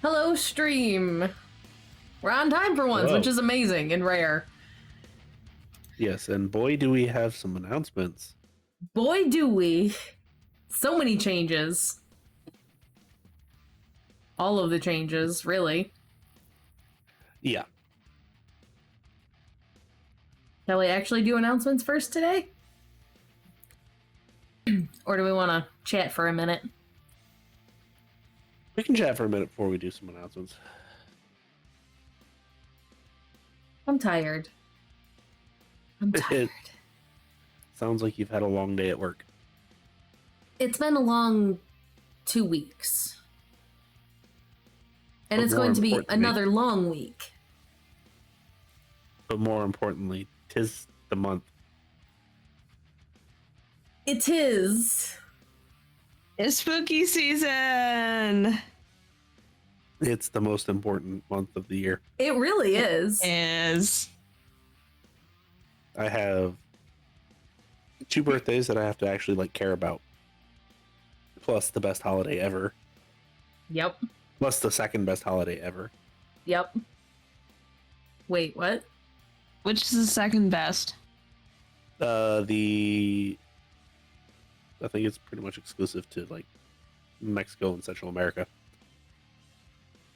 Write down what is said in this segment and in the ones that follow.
Hello, stream. We're on time for once, Hello. which is amazing and rare. Yes, and boy, do we have some announcements. Boy, do we. So many changes. All of the changes, really. Yeah. Shall we actually do announcements first today? Or do we want to chat for a minute? We can chat for a minute before we do some announcements. I'm tired. I'm tired. Sounds like you've had a long day at work. It's been a long 2 weeks. And But it's more going to be importantly- another long week. But more importantly, 'tis the month. It is. It's spooky season. It's the most important month of the year. It really is. Is I have 2 birthdays that I have to actually care about. Plus the best holiday ever. Yep. Plus the second best holiday ever. Yep. Wait, what? which is the second best? I think it's pretty much exclusive to Mexico and Central America.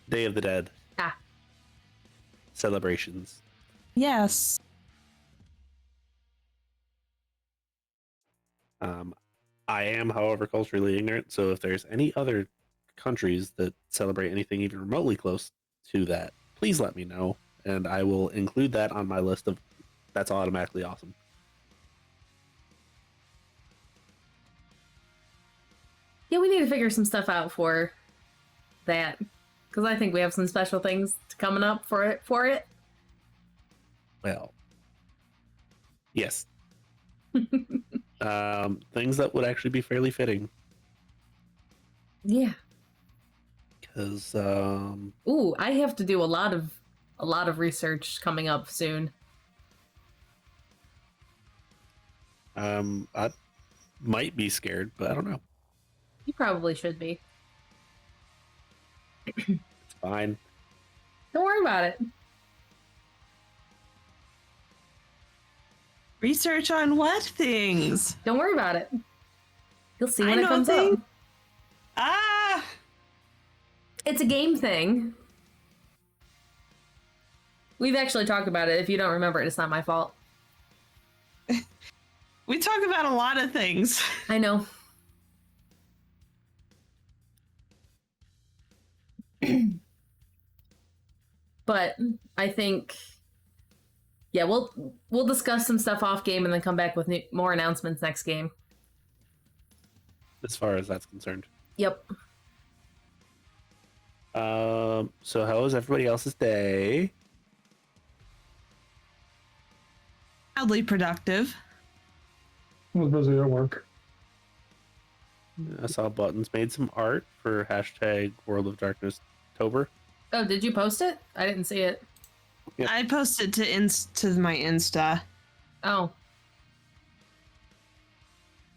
Day of the Dead. Ah. Celebrations. Yes. I am, however, culturally ignorant, so if there's any other countries that celebrate anything even remotely close to that, please let me know, and I will include that on my list of that's automatically awesome. Yeah, we need to figure some stuff out for that. Because I think we have some special things coming up for it. Well, yes. Things that would actually be fairly fitting. Yeah. Because Ooh, I have to do a lot of research coming up soon. I might be scared, but I don't know. You probably should be. It's fine. Don't worry about it. Research on what things? Don't worry about it. You'll see when I it know comes things. up. Ah! It's a game thing. We've actually talked about it. If you don't remember it, it's not my fault. We talk about a lot of things. I know. But I think, yeah, we'll discuss some stuff off game and then come back with more announcements next game. As far as that's concerned. Yep. So how was everybody else's day? Oddly productive. I was busy at work. I saw Buttons made some art for hashtag World of Darkness October. Oh, did you post it? I didn't see it. Yep. I posted to my Insta. Oh.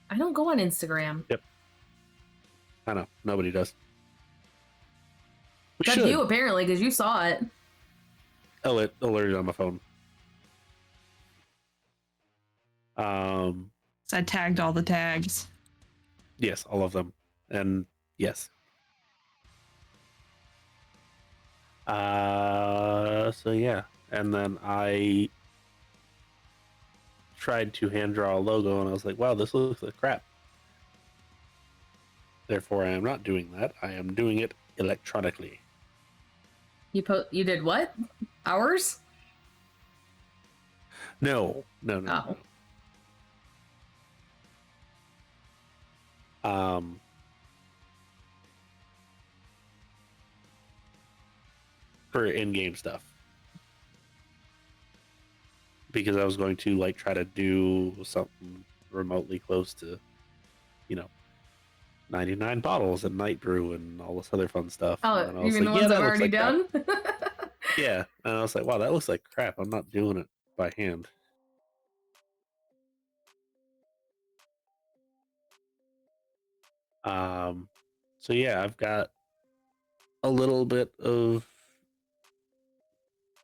I don't go on Instagram. I know, nobody does. We But should. you apparently, because you saw it. Oh, it alerted on my phone. So I tagged all the tags. Yes, all of them. And yes. So yeah. And then I tried to hand draw a logo and I was like, wow, this looks like crap. Therefore, I am not doing that. I am doing it electronically. You did what? Hours? No. Oh. For in-game stuff. Because I was going to try to do something remotely close to, 99 bottles and night brew and all this other fun stuff. Oh, And I was you mean the like, ones that I've looks already like crap. done? Yeah, and I was like, wow, that looks like crap. I'm not doing it by hand. So yeah, I've got a little bit of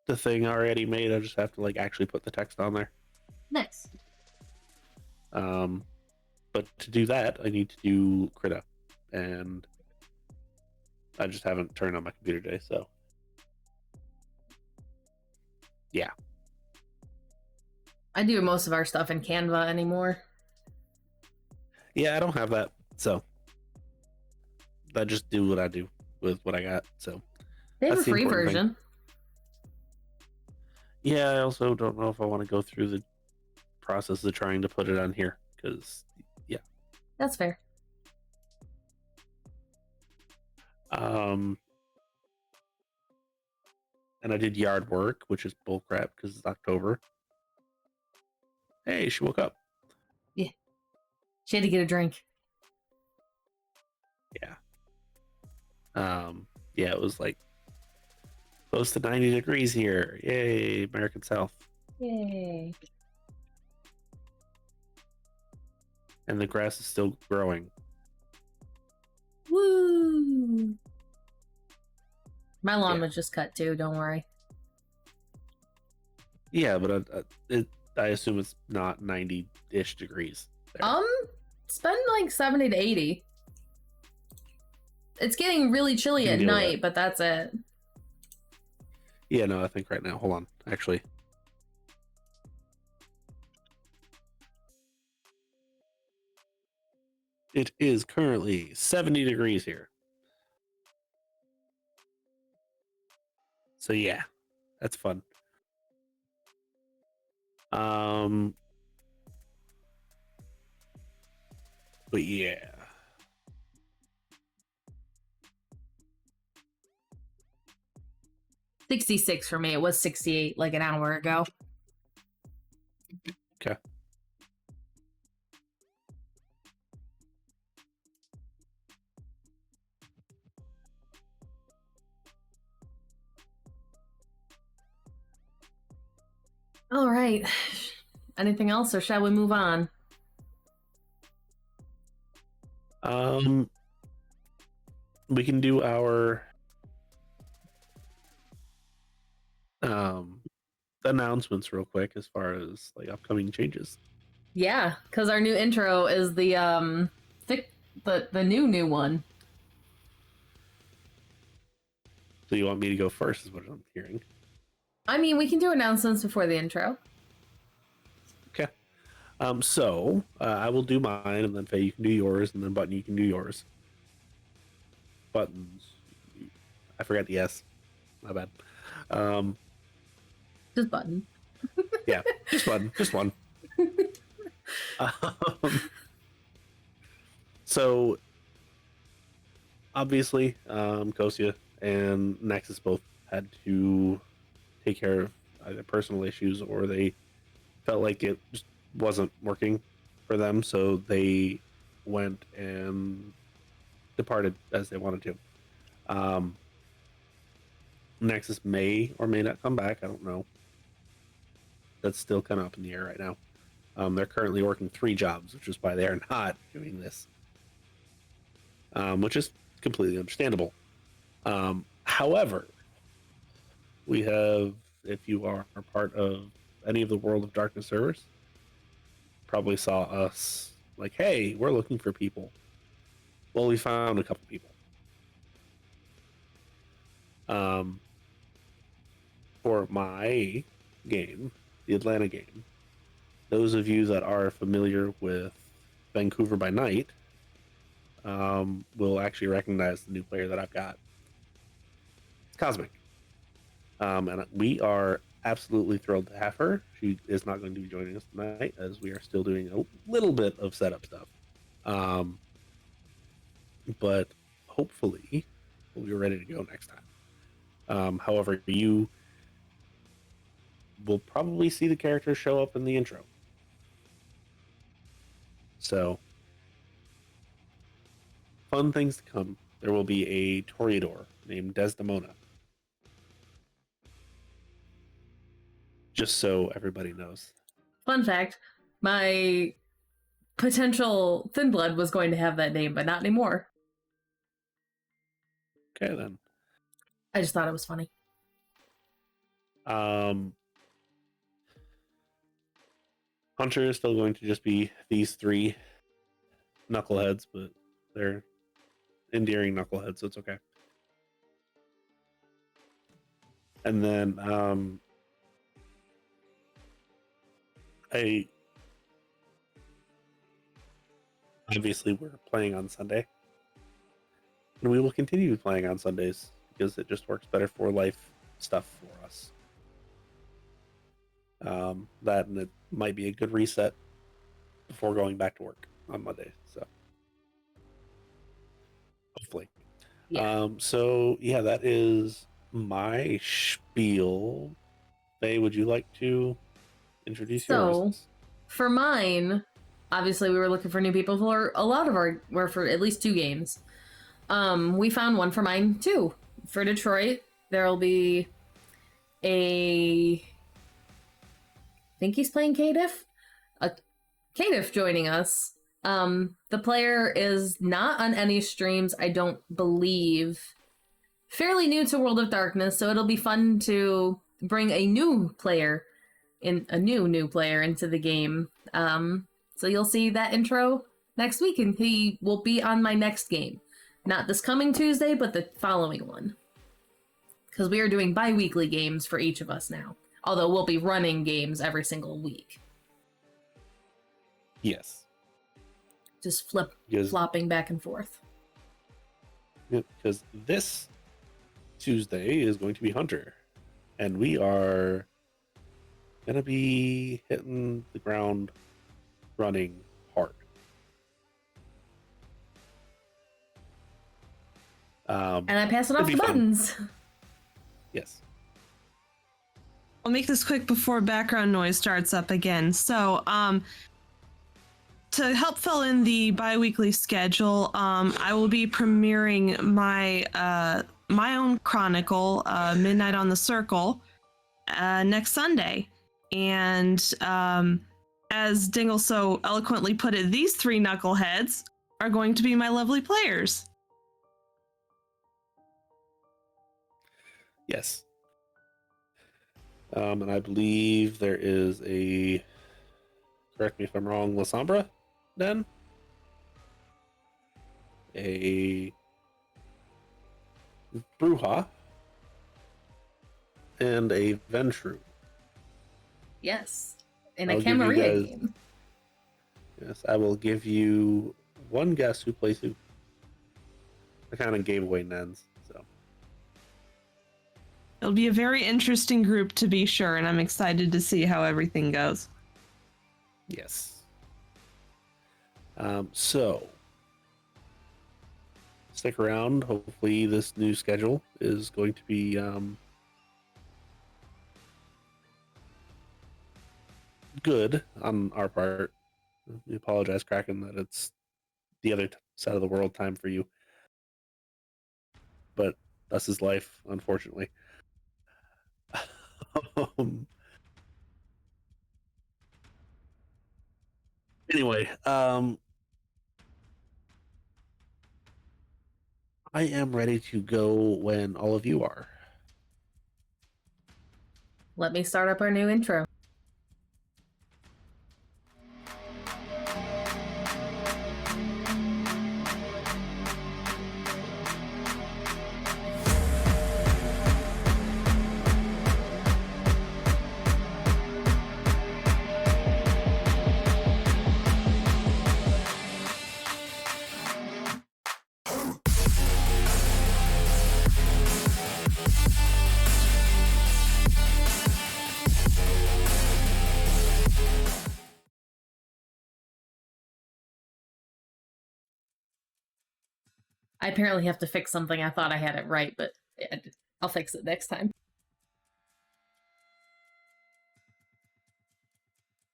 the thing already made. I just have to like actually put the text on there. Nice. But to do that, I need to do Krit, and I just haven't turned on my computer today. So yeah, I do most of our stuff in Canva anymore. yeah, I don't have that, so I just do what I do with what I got. So They have That's a the free important thing. version. yeah, I also don't know if I want to go through the process of trying to put it on here because That's fair. and I did yard work, which is bullcrap because it's October. Hey, she woke up. She had to get a drink. Yeah. Yeah, it was like close to 90 degrees here. Yay, American South. Yay. And the grass is still growing. Woo! My lawn Yeah. was just cut too, don't worry. Yeah, but I assume it's not 90-ish degrees there. It's been like 70 to 80. It's getting really chilly You can at deal with night, that. but that's it. Yeah, no, I think right now. Hold on. Actually. It is currently 70 degrees here. So yeah, that's fun. But yeah. 66 for me. It was 68 like an hour ago. Okay. All right. Anything else, or shall we move on? We can do our announcements real quick as far as like upcoming changes. Yeah, because our new intro is the the new one. So you want me to go first is what I'm hearing. I mean, we can do announcements before the intro. Okay. So I will do mine, and then Faye, you can do yours, and then Button, you can do yours. Buttons. I forgot the S. My bad. Just button. Yeah, just Button, just one. So obviously, Kosia and Nexus both had to take care of either personal issues or they felt like it just wasn't working for them, so they went and departed as they wanted to. Nexus may or may not come back. I don't know. That's still kind of up in the air right now. They're currently working 3 jobs, which is why they are not doing this, which is completely understandable. However, we have, if you are a part of any of the World of Darkness servers, probably saw us like, hey, we're looking for people. Well, we found a couple people. For my game, the Atlanta game, those of you that are familiar with Vancouver by Night will actually recognize the new player that I've got. It's Cosmic. And we are absolutely thrilled to have her. She is not going to be joining us tonight as we are still doing a little bit of setup stuff. But hopefully we'll be ready to go next time. However, you will probably see the character show up in the intro. So, fun things to come. There will be a Toreador named Desdemona. Just so everybody knows. Fun fact, my potential Thin Blood was going to have that name, but not anymore. Okay, then. I just thought it was funny. Hunter is still going to just be these three knuckleheads, but they're endearing knuckleheads, so it's okay. And then obviously we're playing on Sunday, and we will continue playing on Sundays because it just works better for life stuff for us. That, and it might be a good reset before going back to work on Monday. So hopefully. Yeah. So yeah, that is my spiel. Faye, would you like to introduce yours? For mine, obviously we were looking for new people for a lot of for at least 2 games. We found one for mine too. For Detroit, there'll be I think he's playing Kadif. A Kadif joining us. The player is not on any streams, I don't believe. Fairly new to World of Darkness, so it'll be fun to bring a new player into the game. So you'll see that intro next week, and he will be on my next game. Not this coming Tuesday, but the following one. Because we are doing bi-weekly games for each of us now. Although we'll be running games every single week. Yes. Just flopping back and forth. Because this Tuesday is going to be Hunter. And we are going to be hitting the ground running hard. And I pass it off the fun. buttons. Yes. I'll make this quick before background noise starts up again. So, to help fill in the bi-weekly schedule, I will be premiering my my own chronicle, Midnight on the Circle, next Sunday. And as Dengle so eloquently put it, these 3 knuckleheads are going to be my lovely players. Yes. And I believe there is a, correct me if I'm wrong, La Sombra, then? A Bruja, and a Ventru. Yes. In a I'll give you Camarilla guys- game. Yes, I will give you one guess who plays who. I kind of gave away Nens, so. It'll be a very interesting group to be sure, and I'm excited to see how everything goes. Yes. So stick around. Hopefully this new schedule is going to be good on our part. We apologize, Kraken, that it's the other side of the world time for you. But this is life, unfortunately. Anyway, I am ready to go when all of you are. Let me start up our new intro. I apparently have to fix something. I thought I had it right, but I'll fix it next time.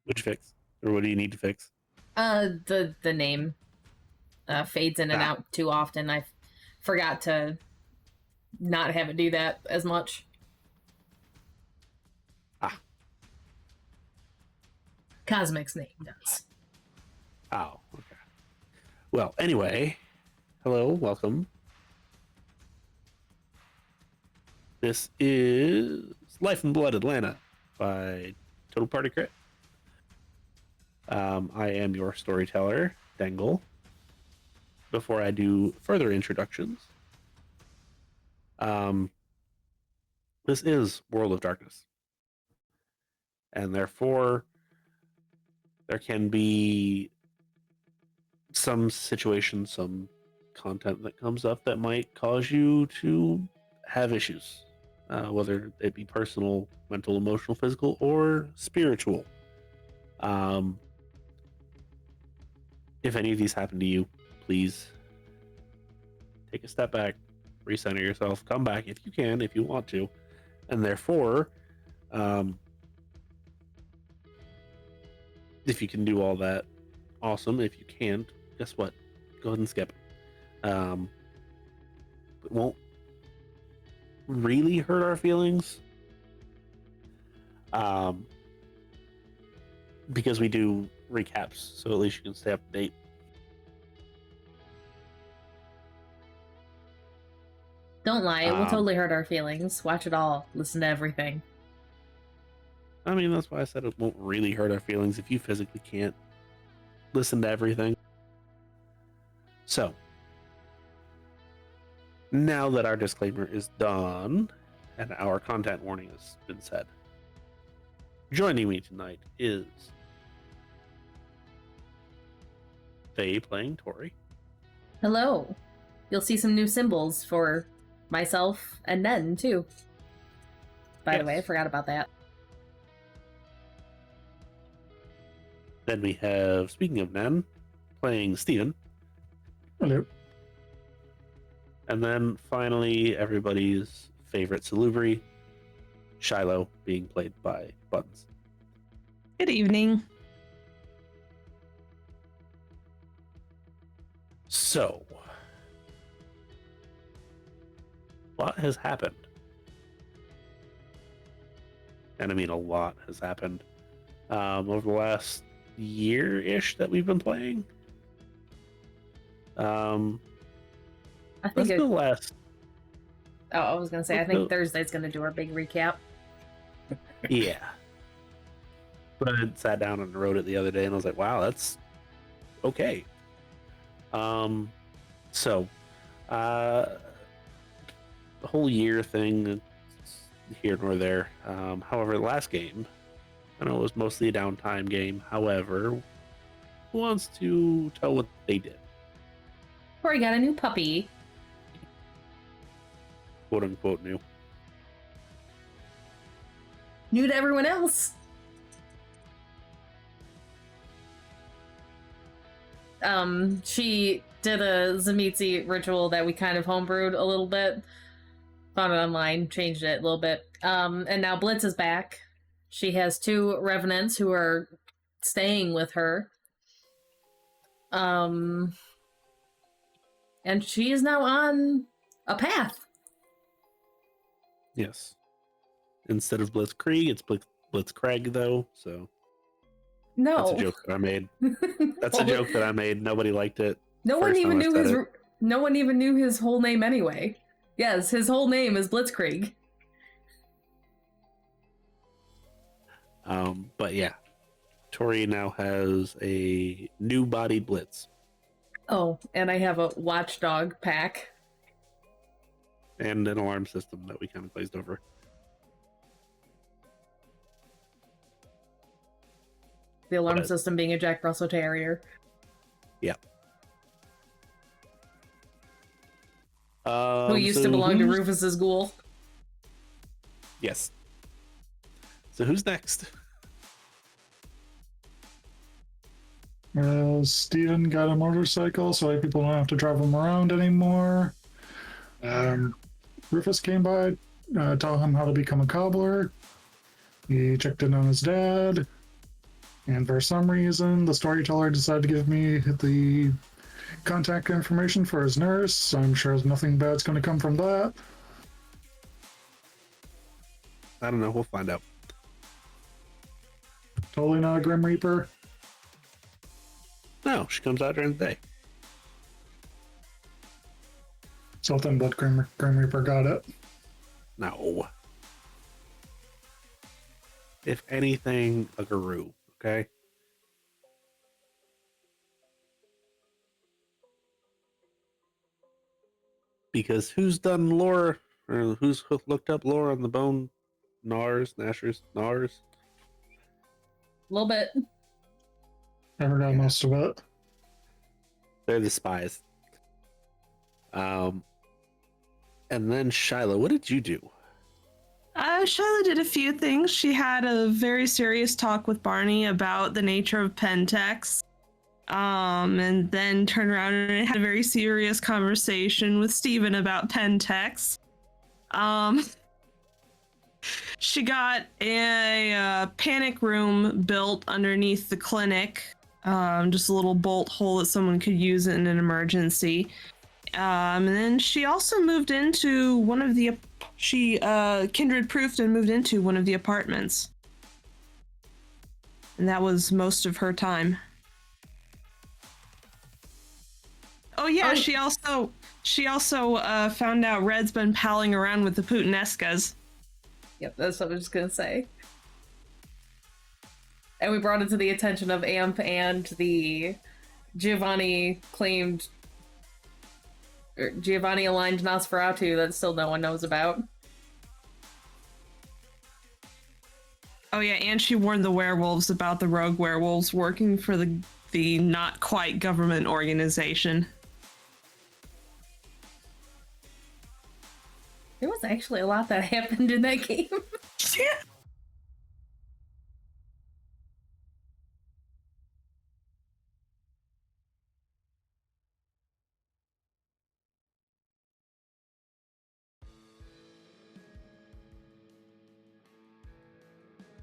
Which fix? Or what do you need to fix? The name fades in and out too often. I forgot to not have it do that as much. Cosmic's name does. Oh, okay. Well, anyway, hello, welcome. This is Life and Blood Atlanta by Total Party Krit. I am your storyteller, Dengle. Before I do further introductions, this is World of Darkness. And therefore, there can be some situations, some content that comes up that might cause you to have issues, whether it be personal, mental, emotional, physical, or spiritual. If any of these happen to you, please take a step back, recenter yourself, come back if you can, if you want to, and therefore, if you can do all that, awesome. If you can't, guess what? Go ahead and skip it. It won't really hurt our feelings, because we do recaps, so at least you can stay up to date. Don't lie, it will totally hurt our feelings. Watch it all. Listen to everything. I mean, that's why I said it won't really hurt our feelings if you physically can't listen to everything. So, now that our disclaimer is done and our content warning has been said, joining me tonight is Faye playing Tory. Hello. You'll see some new symbols for myself and Nen, too. By the way, I forgot about that. Then we have, speaking of Nen, playing Steven. Hello. And then finally, everybody's favorite Salubri, Shiloh, being played by Buttons. Good evening. So, what has happened? And I mean, a lot has happened over the last year-ish that we've been playing. I think the last. Oh, I was gonna say, I think Thursday's gonna do our big recap. Yeah. But I sat down and wrote it the other day, and I was like, wow, that's okay. So, the whole year thing, it's here nor there. However, the last game, I know it was mostly a downtime game. However, who wants to tell what they did? Tory got a new puppy. Quote unquote new. New to everyone else. She did a Zamitzi ritual that we kind of homebrewed a little bit. Found it online, changed it a little bit. And now Blitz is back. She has 2 revenants who are staying with her. And she is now on a path. Yes. Instead of Blitzkrieg, it's Blitzkrieg, though, so... No. That's a joke that I made. That's a joke that I made. Nobody liked it. No one even knew his whole name anyway. Yes, his whole name is Blitzkrieg. But yeah, Tory now has a new body Blitz. Oh, and I have a watchdog pack. And an alarm system that we kind of glazed over. The alarm system being a Jack Russell Terrier. Yeah. Who used to belong to Rufus's ghoul. Yes. So who's next? Steven got a motorcycle, so people don't have to drive him around anymore. Rufus came by, taught him how to become a cobbler. He checked in on his dad. And for some reason, the storyteller decided to give me the contact information for his nurse. I'm sure nothing bad's going to come from that. I don't know. We'll find out. Totally not a Grim Reaper. No, she comes out during the day. Salt and Blood Grim Reaper got it. No. If anything, a guru, okay? Because who's done lore, or who's looked up lore on the bone? Nashers? A little bit. I forgot most of it. They're the spies. And then Shiloh, what did you do? Shiloh did a few things. She had a very serious talk with Barney about the nature of Pentex. And then turned around and had a very serious conversation with Steven about Pentex. She got a panic room built underneath the clinic. Just a little bolt hole that someone could use in an emergency. And then she also moved into one of the... She kindred proofed and moved into one of the apartments. And that was most of her time. Oh yeah, Oh. she also found out Red's been palling around with the Putanescas. Yep, that's what I was just gonna say. And we brought it to the attention of AMP and the Giovanni claimed... Giovanni aligned Nosferatu that still no one knows about. Oh yeah, and she warned the werewolves about the rogue werewolves working for the not quite government organization. There was actually a lot that happened in that game.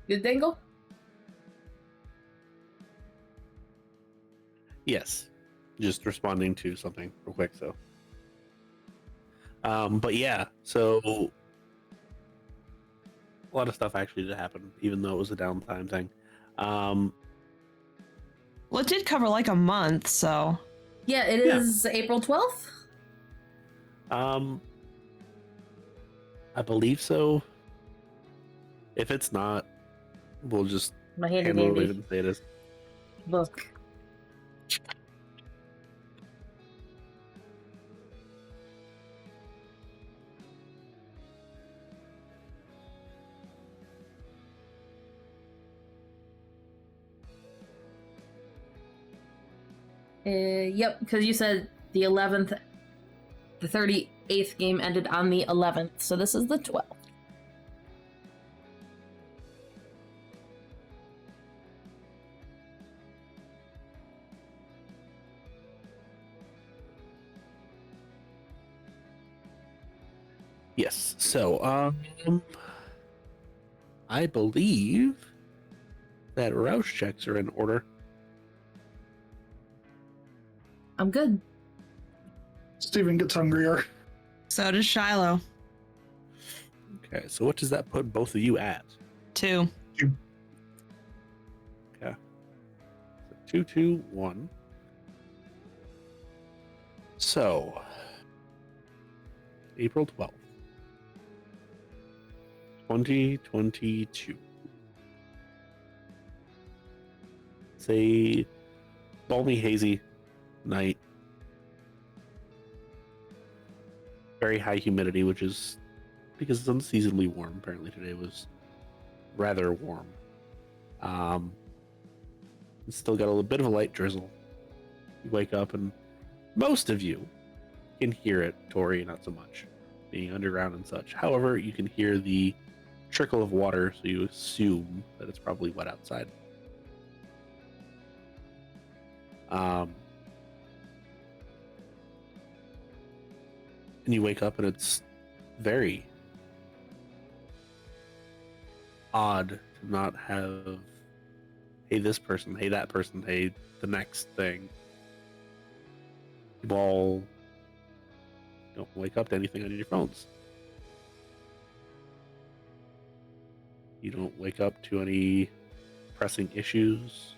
Did Dengle? Yes. Just responding to something real quick, so. But yeah, so a lot of stuff actually did happen, even though it was a downtime thing. Well, it did cover like a month, so. Yeah, it is April 12th? I believe so. If it's not, we'll just My handy handle it dandy and say it is. book. Yep, because you said the 11th, the 38th game ended on the 11th, so this is the 12th. Yes. So, I believe that Rouse checks are in order. I'm good. Steven gets hungrier. So does Shiloh. Okay, so what does that put both of you at? 2. Okay. So 2, 2, 1. So, April 12th, 2022. It's a balmy, hazy night. Very high humidity, which is because it's unseasonably warm. Apparently today was rather warm. It's still got a little bit of a light drizzle. You wake up and most of you can hear it, Tory, not so much, being underground and such. However, you can hear the trickle of water, so you assume that it's probably wet outside. And you wake up and it's very odd to not have, hey, this person, hey, that person, hey, the next thing. You all don't wake up to anything on your phones. You don't wake up to any pressing issues.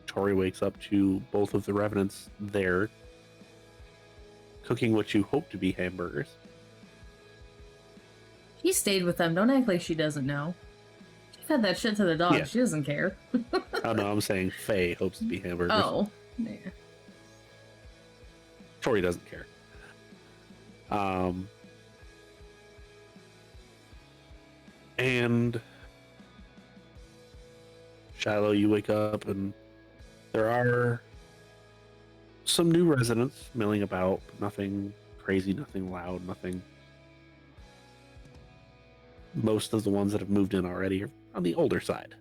Tory wakes up to both of the revenants there, cooking what you hope to be hamburgers. He stayed with them. Don't act like she doesn't know. She fed that shit to the dog. Yeah. She doesn't care. Oh no, I'm saying Faye hopes to be hamburgers. Oh. Yeah. Tory doesn't care. And Shiloh, you wake up and there are some new residents milling about. Nothing crazy, nothing loud, nothing. Most of the ones that have moved in already are on the older side.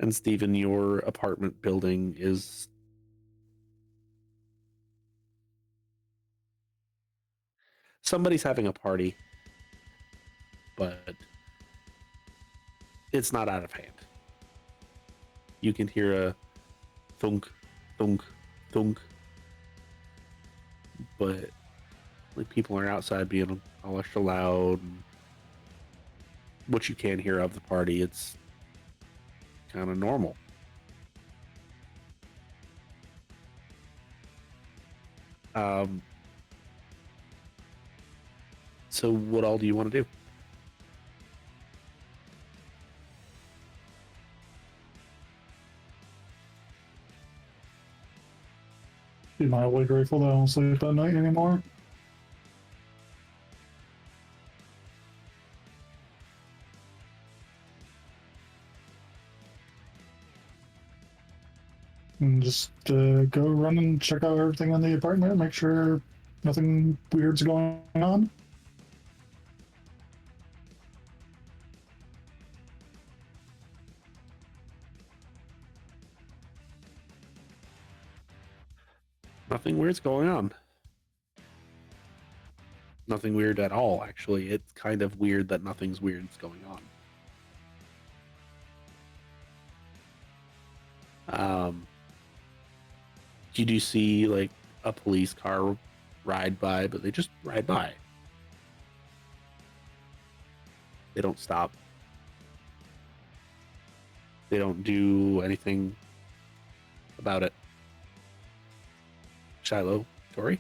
And Stephen, your apartment building is somebody's having a party, but it's not out of hand. You can hear a thunk, thunk, thunk, but like people are outside being all extra loud. And what you can hear of the party, it's kind of normal. So what all do you want to do? Be mildly grateful that I don't sleep at night anymore. And just go run and check out everything in the apartment, make sure nothing weird's going on. Nothing weird's going on. Nothing weird at all, actually. It's kind of weird that nothing's weird's going on. You do see like a police car ride by, but they just ride by. They don't stop. They don't do anything about it. Shiloh, Tory?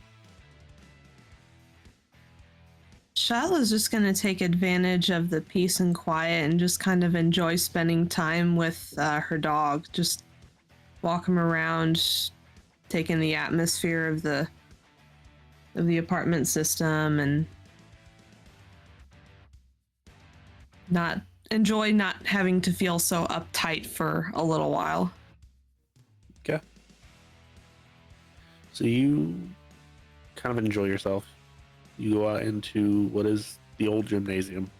Shiloh's just going to take advantage of the peace and quiet and just kind of enjoy spending time with her dog. Just walk him around, taking the atmosphere of the apartment system, and not having to feel so uptight for a little while. Okay. So you kind of enjoy yourself. You go out into what is the old gymnasium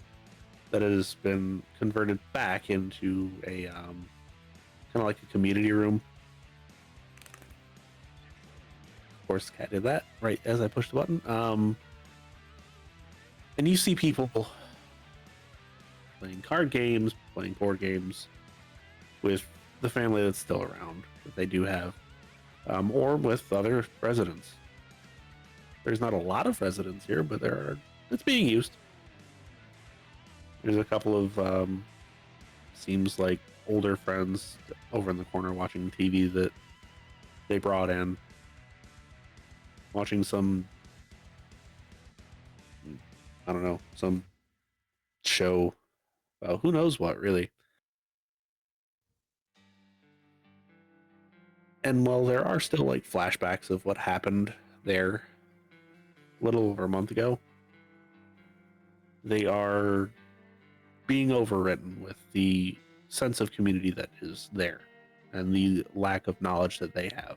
that has been converted back into a kind of like a community room. Of course, Cat did that right as I pushed the button. And you see people playing card games, playing board games with the family that's still around that they do have, or with other residents. There's not a lot of residents here, but it's being used. There's a couple of seems like older friends over in the corner watching TV that they brought in, watching some, I don't know, some show. Well, who knows what, really. And while there are still like flashbacks of what happened there a little over a month ago, they are being overwritten with the sense of community that is there and the lack of knowledge that they have.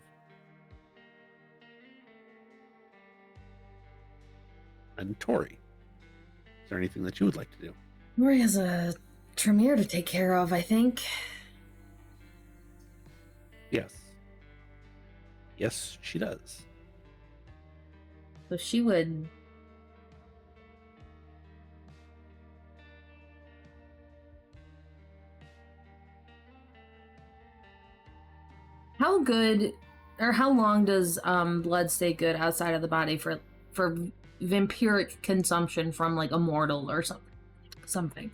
And Tory, is there anything that you would like to do? Lori has a Tremere to take care of, I think. Yes. Yes, she does. So she would... How good, or how long does blood stay good outside of the body for vampiric consumption from like a mortal or something?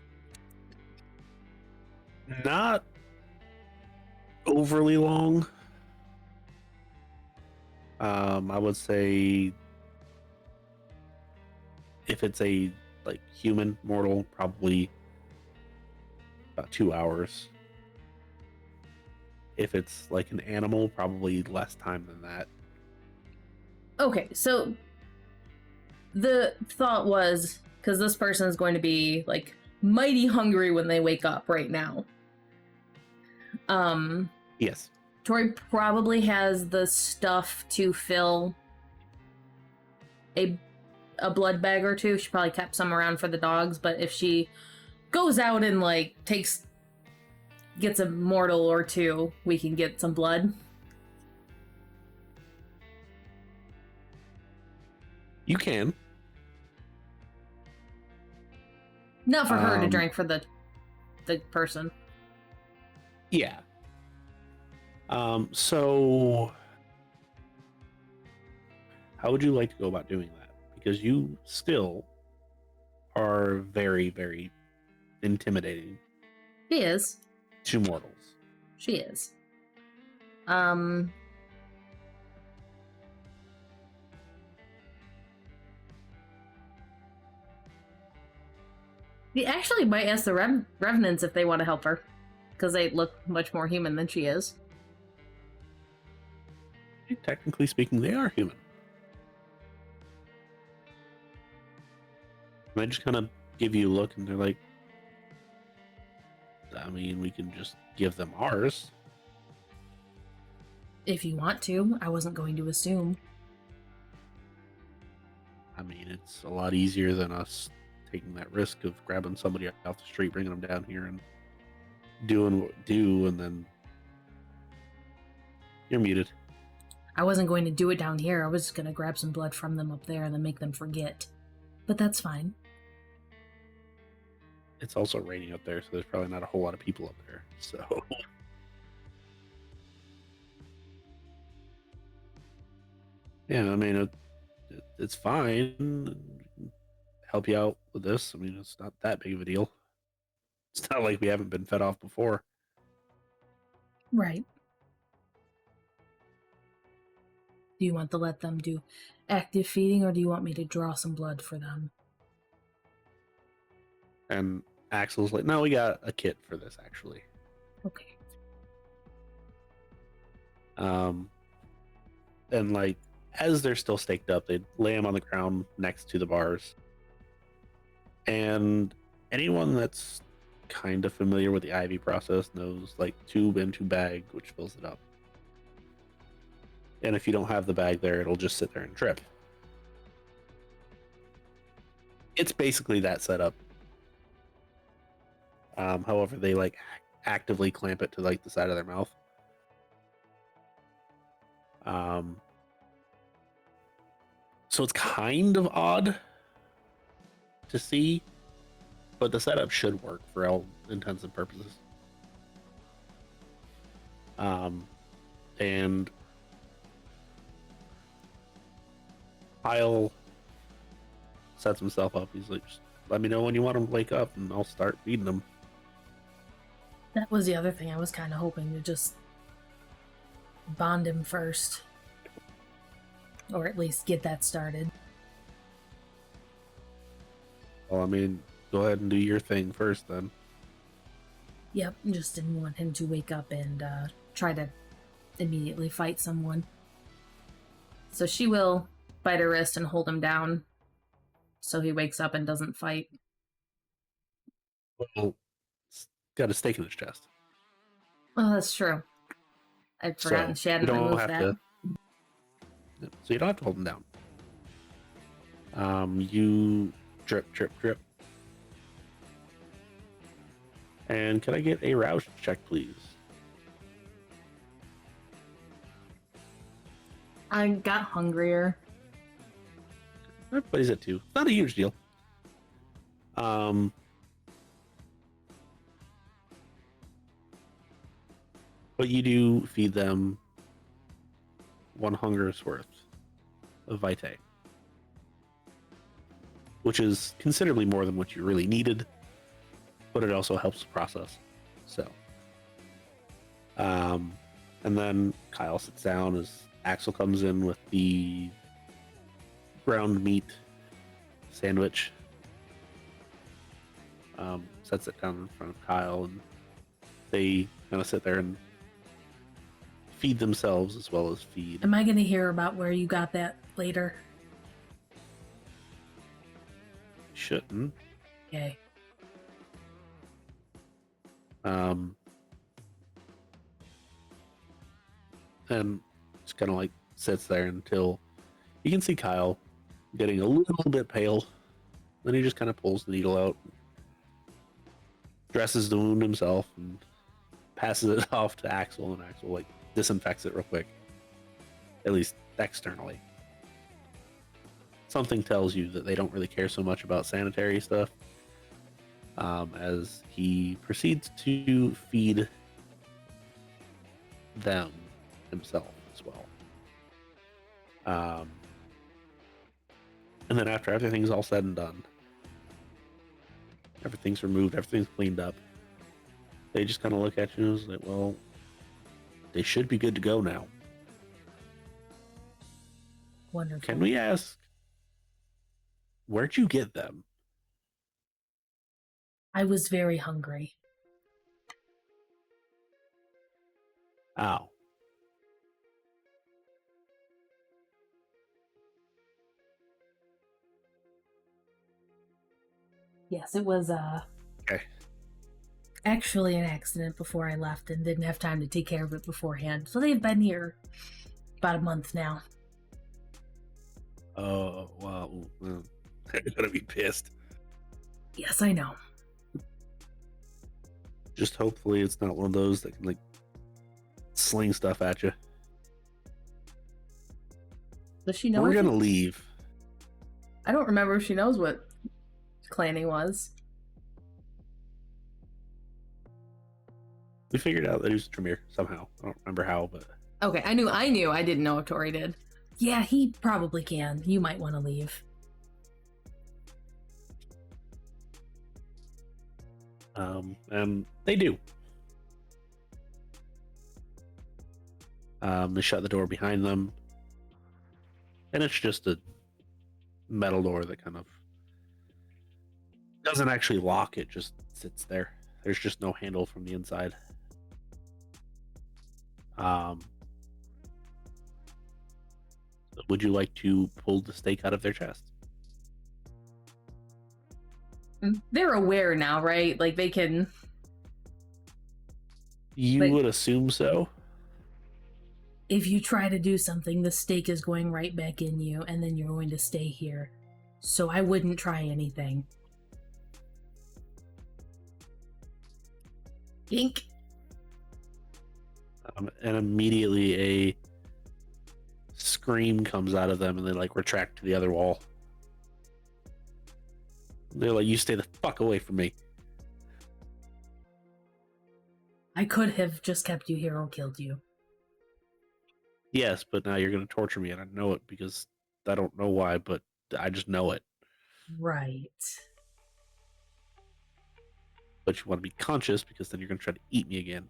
Not overly long. I would say if it's a like human mortal, probably about 2 hours. If it's like an animal, probably less time than that. Okay, so the thought was, because this person is going to be like mighty hungry when they wake up right now. Yes. Tory probably has the stuff to fill a blood bag or two. She probably kept some around for the dogs, but if she goes out and like gets a mortal or two, we can get some blood. You can. Not for her to drink, for the person. Yeah. So how would you like to go about doing that? Because you still are very, very intimidating She is. to mortals. She is. We actually might ask the Revenants if they want to help her, because they look much more human than she is. Technically speaking, they are human. And they just kind of give you a look and they're like, I mean, we can just give them ours. If you want to. I wasn't going to assume. I mean, it's a lot easier than us taking that risk of grabbing somebody off the street, bringing them down here and doing what we do, and then you're muted. I wasn't going to do it down here. I was just going to grab some blood from them up there and then make them forget. But that's fine. It's also raining up there, so there's probably not a whole lot of people up there. So yeah, I mean, it's fine. Help you out with this. I mean, it's not that big of a deal. It's not like we haven't been fed off before. Right. Do you want to let them do active feeding, or do you want me to draw some blood for them? And Axel's like, no, we got a kit for this, actually. Okay. And like, as they're still staked up, they lay them on the ground next to the bars. And anyone that's kind of familiar with the IV process knows, like, tube into bag, which fills it up. And if you don't have the bag there, it'll just sit there and drip. It's basically that setup. However, they like actively clamp it to like the side of their mouth. So it's kind of odd to see, but the setup should work for all intents and purposes. And Kyle sets himself up. He's like, just let me know when you want them to wake up and I'll start feeding them. That was the other thing I was kind of hoping to just bond him first. Or at least get that started. Well, I mean, go ahead and do your thing first then. Yep, just didn't want him to wake up and try to immediately fight someone. So she will bite her wrist and hold him down so he wakes up and doesn't fight. Well, it's got a stake in his chest. Oh, that's true. I'd forgotten she hadn't removed that. So you don't have to hold him down. You drip, drip, drip. And can I get a rouse check, please? I got hungrier. Everybody's at 2. It's not a huge deal. But you do feed them 1 hunger's worth of vitae, which is considerably more than what you really needed, but it also helps the process. So, and then Kyle sits down as Axel comes in with the ground meat sandwich sets it down in front of Kyle, and they kind of sit there and feed themselves as well as feed. Am I going to hear about where you got that later? Shouldn't. Okay. And just kind of like sits there until you can see Kyle getting a little bit pale. Then he just kind of pulls the needle out, dresses the wound himself, and passes it off to Axel, and Axel like disinfects it real quick, at least externally. Something tells you that they don't really care so much about sanitary stuff, as he proceeds to feed them himself as well. And then after everything's all said and done, everything's removed, everything's cleaned up, they just kind of look at you and say, well, they should be good to go now. Wonderful. Can we ask, where'd you get them? I was very hungry. Ow. Yes, it was Okay. actually an accident before I left and didn't have time to take care of it beforehand. So they've been here about a month now. Oh, wow. They're gonna be pissed. Yes, I know. Just hopefully it's not one of those that can like sling stuff at you. Does she know? We're if gonna it- leave. I don't remember if she knows what clanning was. We figured out that he was Tremere somehow. I don't remember how, but Okay, I knew. I didn't know if Tory did. Yeah, he probably can. You might want to leave. and they do. They shut the door behind them, and it's just a metal door that kind of doesn't actually lock. It just sits there. There's just no handle from the inside. Would you like to pull the stake out of their chest? They're aware now, right? Like they can. You Like- would assume so. If you try to do something, the stake is going right back in you, and then you're going to stay here. So I wouldn't try anything. Ink. And immediately a scream comes out of them, and they like retract to the other wall. They're like, "You stay the fuck away from me." I could have just kept you here or killed you. Yes, but now you're going to torture me, and I know it because I don't know why, but I just know it. Right. But you want to be conscious because then you're going to try to eat me again.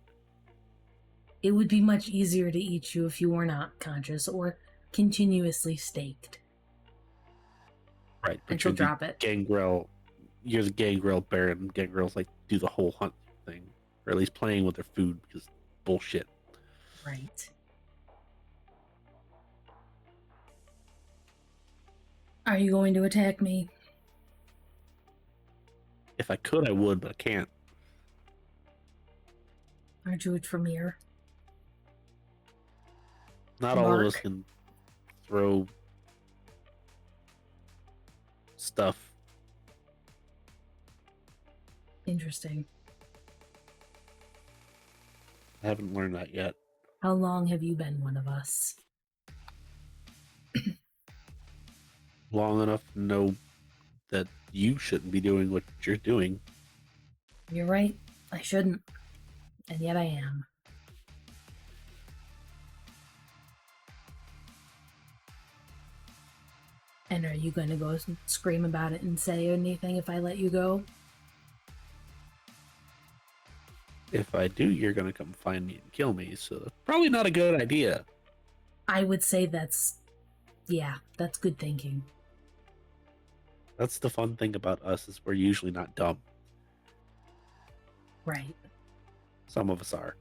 It would be much easier to eat you if you were not conscious or continuously staked. Right, And but she'll you're the drop it. Gangrel. You're the Gangrel Baron. Gangrels like do the whole hunt thing, or at least playing with their food because bullshit. Right. Are you going to attack me? If I could, I would, but I can't. Aren't you a Tremere? Not all of us Mark. can throw stuff. Interesting. I haven't learned that yet. How long have you been one of us? Long enough to know that you shouldn't be doing what you're doing. You're right. I shouldn't. And yet I am. And are you going to go scream about it and say anything if I let you go? If I do, you're gonna come find me and kill me, so that's probably not a good idea. I would say that's good thinking. That's the fun thing about us, is we're usually not dumb. Right. Some of us are.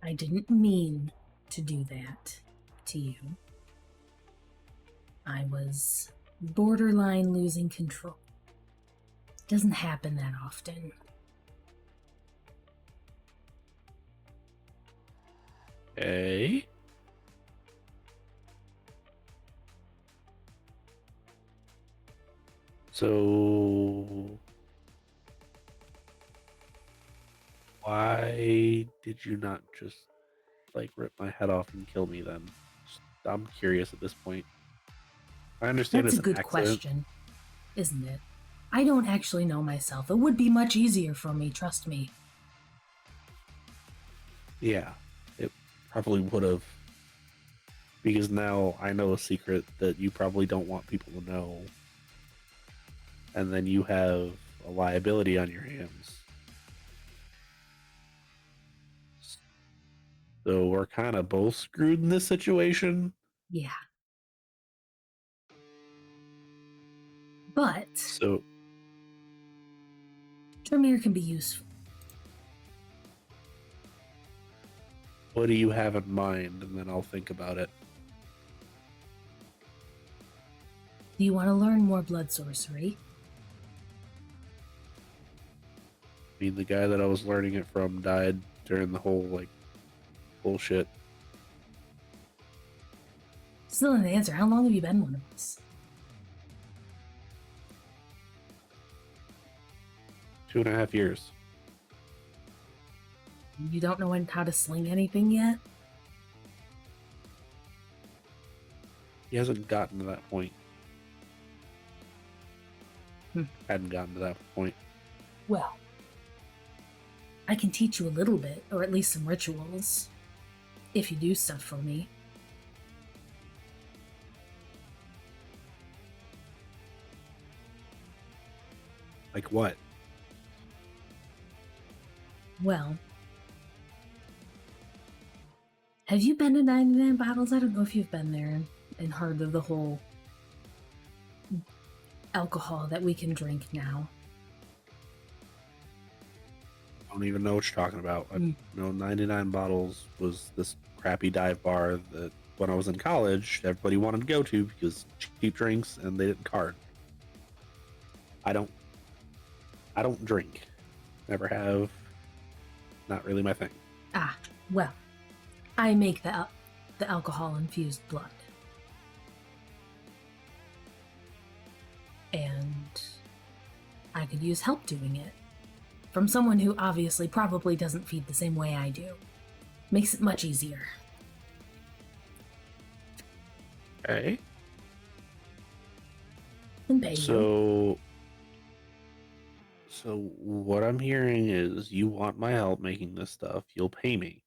I didn't mean to do that to you. I was borderline losing control. Doesn't happen that often. Okay. So why did you not just like rip my head off and kill me then? I'm curious at this point. I understand That's it's a an good accident. question, isn't it? I don't actually know myself. It would be much easier for me, trust me. Yeah, it probably would have. Because now I know a secret that you probably don't want people to know. And then you have a liability on your hands. So we're kind of both screwed in this situation. Yeah. But So Tremere can be useful. what do you have in mind? And then I'll think about it. Do you want to learn more blood sorcery? I mean, the guy that I was learning it from died during the whole, like, bullshit. Still an answer. How long have you been one of us? 2.5 years. You don't know how to sling anything yet? He hasn't gotten to that point. Hadn't gotten to that point. Well, I can teach you a little bit, or at least some rituals, if you do stuff for me. Like what? Well, have you been to 99 Bottles? I don't know if you've been there and heard of the whole alcohol that we can drink now. I don't even know what you're talking about. I know 99 Bottles was this crappy dive bar that when I was in college, everybody wanted to go to because cheap drinks and they didn't card. I don't drink. Never have. Not really my thing. Ah, well, I make the alcohol-infused blood. And I could use help doing it. From someone who obviously probably doesn't feed the same way I do. Makes it much easier. Okay. And pay you. So what I'm hearing is you want my help making this stuff. You'll pay me.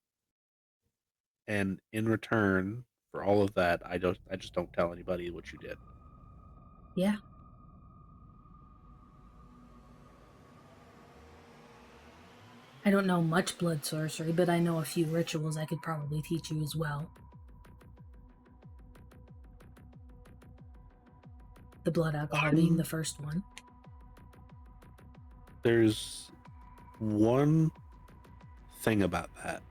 And in return for all of that, I just don't tell anybody what you did. Yeah. I don't know much blood sorcery, but I know a few rituals I could probably teach you as well. The blood alcohol being the first one. There's one thing about that.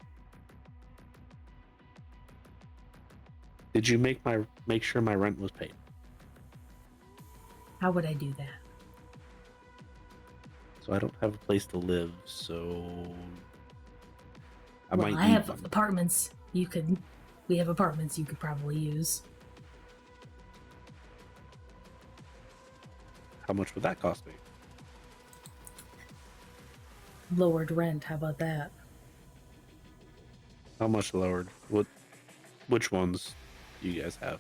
Did you make sure my rent was paid? How would I do that? So I don't have a place to live, so I might I need have one. apartments. We have apartments you could probably use. How much would that cost me? Lowered rent, how about that? How much lowered? Which ones do you guys have?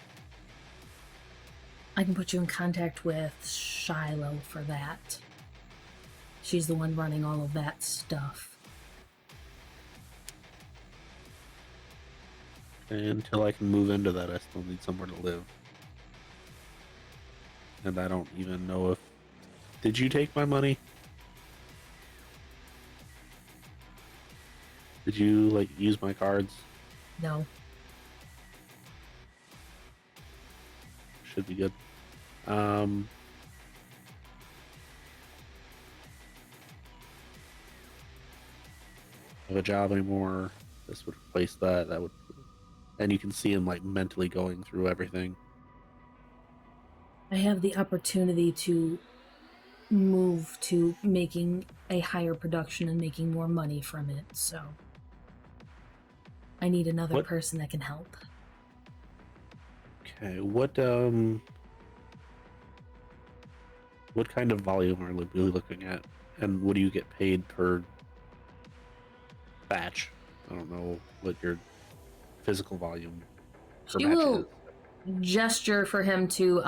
I can put you in contact with Shiloh for that. She's the one running all of that stuff. And until I can move into that, I still need somewhere to live. And I don't even know if... Did you take my money? Did you, like, use my cards? No. Should be good. Um, have a job anymore. This would replace that. That would, and you can see him like mentally going through everything. I have the opportunity to move to making a higher production and making more money from it, so I need another What- person that can help. Okay, what kind of volume are we really looking at, and what do you get paid per batch? I don't know what your physical volume per She batch will is. gesture for him to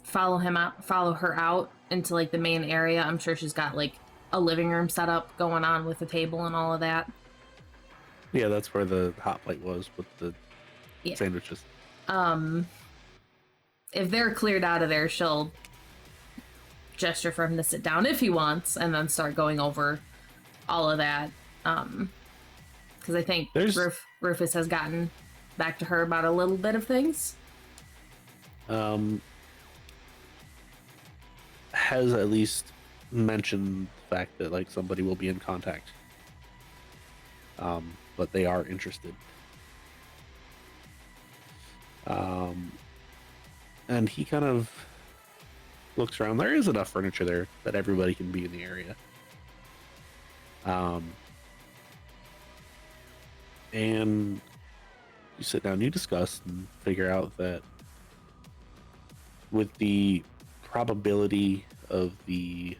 follow her out into like the main area. I'm sure she's got like a living room set up going on with a table and all of that. Yeah, that's where the hot plate was with the Yeah. sandwiches. If they're cleared out of there, she'll gesture for him to sit down if he wants, and then start going over all of that. Because I think Rufus has gotten back to her about a little bit of things. Has at least mentioned the fact that like somebody will be in contact. But they are interested. And he kind of looks around. There is enough furniture there that everybody can be in the area. And you sit down, you discuss, and figure out that with the probability of the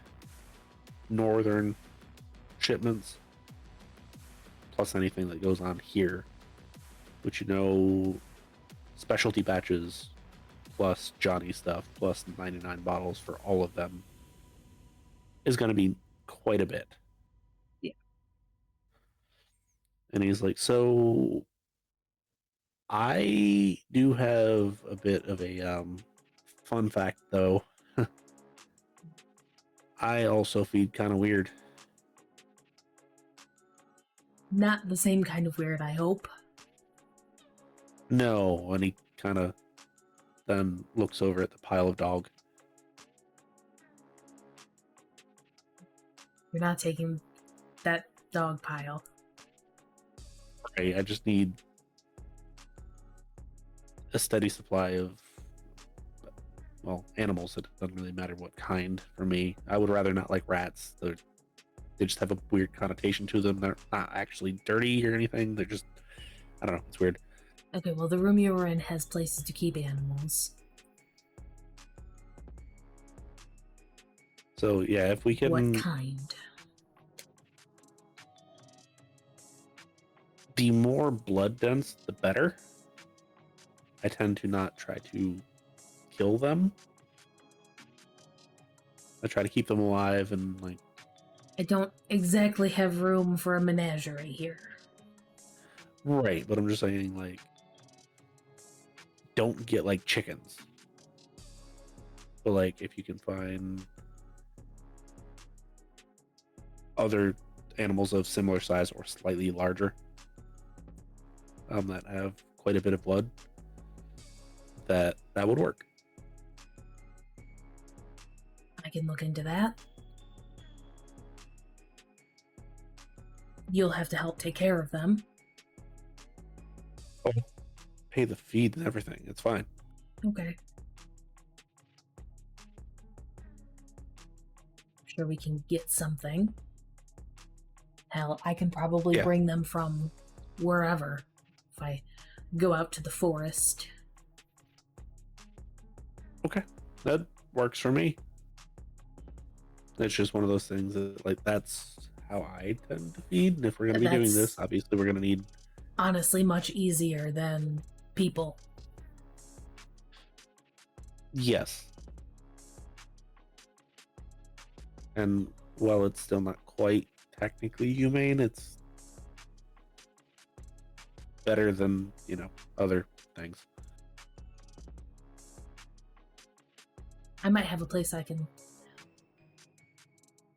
northern shipments, plus anything that goes on here, which you know, specialty batches, plus Johnny stuff, plus 99 bottles for all of them, is going to be quite a bit. Yeah. And he's like, so I do have a bit of a fun fact, though. I also feed kind of weird. Not the same kind of weird, I hope. No, and he kind of then looks over at the pile of dog. You're not taking that dog pile. Right, I just need a steady supply of, well, animals. It doesn't really matter what kind for me. I would rather not like rats. They just have a weird connotation to them. They're not actually dirty or anything. They're just, I don't know. It's weird. Okay, well, the room you were in has places to keep animals. So yeah, if we can, What kind? the more blood dense, the better. I tend to not try to kill them. I try to keep them alive and like. I don't exactly have room for a menagerie here. Right, but I'm just saying, like, don't get like chickens. But like, if you can find other animals of similar size or slightly larger, that have quite a bit of blood, that would work. I can look into that. You'll have to help take care of them. Oh, pay the feed and everything. It's fine. Okay. Sure, we can get something. Hell, I can probably bring them from wherever if I go out to the forest. Okay, that works for me. It's just one of those things that, like, that's how I tend to feed. And if we're going to be doing this, obviously we're going to need... Honestly, much easier than people. Yes. And while it's still not quite technically humane, it's better than, you know, other things. I might have a place I can...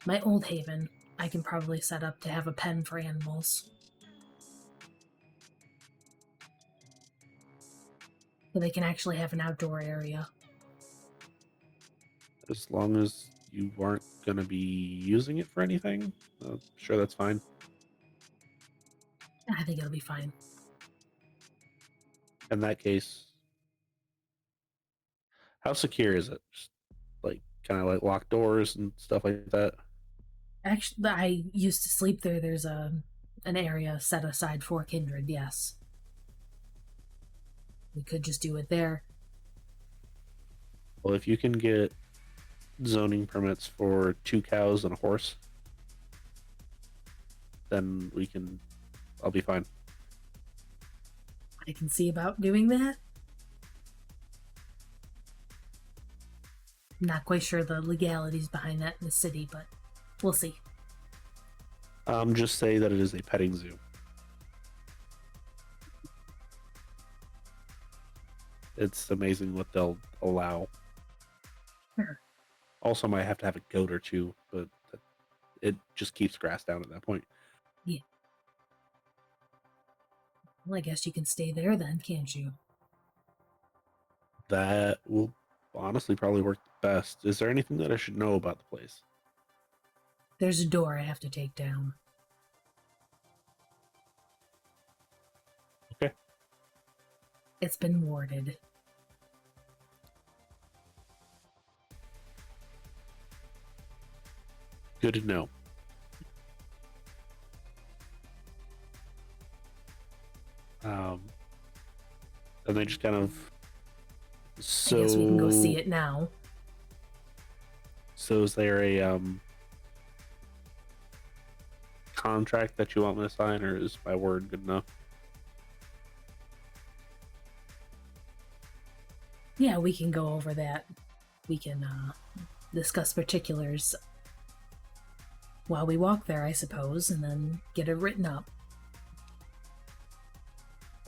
My old haven, I can probably set up to have a pen for animals. So they can actually have an outdoor area. As long as you aren't going to be using it for anything, sure, that's fine. I think it'll be fine. In that case, how secure is it? Just like kind of like locked doors and stuff like that? Actually, I used to sleep there. There's an area set aside for kindred, yes. We could just do it there. Well, if you can get zoning permits for 2 cows and a horse, then I'll be fine. I can see about doing that. I'm not quite sure the legalities behind that in the city, but we'll see. Just say that it is a petting zoo. It's amazing what they'll allow. Sure. Also, might have to have a goat or two, but it just keeps grass down at that point. Yeah. Well, I guess you can stay there then, can't you? That will honestly probably work best. Is there anything that I should know about the place? There's a door I have to take down. Okay. It's been warded. Good to know. And they just kind of. So I guess we can go see it now. So is there a contract that you want me to sign, or is my word good enough? Yeah, we can go over that. We can discuss particulars while we walk there, I suppose, and then get it written up.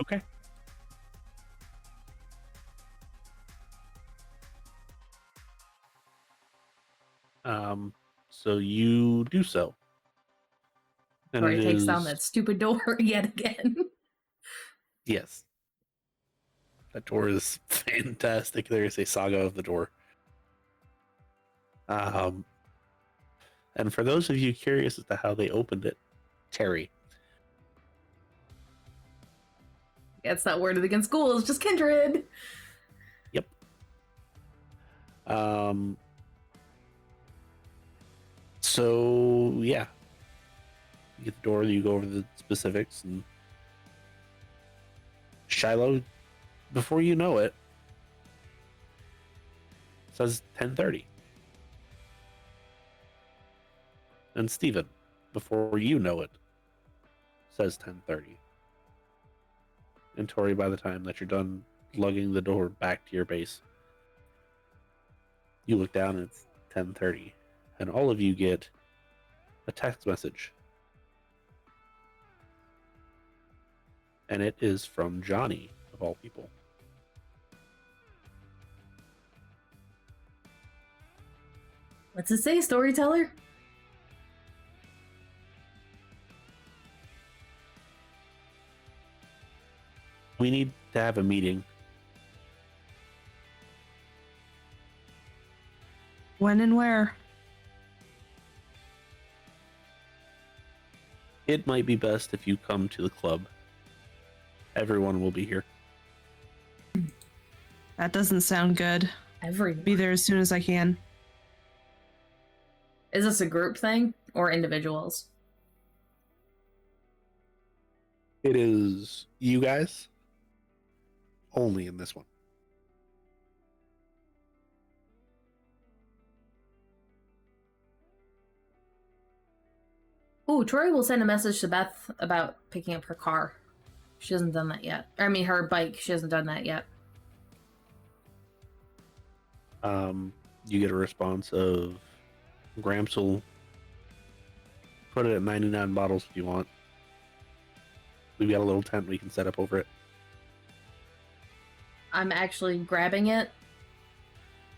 Okay. So you do so. And Or it it takes down is- that stupid door yet again. Yes. That door is fantastic. There is a saga of the door. And for those of you curious as to how they opened it, Terry. It's not worded against school, it's just kindred. Yep. So yeah, you get the door. You go over the specifics, and Shiloh, before you know it, says 10:30, and Steven, before you know it, says 10:30, and Tory, by the time that you're done lugging the door back to your base, you look down and it's 10:30, and all of you get a text message, and it is from Johnny, of all people. What's it say, Storyteller? We need to have a meeting. When and where? It might be best if you come to the club. Everyone will be here. That doesn't sound good. Everyone. Be there as soon as I can. Is this a group thing or individuals? It is you guys only in this one. Ooh, Tory will send a message to Beth about picking up her car. She hasn't done that yet. I mean, her bike. She hasn't done that yet. You get a response of Gramps will put it at 99 bottles if you want. We've got a little tent we can set up over it. I'm actually grabbing it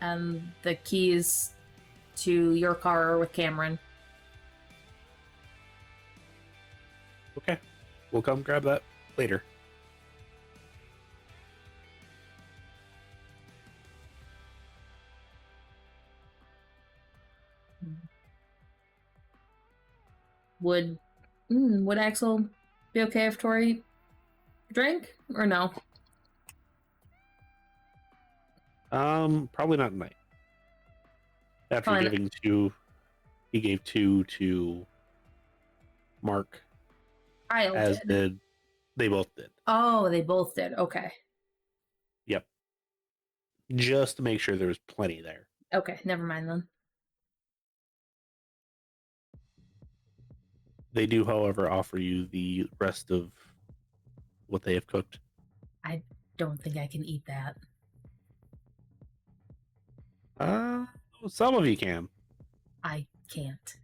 and the keys to your car are with Cameron. Okay. We'll come grab that later. Would Axel be okay if Tory drank or no? Probably not tonight. After Fine. giving 2, he gave 2 to Mark, Kyle as did. they both did. Oh, they both did. Okay. Yep. Just to make sure there was plenty there. Okay, never mind then. They do, however, offer you the rest of what they have cooked. I don't think I can eat that. Some of you can. I can't.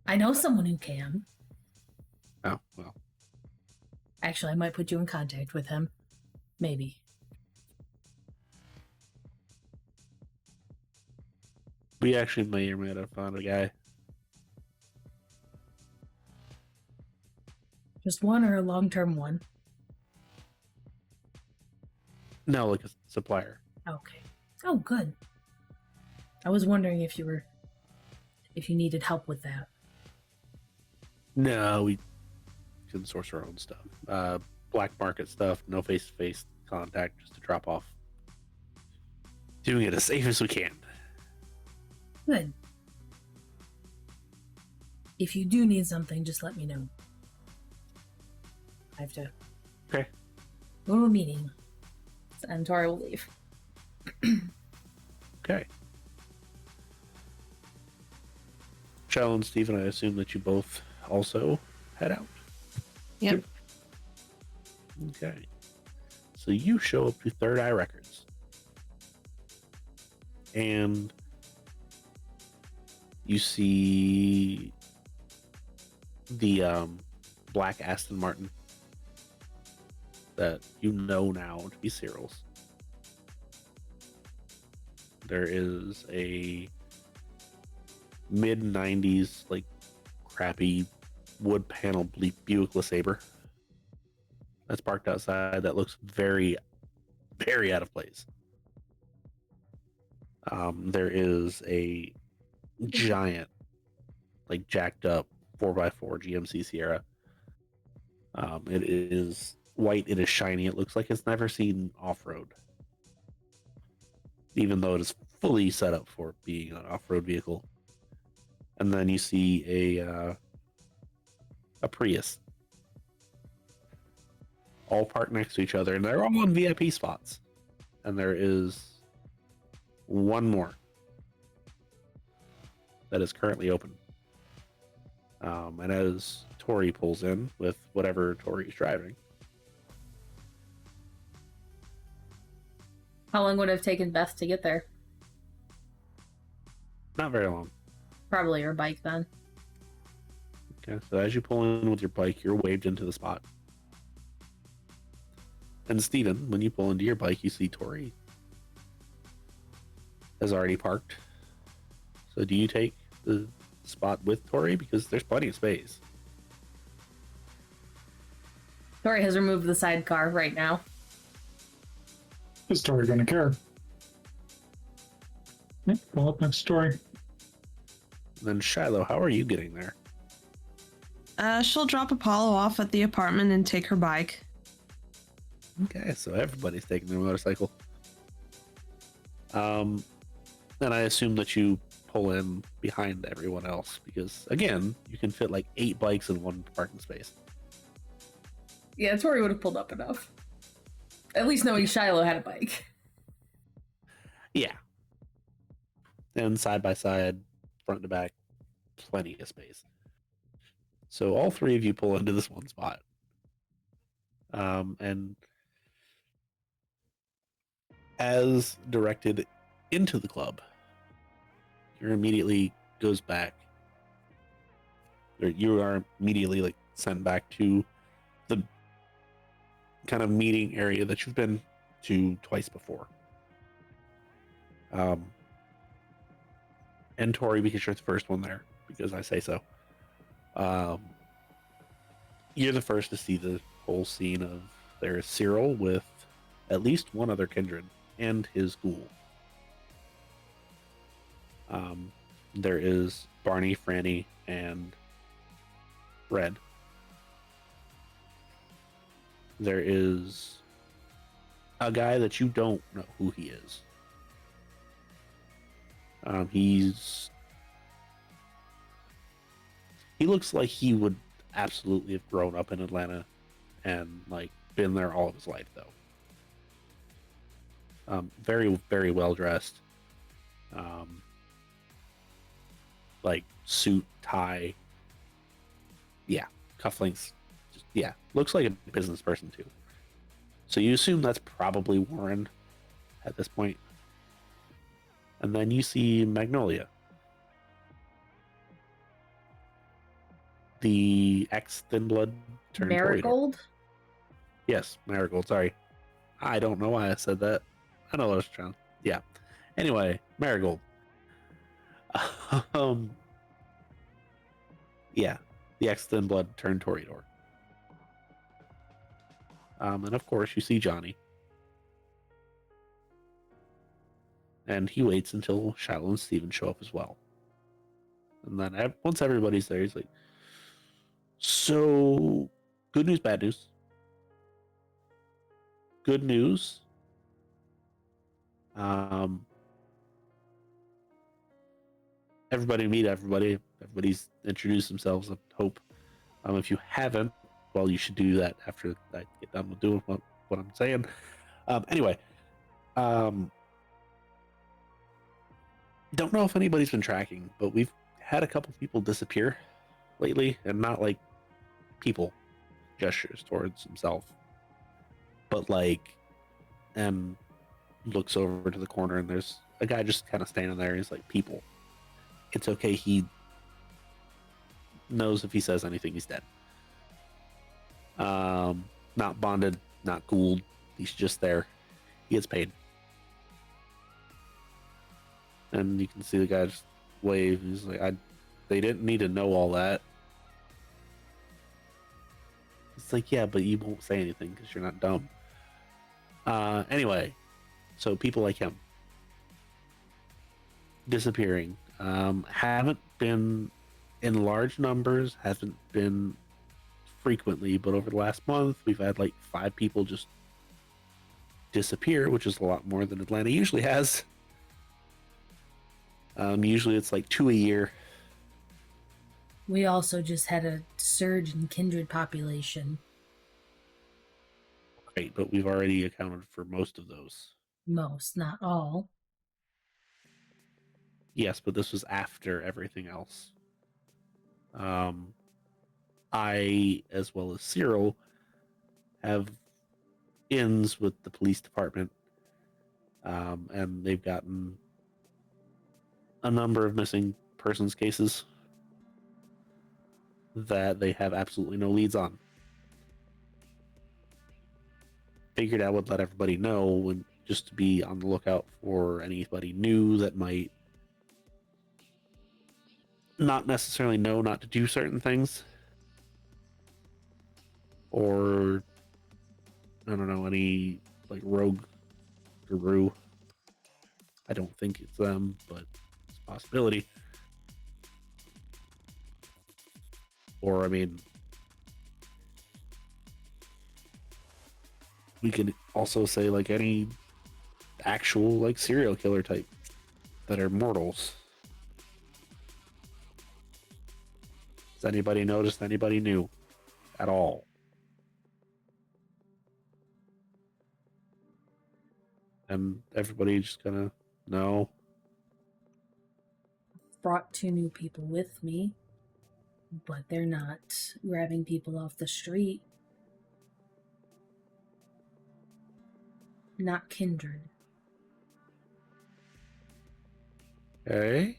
I know someone who can. Oh, well. Actually, I might put you in contact with him. Maybe. We actually may or may not have found a guy. Just one or a long-term one? No, like a supplier. Okay. Oh, good. I was wondering if you needed help with that. No, we can source our own stuff. Black market stuff, no face-to-face contact, just to drop off. Doing it as safe as we can. Good. If you do need something, just let me know. I have to Okay. go to a meeting. And Tory will leave. Okay. Shiloh and Stephen, I assume that you both also head out. Yep. Okay. So you show up to Third Eye Records. And you see the black Aston Martin that you know now to be Cyril's. There is a mid-90s, like, crappy wood panel Buick LeSabre that's parked outside that looks very, very out of place. There is a giant, like, jacked up 4x4 GMC Sierra. It is white, it is shiny, it looks like it's never seen off-road, even though it is fully set up for being an off-road vehicle. And then you see a Prius, all parked next to each other, and they're all in VIP spots. And there is one more that is currently open. And as Tory pulls in with whatever Tory's driving. How long would it have taken Beth to get there? Not very long. Probably her bike then. Okay, so as you pull in with your bike, you're waved into the spot. And Steven, when you pull into your bike, you see Tory has already parked. So do you take the spot with Tory? Because there's plenty of space. Tory has removed the sidecar right now. Is Tory going to care? Yep, pull up next story. Then Shiloh, how are you getting there? She'll drop Apollo off at the apartment and take her bike. Okay, so everybody's taking their motorcycle. And I assume that you pull in behind everyone else because, again, you can fit like 8 bikes in one parking space. Yeah, Tory would have pulled up enough. At least knowing Shiloh had a bike. Yeah. And side by side, front to back, plenty of space. So all 3 of you pull into this one spot. And as directed into the club, you're immediately goes back. Or you are immediately like sent back to the kind of meeting area that you've been to twice before. And Tory, because you're the first one there, because I say so. You're the first to see the whole scene of there's Cyril with at least one other kindred and his ghoul. There is Barney, Franny, and red. There is a guy that you don't know who he is. He looks like he would absolutely have grown up in Atlanta and like been there all of his life, though. Very, very well dressed. Like suit, tie. Yeah, cufflinks. Just, yeah, looks like a business person too. So you assume that's probably Warren at this point. And then you see Magnolia. The ex-Thin Blood turned Tory. Marigold? Yes, Marigold, sorry. I don't know why I said that. I know I was trying. Yeah. Anyway, Marigold. Yeah, the ex-Thin Blood turned Toreador. And of course, you see Johnny. And he waits until Shiloh and Steven show up as well. And then once everybody's there, he's like, so, good news, bad news. Good news. Everybody meet everybody. Everybody's introduced themselves, I hope. If you haven't, well, you should do that after I get done with doing what I'm saying. Anyway, don't know if anybody's been tracking, but we've had a couple people disappear lately, and not like people gestures towards himself, but like, and looks over to the corner, and there's a guy just kind of standing there. He's like, people, it's okay. He knows if he says anything, he's dead. Not bonded, not ghouled. He's just there. He gets paid. And you can see the guy just wave. He's like, they didn't need to know all that. It's like, yeah, but you won't say anything because you're not dumb. Anyway, so people like him disappearing. Haven't been in large numbers, haven't been frequently, but over the last month, we've had like 5 people just disappear, which is a lot more than Atlanta usually has. Usually it's like 2 a year. We also just had a surge in kindred population. Right, but we've already accounted for most of those. Most, not all. Yes, but this was after everything else. I, as well as Cyril, have ins with the police department, and they've gotten a number of missing persons cases that they have absolutely no leads on. Figured I would let everybody know, and just to be on the lookout for anybody new that might not necessarily know not to do certain things, or I don't know, any like rogue guru. I don't think it's them, but it's a possibility. Or I mean, we could also say like any actual like serial killer type that are mortals. Has anybody noticed anybody new at all? And everybody just kind of, no. Brought 2 new people with me, but they're not grabbing people off the street. Not kindred. Okay.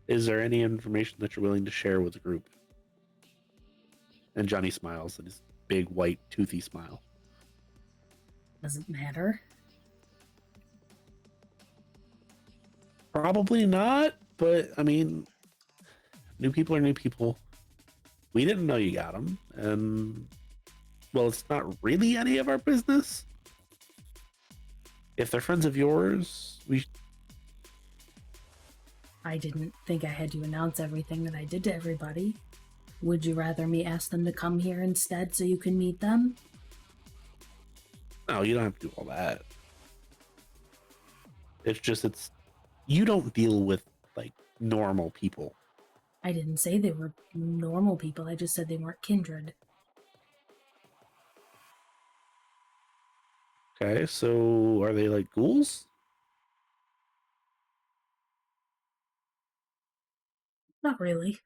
Is there any information that you're willing to share with the group? And Johnny smiles, and his big, white, toothy smile. Doesn't matter. Probably not, but I mean, new people are new people. We didn't know you got them, and well, it's not really any of our business. If they're friends of yours, I didn't think I had to announce everything that I did to everybody. Would you rather me ask them to come here instead so you can meet them? No, you don't have to do all that. It's you don't deal with like normal people. I didn't say they were normal people, I just said they weren't kindred. Okay, so are they like ghouls? Not really.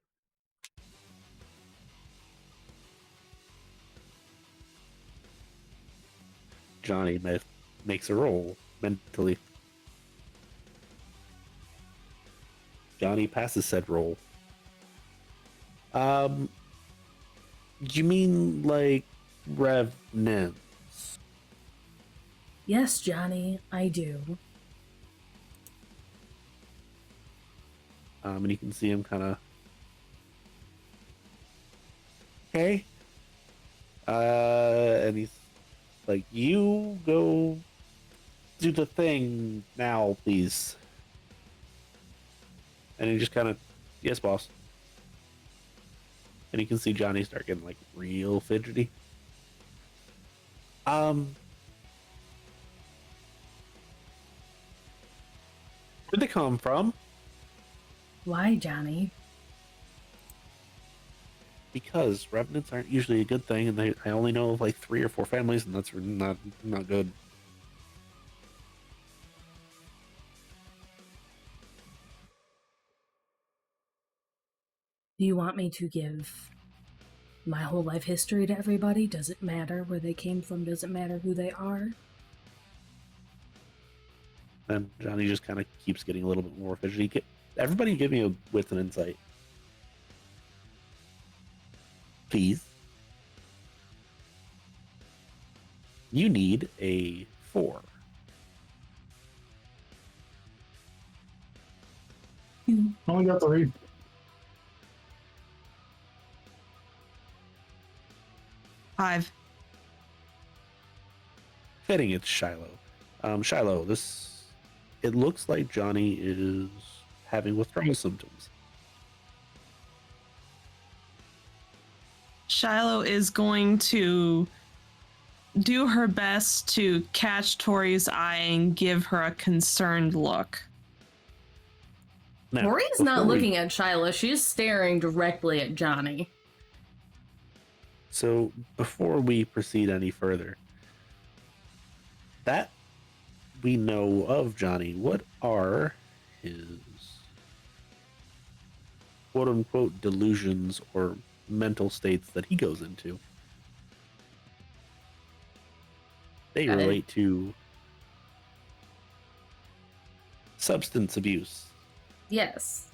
Johnny makes a roll mentally. Johnny passes said roll. You mean like revenants? Yes, Johnny, I do. And you can see him kind of. Okay. And he's like, "You go do the thing now, please." And he just kind of, "Yes, boss." And you can see Johnny start getting like real fidgety. Where'd they come from? Why, Johnny? Because revenants aren't usually a good thing, and I only know of like 3 or 4 families, and that's not good. Do you want me to give my whole life history to everybody? Does it matter where they came from? Does it matter who they are? And Johnny just kind of keeps getting a little bit more fidgety. Everybody give me a wits and insight, please. You need a 4. Only got 3. Five. Fitting it's Shiloh. Shiloh, it looks like Johnny is having withdrawal symptoms. Shiloh is going to do her best to catch Tori's eye and give her a concerned look. Now, Tori's not looking at Shiloh, she's staring directly at Johnny. So before we proceed any further, that we know of Johnny, what are his quote unquote delusions or mental states that he goes into? They relate to substance abuse. Yes.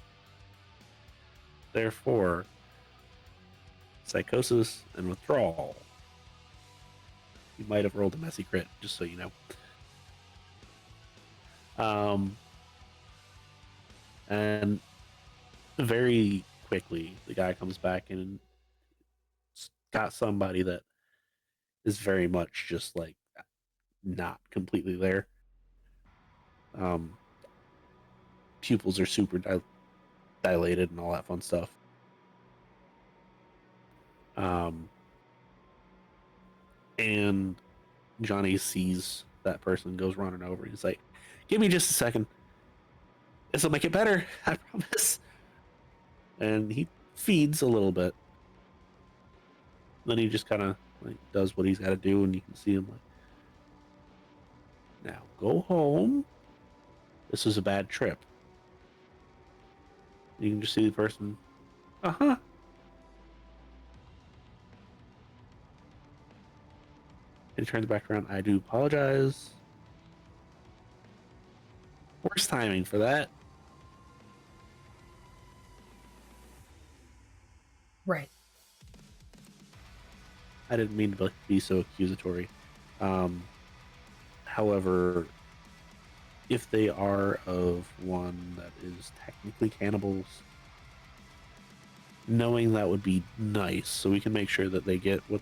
Therefore, psychosis and withdrawal. You might have rolled a messy crit, just so you know. And very quickly, the guy comes back and got somebody that is very much just like not completely there. Pupils are super dilated and all that fun stuff. And Johnny sees that person, goes running over. He's like, "Give me just a second. This'll make it better, I promise." And he feeds a little bit. Then he just kind of like does what he's got to do, and you can see him like, "Now go home. This was a bad trip." You can just see the person, "Uh-huh." And he turns back around. "I do apologize. Worst timing for that." Right. I didn't mean to be so accusatory. However, if they are of one that is technically cannibals, knowing that would be nice, so we can make sure that they get what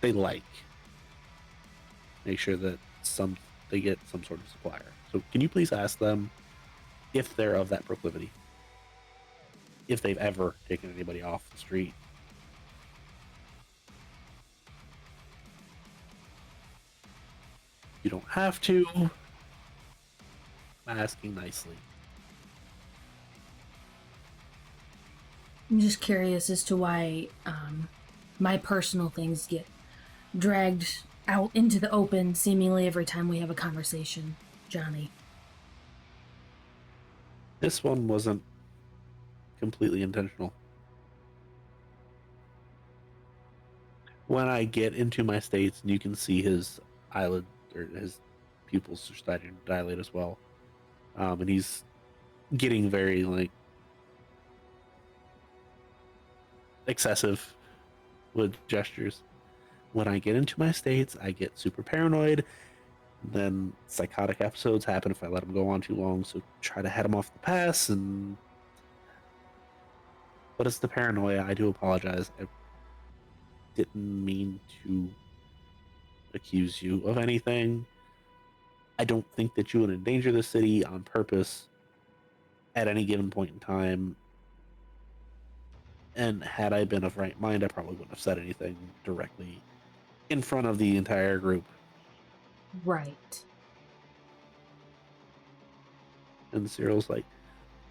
they like. Make sure that they get some sort of supplier. So can you please ask them if they're of that proclivity. If they've ever taken anybody off the street. You don't have to. I'm asking nicely. I'm just curious as to why my personal things get dragged out into the open seemingly every time we have a conversation, Johnny. This one wasn't completely intentional. When I get into my states, and you can see his eyelid or his pupils are starting to dilate as well, and he's getting very like excessive with gestures. When I get into my states, I get super paranoid. Then psychotic episodes happen if I let them go on too long. So try to head them off the pass. But it's the paranoia. I do apologize. I didn't mean to accuse you of anything. I don't think that you would endanger the city on purpose at any given point in time. And had I been of right mind, I probably wouldn't have said anything directly in front of the entire group. Right. And Cyril's like,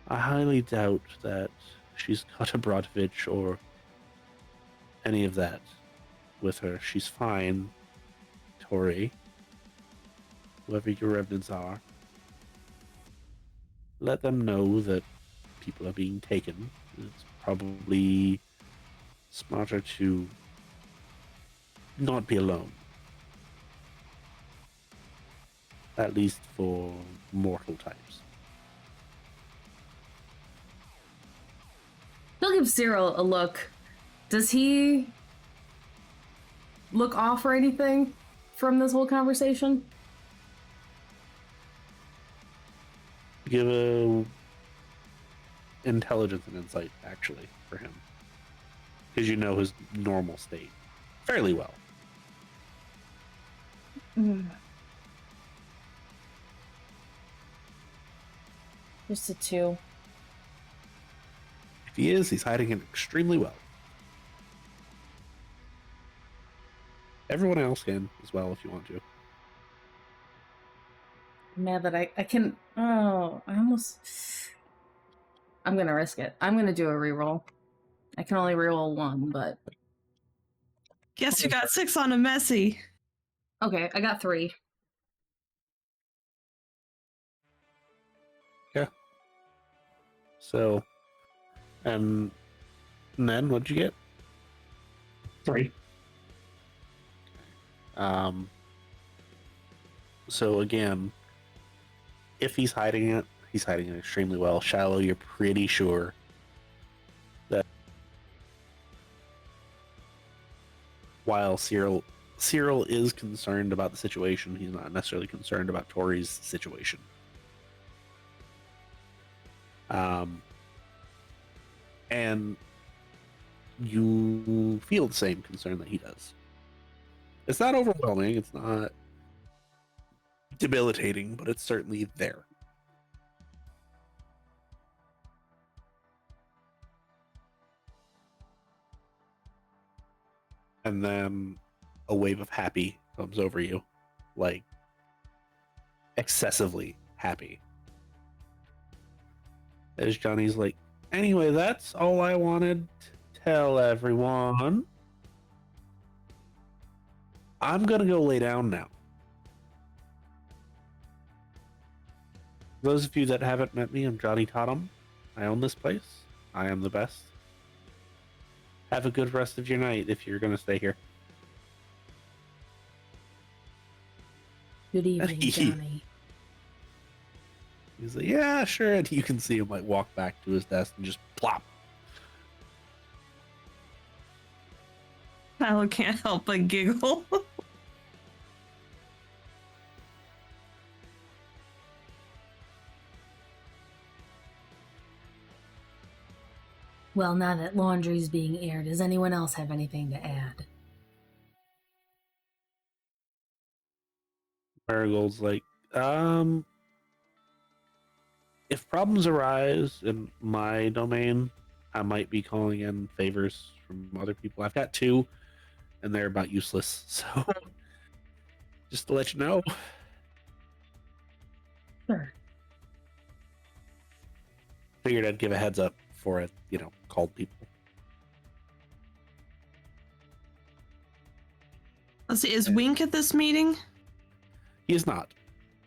I highly doubt that she's got a Brodvich or any of that with her. She's fine, Tory. Whoever your revenants are, let them know that people are being taken. It's probably smarter to not be alone. At least for mortal types. He'll give Cyril a look. Does he look off or anything from this whole conversation? Give a intelligence and insight, actually, for him. Because you know his normal state fairly well. Just a 2. If he is, he's hiding it extremely well. Everyone else can as well if you want to. Mad that I can. Oh, I'm gonna risk it. I'm gonna do a reroll. I can only reroll 1, but Guess you got 6 on a messy. okay, I got 3. Yeah. So, and then what'd you get? 3. So again, if he's hiding it extremely well. Shiloh, you're pretty sure that while Cyril is concerned about the situation, he's not necessarily concerned about Tory's situation. And you feel the same concern that he does. It's not overwhelming, it's not debilitating, but it's certainly there. And then a wave of happy comes over you, like excessively happy. As Johnny's like, anyway, that's all I wanted to tell everyone. I'm gonna go lay down now. Those of you that haven't met me, I'm Johnny Totem. I own this place. I am the best. Have a good rest of your night if you're gonna stay here. Good evening, Johnny. He's like, yeah, sure. And you can see him like walk back to his desk and just plop. Shiloh can't help but giggle. Well, now that laundry's being aired, does anyone else have anything to add? Marigold's like, if problems arise in my domain, I might be calling in favors from other people. I've got two, and they're about useless. So, just to let you know. Sure. Figured I'd give a heads up before I, called people. Let's see, is Wink at this meeting? He is not.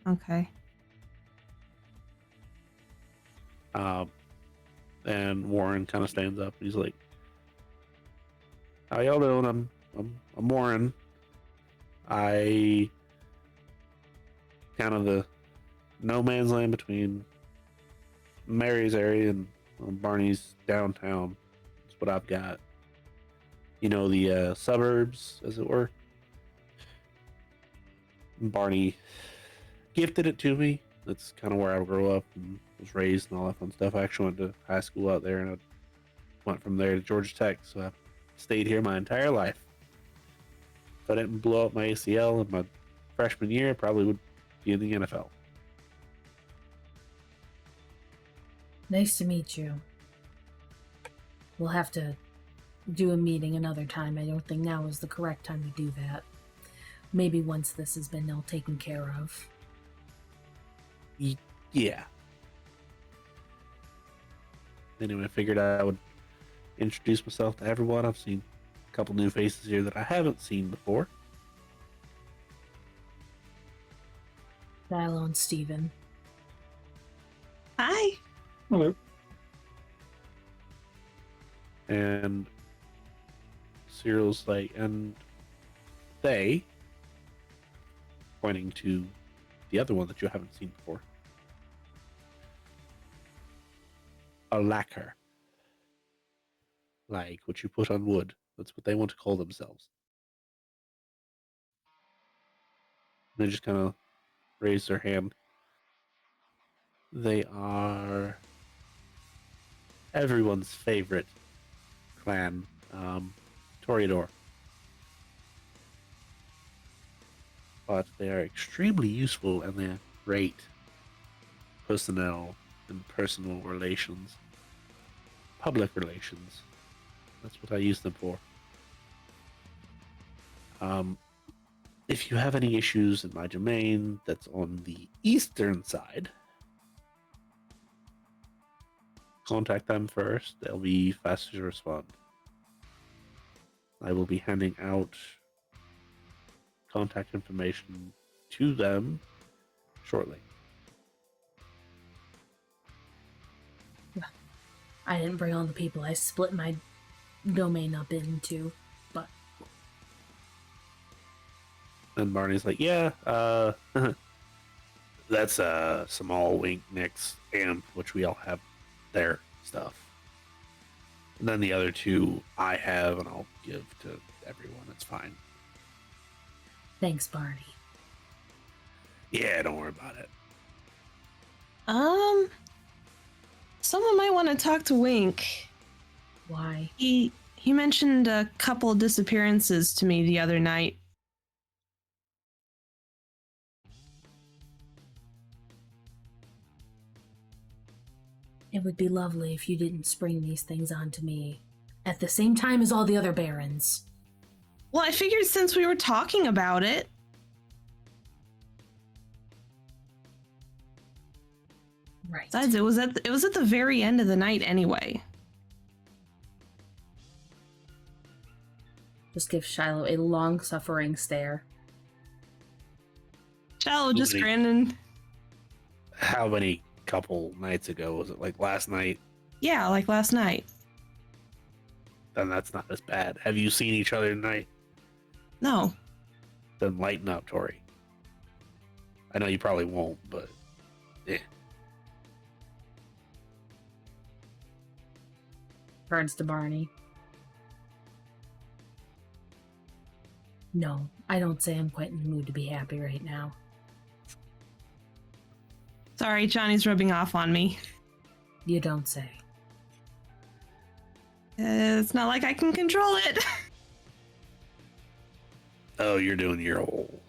Okay. And Warren kind of stands up. And he's like, "How y'all doing? I'm Warren. I kind of the no man's land between Mary's area and Barney's downtown. That's what I've got. The suburbs, as it were. Barney gifted it to me. That's kind of where I grew up and was raised and all that fun stuff. I actually went to high school out there, and I went from there to Georgia Tech, so I stayed here my entire life. If I didn't blow up my ACL in my freshman year, I probably would be in the NFL." Nice to meet you. We'll have to do a meeting another time. I don't think now is the correct time to do that. Maybe once this has been all taken care of. Yeah. Anyway, I figured I would introduce myself to everyone. I've seen a couple new faces here that I haven't seen before. Shiloh and Steven. Hi. Hello. And Cyril's like, and they, pointing to the other one that you haven't seen before, a lacquer. Like what you put on wood. That's what they want to call themselves. They just kind of raise their hand. They are everyone's favorite clan, Toreador. But they are extremely useful and they're great personnel and personal relations. Public relations. That's what I use them for. If you have any issues in my domain that's on the eastern side, contact them first. They'll be faster to respond. I will be handing out contact information to them shortly. I didn't bring all the people. I split my domain up into, but... And Barney's like, yeah, that's Small Wink Nick's amp, which we all have their stuff. And then the other two I have, and I'll give to everyone. It's fine. Thanks, Barney. Yeah, don't worry about it. Someone might want to talk to Wink. Why? He mentioned a couple disappearances to me the other night. It would be lovely if you didn't spring these things onto me at the same time as all the other barons. Well, I figured since we were talking about it. Right. Besides, it was at the very end of the night anyway. Just give Shiloh a long-suffering stare. Shiloh just grinning. How many couple nights ago was it? Like last night? Yeah, like last night. Then that's not as bad. Have you seen each other tonight? No. Then lighten up, Tory. I know you probably won't, but yeah. Turns to Barney. No, I don't say I'm quite in the mood to be happy right now. Sorry, Johnny's rubbing off on me. You don't say. It's not like I can control it. Oh, you're doing your whole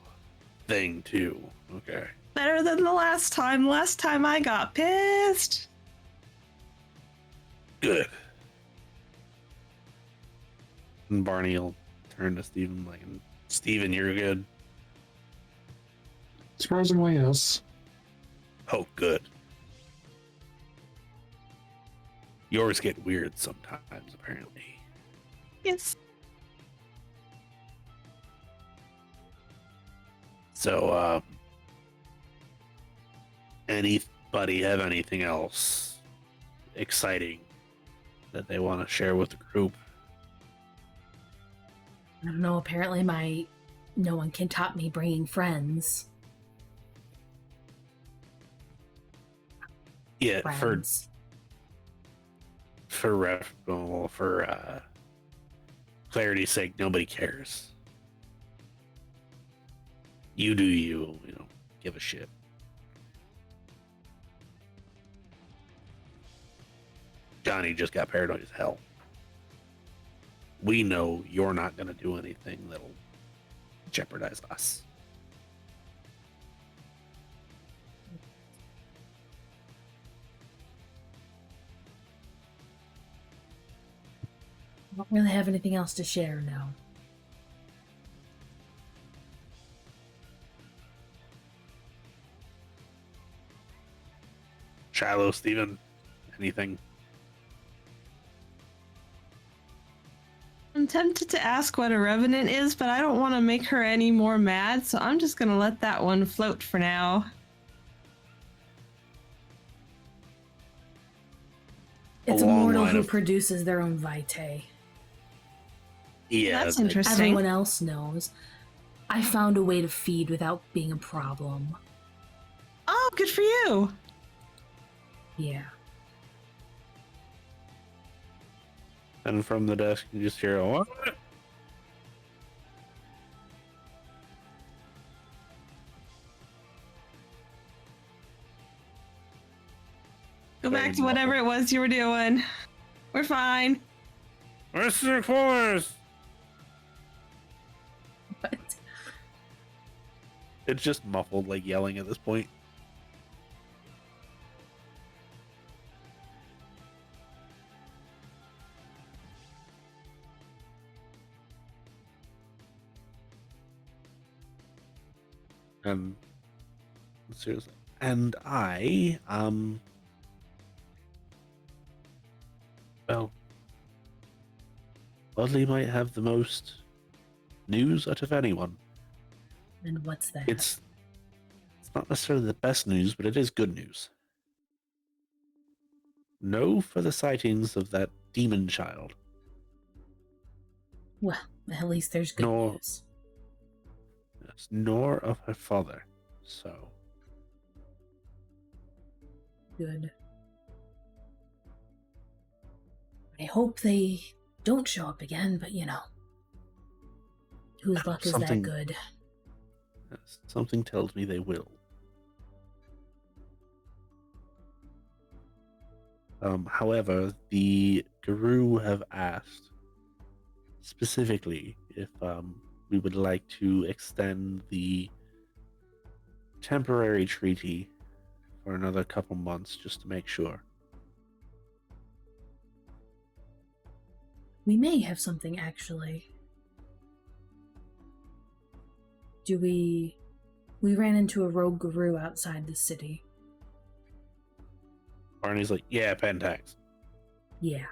thing too. Okay. Better than the last time. Last time I got pissed. Good. And Barney will turn to Steven like, Steven, you're good. Surprisingly, yes. Oh, good. Yours get weird sometimes, apparently. Yes. So, anybody have anything else exciting that they want to share with the group? I don't know, apparently no one can top me bringing friends. Yeah, Friends. for clarity's sake, nobody cares. You do you, give a shit. Johnny just got paranoid as hell. We know you're not going to do anything that'll jeopardize us. I don't really have anything else to share now. Shiloh, Steven, anything? I'm tempted to ask what a revenant is, but I don't want to make her any more mad, so I'm just going to let that one float for now. It's a long mortal line who of- produces their own vitae. Yeah, That's interesting. Everyone else knows. I found a way to feed without being a problem. Oh, good for you. Yeah. And from the desk, you just hear a what? Go back to whatever it was you were doing. We're fine. Where's the quarters? But It's just muffled, like yelling at this point. Seriously. And I, well, Ludley might have the most news out of anyone. and what's that? It's not necessarily the best news, but it is good news. No further sightings of that demon child. Well, at least there's good Nor- news. Yes, nor of her father. So, Good. I hope they don't show up again, but whose luck is that Something- good? yes, something tells me they will. However, the Guru have asked specifically if we would like to extend the temporary treaty for another couple months just to make sure. We may have something, actually. We ran into a rogue guru outside the city. Barney's like, yeah, Pentax. Yeah.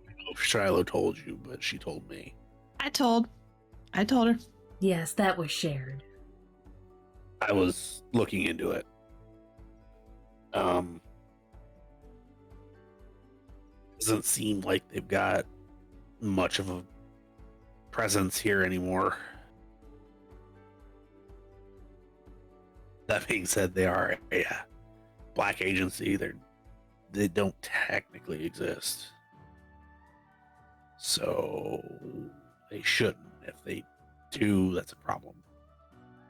I don't know if Shiloh told you, but she told me. I told her. Yes, that was shared. I was looking into it. Doesn't seem like they've got much of a presence here anymore. That being said, they are a black agency. They don't technically exist, so they shouldn't. If they do, that's a problem.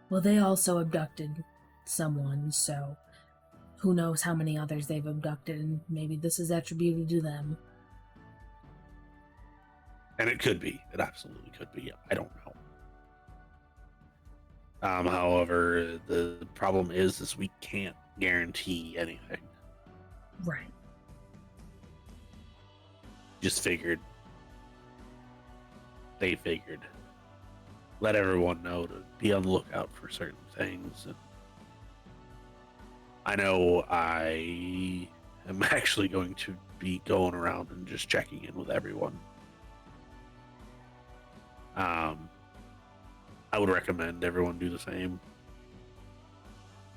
Well, they also abducted someone, so who knows how many others they've abducted, and maybe this is attributed to them. And it could be. It absolutely could be. I don't know. However, the problem is we can't guarantee anything. Right. Just figured. They figured. Let everyone know to be on the lookout for certain things. And I know I am actually going to be going around and just checking in with everyone. I would recommend everyone do the same,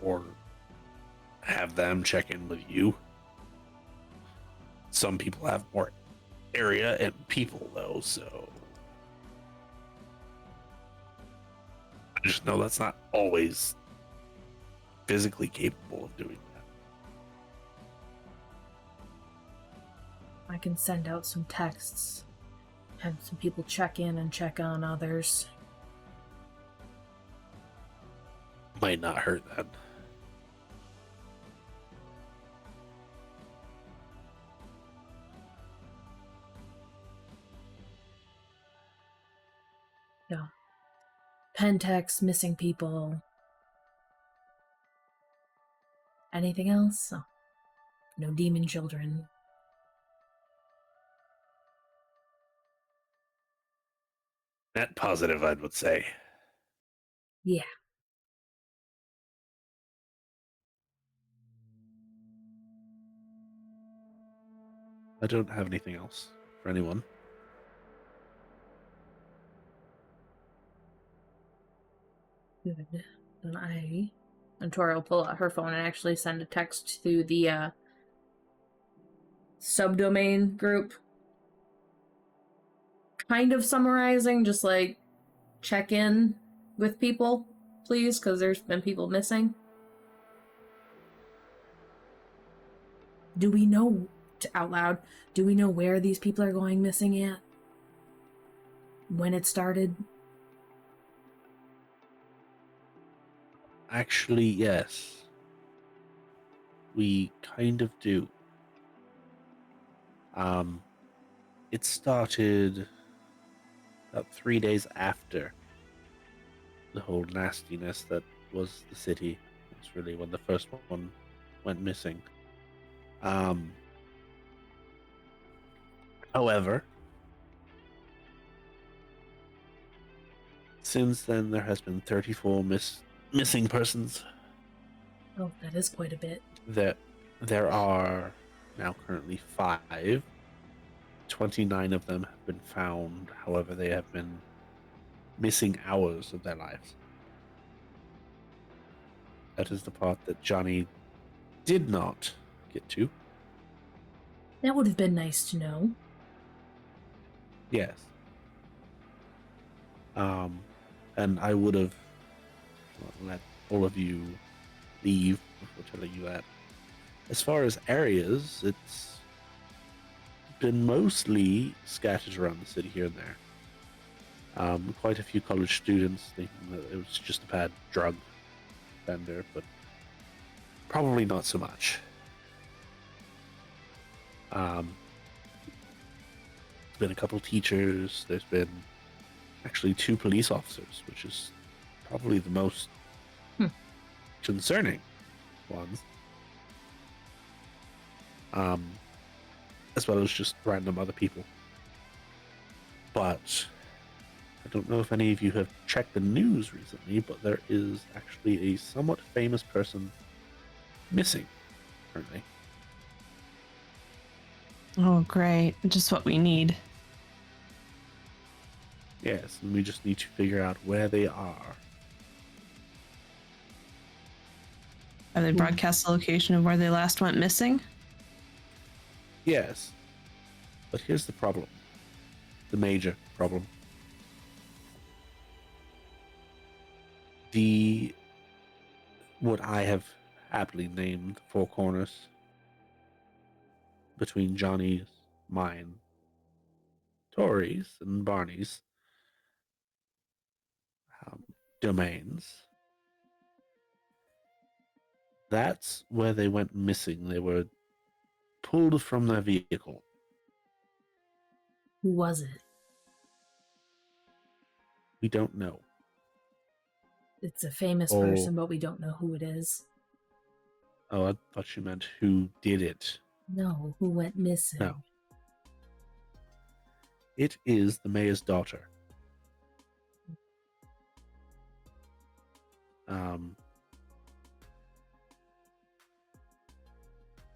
or have them check in with you. Some people have more area and people, though, so I just know that's not always physically capable of doing that. I can send out some texts, have some people check in and check on others. Might not hurt that. Yeah. Pen text, missing people. Anything else? Oh, no demon children. Net positive, I would say. Yeah. I don't have anything else for anyone. Good. Then Tori will pull out her phone and actually send a text to the subdomain group. Kind of summarizing, just like check in with people, please, because there's been people missing. Do we know, out loud, do we know where these people are going missing at? When it started? Actually, yes. We kind of do. It started about 3 days after the whole nastiness that was the city. It's really when the first one went missing. However, since then there has been 34 missing persons. Oh, that is quite a bit. There are now currently 5. 29 of them have been found. However, they have been missing hours of their lives. That is the part that Johnny did not get to. That would have been nice to know. Yes. And I would have let all of you leave before telling you that. As far as areas, it's been mostly scattered around the city here and there. Quite a few college students thinking that it was just a bad drug vendor, but probably not so much. There's been a couple teachers. There's been actually 2 police officers, which is probably the most concerning ones. As well as just random other people. But I don't know if any of you have checked the news recently, but there is actually a somewhat famous person missing currently. Oh, great. Just what we need. Yes, and we just need to figure out where they are. Have they broadcast the location of where they last went missing? Yes. But here's the problem. The major problem. What I have aptly named 4 corners between Johnny's, mine, Tory's, and Barney's domains. That's where they went missing. They were pulled from their vehicle. Who was it? We don't know. It's a famous person, but we don't know who it is. Oh, I thought you meant who did it. No, who went missing. No. It is the mayor's daughter.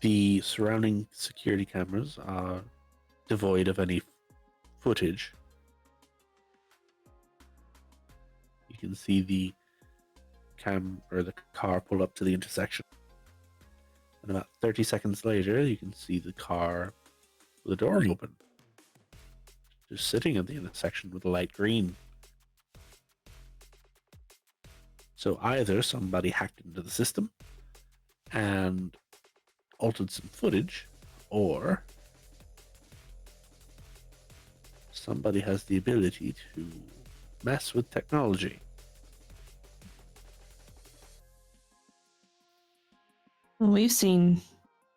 The surrounding security cameras are devoid of any footage. You can see the car pull up to the intersection. And about 30 seconds later, you can see the car with the door open. Just sitting at the intersection with a light green. So either somebody hacked into the system and altered some footage, or somebody has the ability to mess with technology. Well, we've seen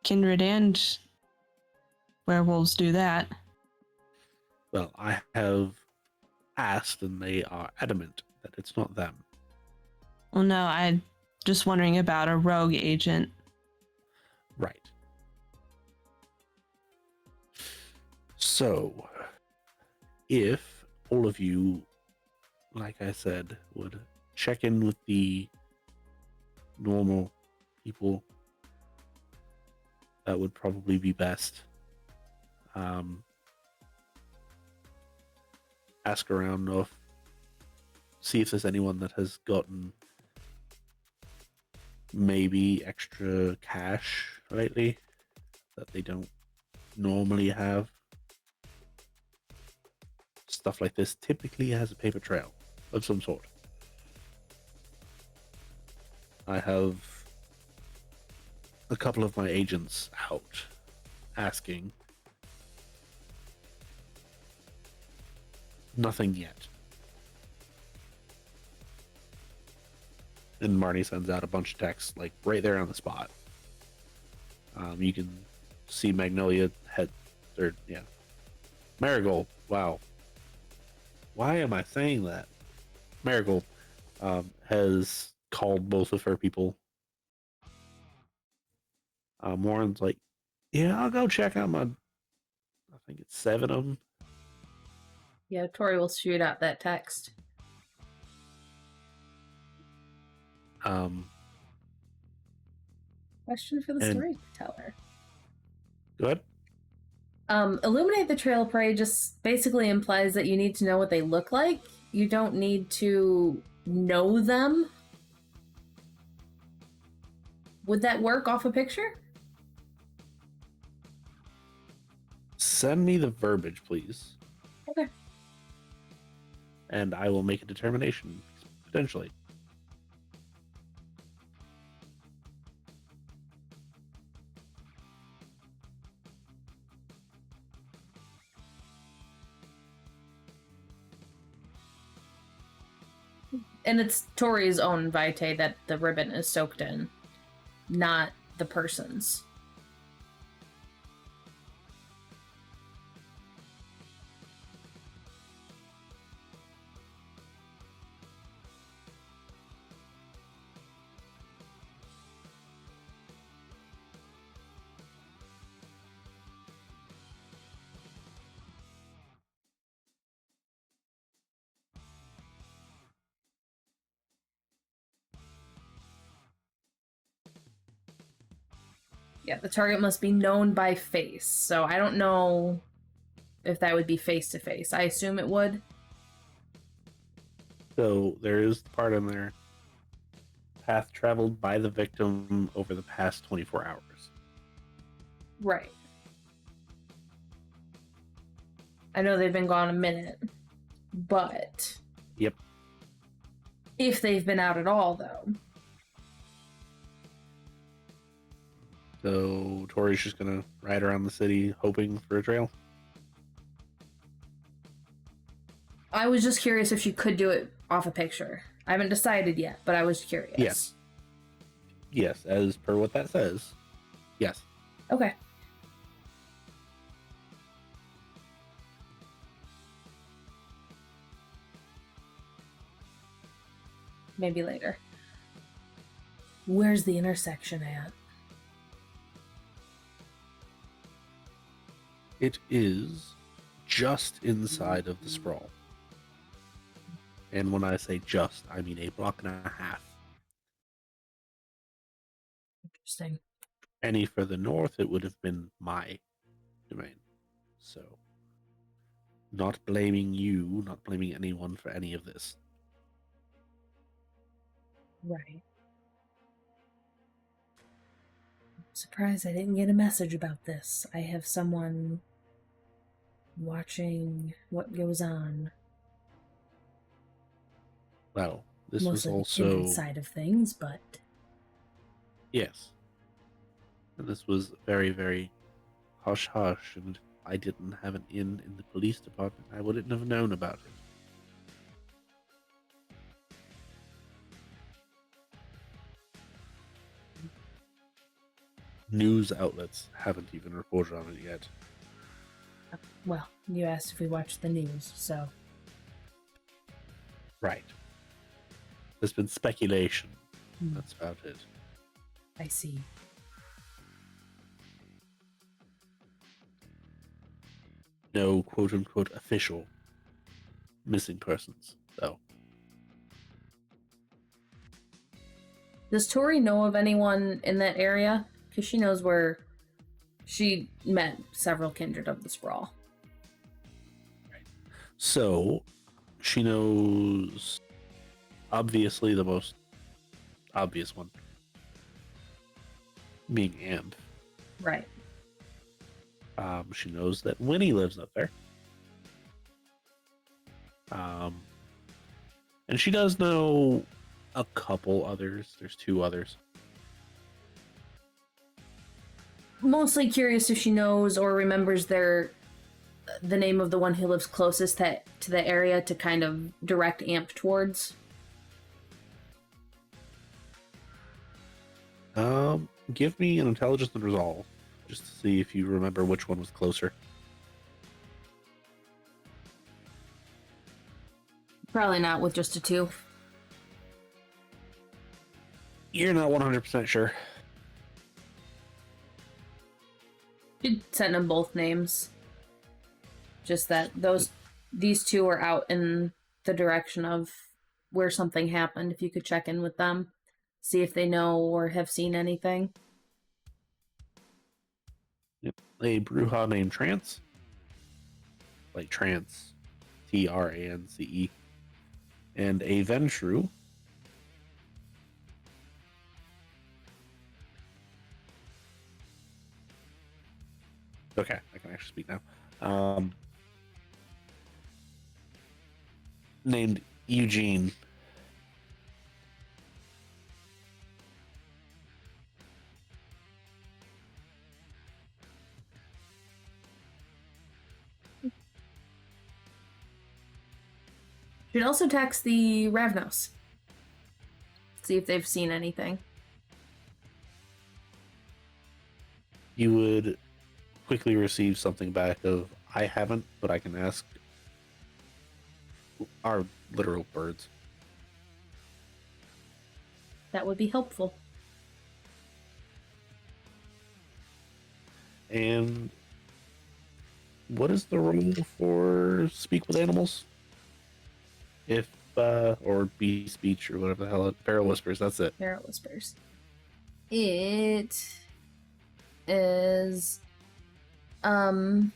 kindred and werewolves do that. Well, I have asked, and they are adamant that it's not them. Well, no, I'm just wondering about a rogue agent. Right. So, if all of you, like I said, would check in with the normal people, that would probably be best. Ask around, see if there's anyone that has gotten maybe extra cash lately that they don't normally have. Stuff like this typically has a paper trail of some sort. I have a couple of my agents out asking. Nothing yet. And Marty sends out a bunch of texts, like right there on the spot. You can see Magnolia Marigold. Wow. Why am I saying that? Marigold has called both of her people. Warren's like, yeah, I'll go check out I think it's 7 of them. Yeah, Tory will shoot out that text. Question for the storyteller. Go ahead. Illuminate the trail prey just basically implies that you need to know what they look like. You don't need to know them. Would that work off a picture? Send me the verbiage, please. Okay. And I will make a determination, potentially. And it's Tory's own vitae that the ribbon is soaked in, not the person's. Yeah, the target must be known by face, so I don't know if that would be face-to-face. I assume it would. So there is the part in there. Path traveled by the victim over the past 24 hours. Right. I know they've been gone a minute, but... Yep. If they've been out at all, though. So Tory's just gonna ride around the city hoping for a trail? I was just curious if she could do it off a picture. I haven't decided yet, but I was curious. Yes. Yes, as per what that says. Yes. Okay. maybe later. Where's the intersection at? It is just inside of the sprawl. And when I say just, I mean a block and a half. Interesting. Any further north, it would have been my domain. So, not blaming you, not blaming anyone for any of this. Right. I'm surprised I didn't get a message about this. I have someone watching what goes on. Well, this Mostly was the Kindred also... side of things, but Yes. And this was very, very hush-hush, and if I didn't have an in the police department, I wouldn't have known about it. News outlets haven't even reported on it yet. well, you asked if we watched the news, so Right. There's been speculation. Hmm. That's about it. I see. No quote-unquote official missing persons, though. Does Tory know of anyone in that area? Because she knows where she met several kindred of the sprawl. So, she knows, obviously, the most obvious one being Amp. Right. She knows that Winnie lives up there. And she does know a couple others. There's 2 others. Mostly curious if she knows or remembers the name of the one who lives closest to the area to kind of direct Amp towards. Give me an intelligence and resolve, just to see if you remember which one was closer. Probably not with just a 2. You're not 100% sure. You'd send them both names. Just that these 2 are out in the direction of where something happened. If you could check in with them, see if they know or have seen anything. Yep. A Bruja named Trance. Like Trance. Trance. And a Ventru. Okay, I can actually speak now. Named Eugene. You'd also text the Ravnos. See if they've seen anything. You would quickly receive something back of, I haven't, but I can ask our literal birds. That would be helpful. And what is the rule for speak with animals? If, or be speech or whatever the hell, Feral Whispers, that's it. Feral Whispers. It is, simple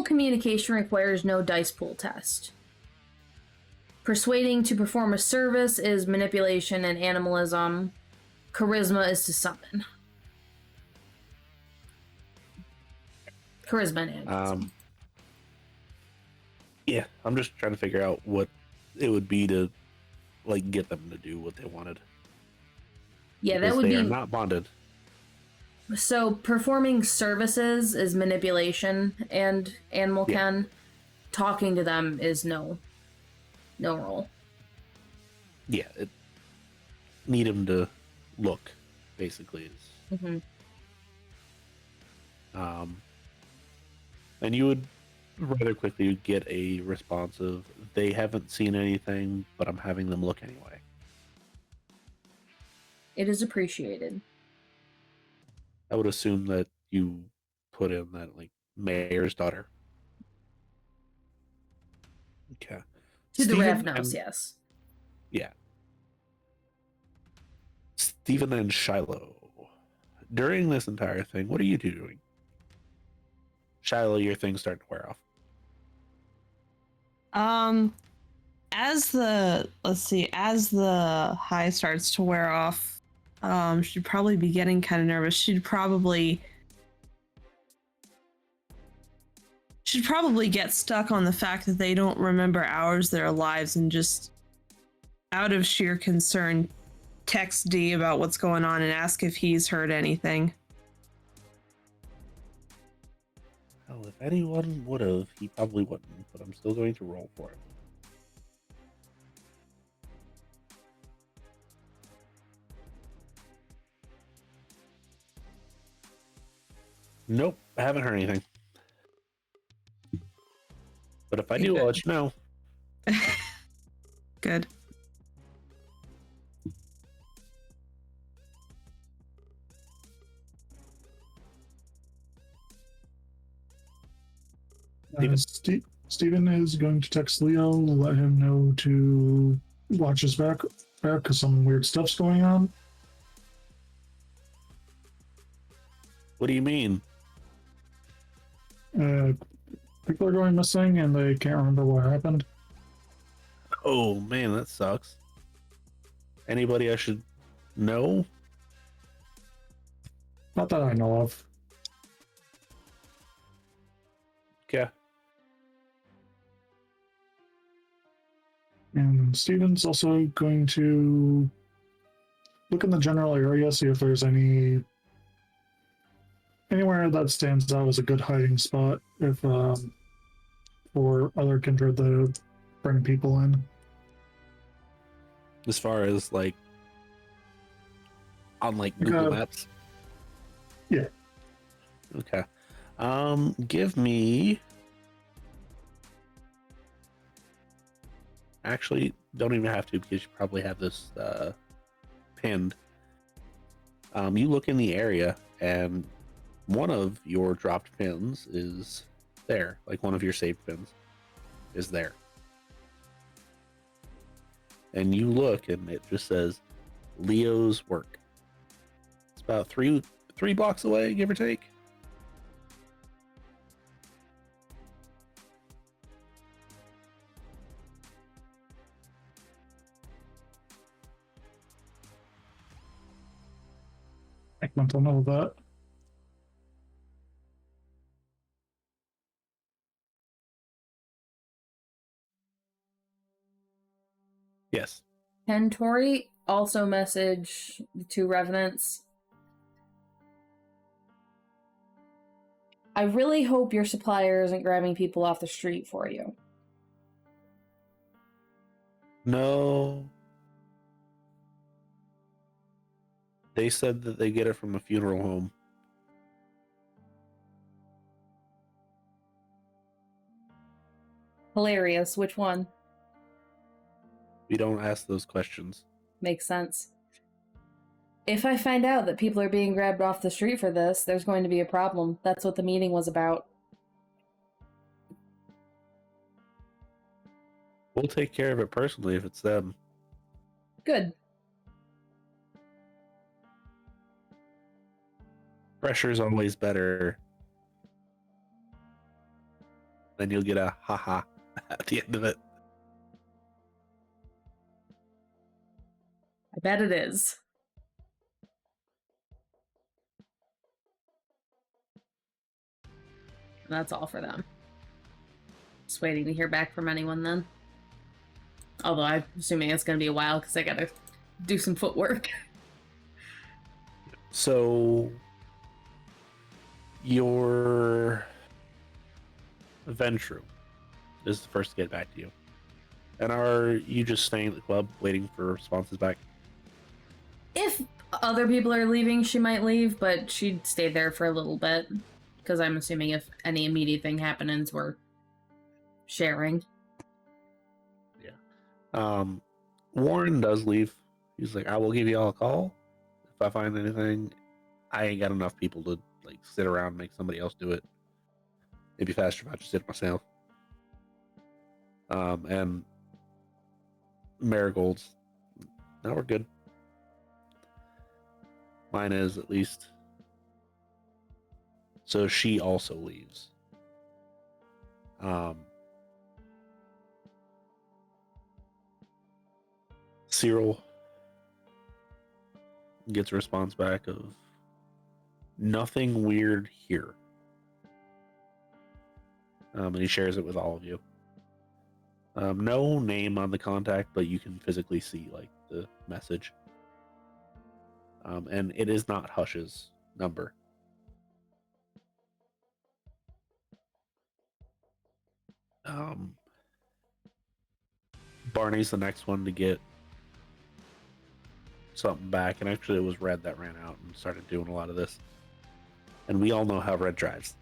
communication requires no dice pool test. Persuading to perform a service is manipulation and animalism. Charisma is to summon. Charisma and animalism. Yeah, I'm just trying to figure out what it would be to, like, get them to do what they wanted. Yeah, because that would they be... are not bonded. So, performing services is manipulation and animal ken. Talking to them is no role. Yeah, need them to look, basically. Is. Mm-hmm. And you would rather quickly get a response of, they haven't seen anything, but I'm having them look anyway. It is appreciated. I would assume that you put in that, like, mayor's daughter. Okay. To the Stephen Ravnos, and- yes. Yeah. Stephen and Shiloh. During this entire thing, what are you two doing? Shiloh, your thing's starting to wear off. As the high starts to wear off, she'd probably be getting kind of nervous. She'd probably get stuck on the fact that they don't remember hours of their lives, and just out of sheer concern text D about what's going on and ask if he's heard anything. Well, if anyone would have, he probably wouldn't, but I'm still going to roll for it. Nope, I haven't heard anything. But if I do, I'll let you know. Good. Stephen is going to text Leo, let him know to watch his back because some weird stuff's going on. What do you mean? People are going missing and they can't remember what happened. Oh man, that sucks. Anybody I should know? Not that I know of. Okay. And Steven's also going to look in the general area, see if there's anywhere that stands out as a good hiding spot if for other kindred to bring people in. As far as like on like Google Maps? Yeah. Okay. Give me, actually don't even have to because you probably have this pinned. You look in the area and one of your dropped pins is there, like one of your saved pins is there. And you look and it just says Leo's work. It's about three blocks away, give or take. Mental know that. Yes. Can Tory also message the two revenants? I really hope your supplier isn't grabbing people off the street for you. No. They said that they get it from a funeral home. Hilarious. Which one? We don't ask those questions. Makes sense. If I find out that people are being grabbed off the street for this, there's going to be a problem. That's what the meeting was about. We'll take care of it personally if it's them. Good. Pressure's always better. Then you'll get a haha at the end of it. I bet it is. And that's all for them. Just waiting to hear back from anyone then. Although I'm assuming it's going to be a while because I got to do some footwork. So, your Ventru is the first to get back to you. And are you just staying at the club waiting for responses back? If other people are leaving, she might leave, but she'd stay there for a little bit. Because I'm assuming if any immediate thing happens, we're sharing. Warren does leave. He's like, I will give you all a call if I find anything. I ain't got enough people to like sit around and make somebody else do it. It'd be faster if I just did it myself. And Marigold's, no, we're good. Mine is, at least. So she also leaves. Cyril gets a response back of nothing weird here. And he shares it with all of you. No name on the contact, but you can physically see like the message. And it is not Hush's number. Barney's the next one to get something back, and actually it was Red that ran out and started doing a lot of this. And we all know how Red drives.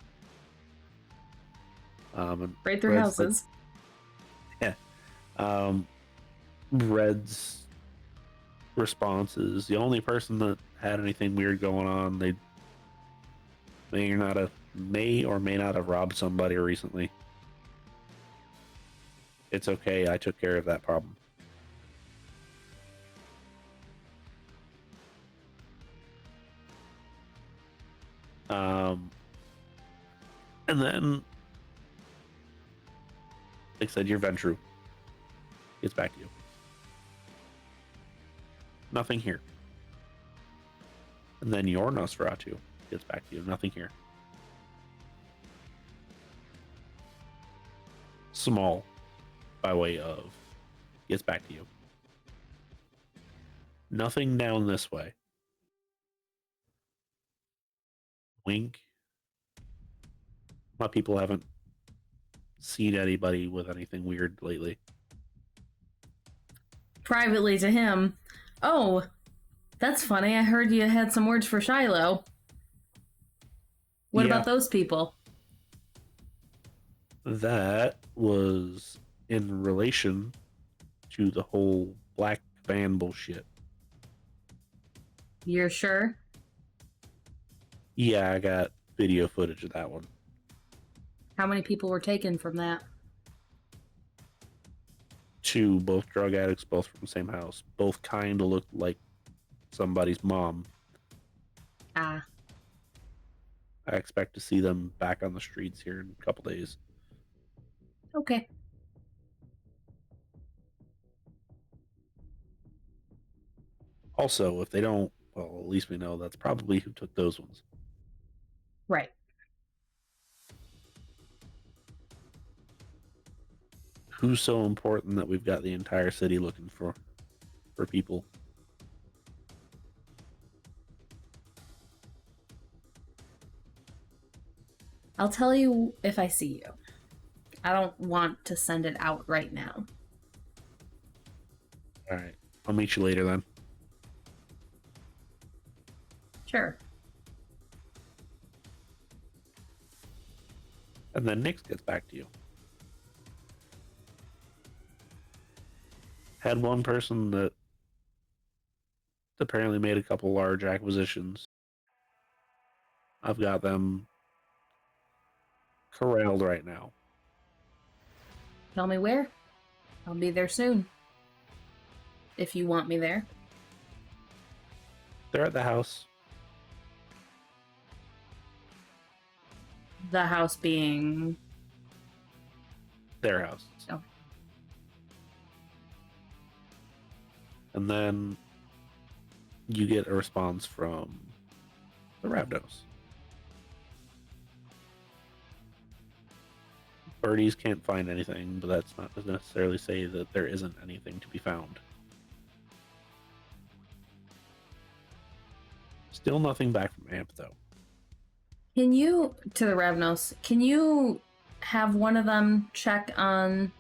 And Right through Red's houses. Red's response is the only person that had anything weird going on. They may or may not have robbed somebody recently. It's okay, I took care of that problem. And then, like I said, your Ventru gets back to you. Nothing here. And then your Nosferatu gets back to you. Nothing here. Small, by way of, gets back to you. Nothing down this way. Wink. My people haven't seen anybody with anything weird lately. Privately to him, oh, that's funny. I heard you had some words for Shiloh. What Yeah. about those people? That was in relation to the whole black van bullshit. You're sure? Yeah, I got video footage of that one. How many people were taken from that? 2, both drug addicts, both from the same house. Both kind of looked like somebody's mom. Ah. I expect to see them back on the streets here in a couple days. Okay. Also, if they don't, well, at least we know that's probably who took those ones. Right. Who's so important that we've got the entire city looking for people? I'll tell you if I see you. I don't want to send it out right now. All right. I'll meet you later then. Sure. And then Nix gets back to you. Had one person that apparently made a couple large acquisitions. I've got them corralled right now. Tell me where. I'll be there soon. If you want me there. They're at the house. The house being... Their house. Oh. And then you get a response from the Ravnos. Birdies can't find anything, but that's not to necessarily say that there isn't anything to be found. Still nothing back from Amp, though. Can you, to the Ravnos, can you have one of them check on,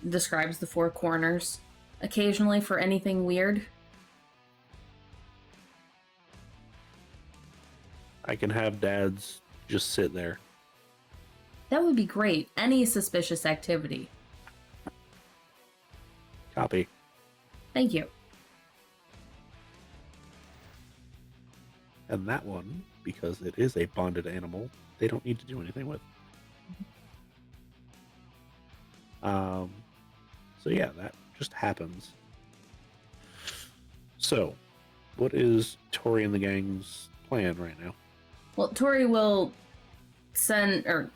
describes the 4 corners, occasionally for anything weird? I can have dads just sit there. That would be great. Any suspicious activity. Copy. Thank you. And that one, because it is a bonded animal, they don't need to do anything with. So yeah, that just happens. So, what is Tory and the gang's plan right now? Well, Tory will send or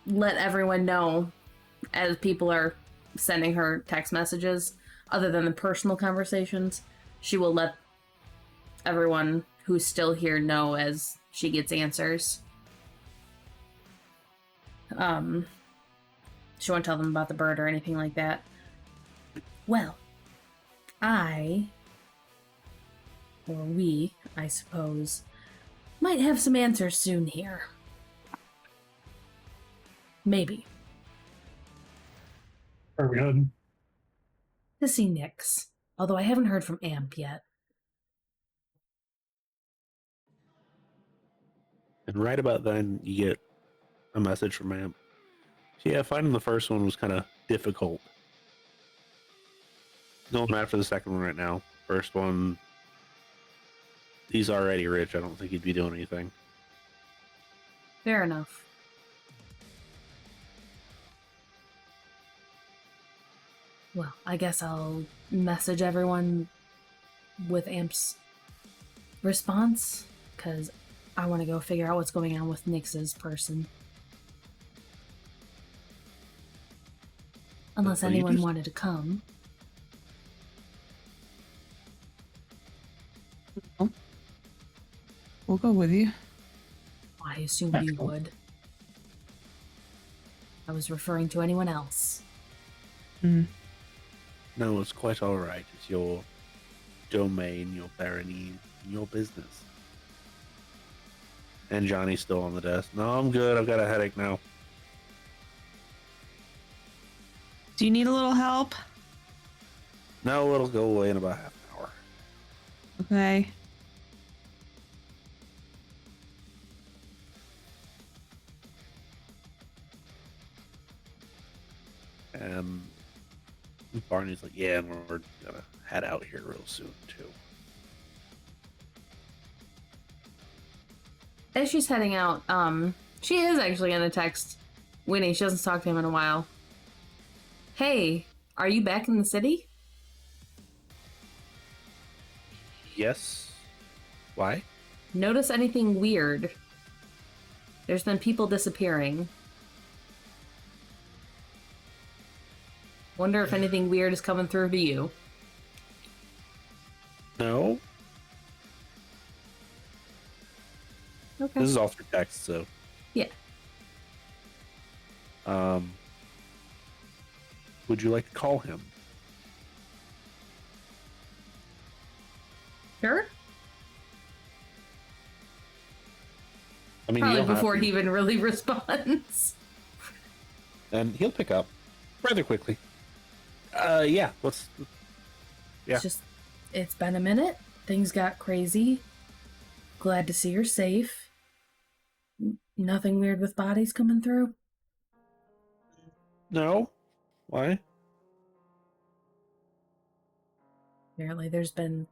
let everyone know as people are sending her text messages, other than the personal conversations. She will let everyone who's still here know as she gets answers. She won't tell them about the bird or anything like that. Well, we, I suppose, might have some answers soon here. Maybe. Are we heading? To see Nyx. Although I haven't heard from Amp yet. And right about then, you get a message from Amp. Yeah, finding the first one was kind of difficult. Going after the second one right now. First one, he's already rich. I don't think he'd be doing anything. Fair enough. Well, I guess I'll message everyone with Amp's response, because I want to go figure out what's going on with Nyx's person. Unless Well, you anyone just- wanted to come. We'll go with you. I assumed you would. I was referring to anyone else. Mm. No, it's quite all right. It's your domain, your barony, your business. And Johnny's still on the desk. No, I'm good. I've got a headache now. Do you need a little help? No, it'll go away in about half an hour. Okay. And Barney's like, yeah, and we're gonna head out here real soon too. As she's heading out, she is actually gonna text Winnie. She doesn't talk to him in a while. Hey, are you back in the city? Yes. Why? Notice anything weird? There's been people disappearing. Wonder if anything weird is coming through to you. No. Okay. This is all through text, so. Yeah. Would you like to call him? Sure. I mean, you Probably don't have before to. he even really responds. And he'll pick up rather quickly. Yeah. Yeah. It's been a minute. Things got crazy. Glad to see you're safe. Nothing weird with bodies coming through? No. Why? Apparently there's been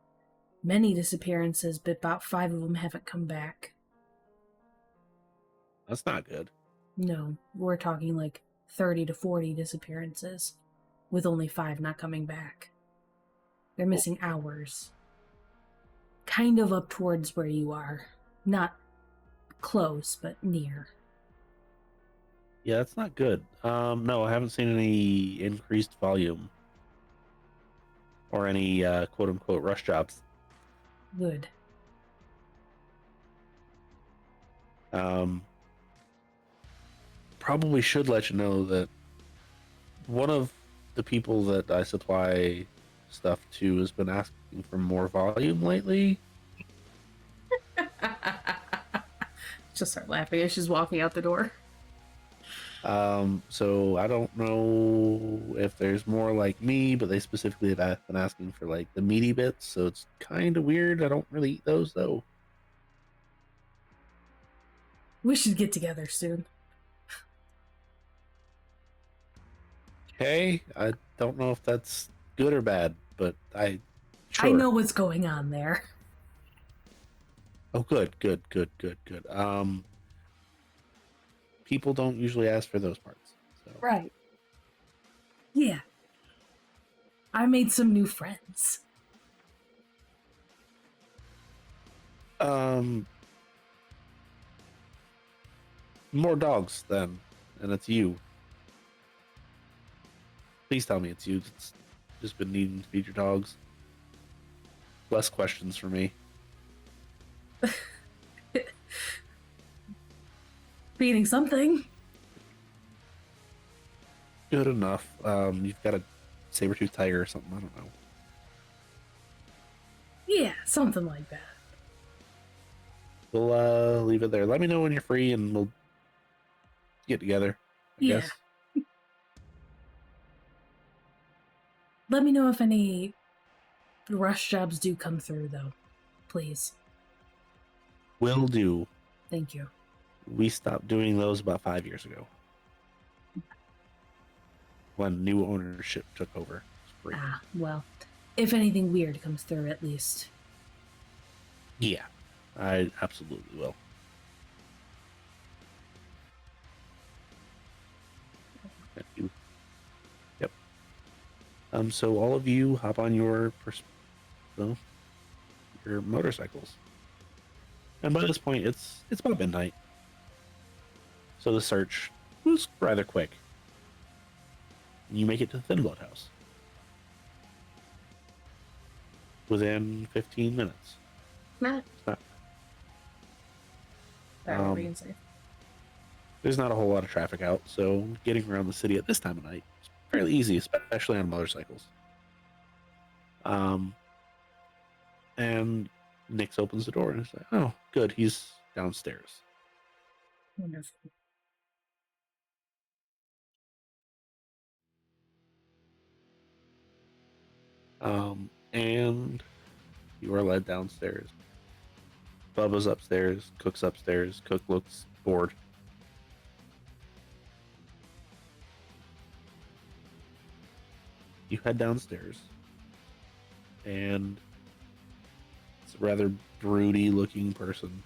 many disappearances, but about 5 of them haven't come back. That's not good. No, we're talking like 30 to 40 disappearances, with only 5 not coming back. They're missing hours. Kind of up towards where you are. Not close, but near. Yeah, that's not good. No, I haven't seen any increased volume or any quote unquote rush jobs. Good. Probably should let you know that one of the people that I supply stuff to has been asking for more volume lately. Just start laughing as she's walking out the door. So I don't know if there's more like me, but they specifically have been asking for like the meaty bits, so it's kind of weird. I don't really eat those though. We should get together soon. Okay, I don't know if that's good or bad, but sure. I know what's going on there. Oh, good. People don't usually ask for those parts. So. Right. Yeah. I made some new friends. More dogs then, and it's you. Please tell me it's you that's just been needing to feed your dogs. Less questions for me. Feeding something. Good enough. You've got a saber-toothed tiger or something. I don't know. Yeah, something like that. We'll leave it there. Let me know when you're free, and we'll get together. I Yeah. guess. Let me know if any rush jobs do come through, though. Please. Will do. Thank you. We stopped doing those about 5 years ago. When new ownership took over. It's free. Ah, well. If anything weird comes through, at least. Yeah, I absolutely will. Thank you. Yep. So all of you hop on your motorcycles, and by this point, it's about midnight. So the search was rather quick. You make it to the Thin Blood House within 15 minutes. Matt. Not- Sorry, what were you gonna say? There's not a whole lot of traffic out, so getting around the city at this time of night is fairly easy, especially on motorcycles. And Nix opens the door and is like, "Oh, good, he's downstairs." Wonderful. And you are led downstairs. Bubba's upstairs, Cook's upstairs. Cook looks bored. You head downstairs, and it's a rather broody looking person.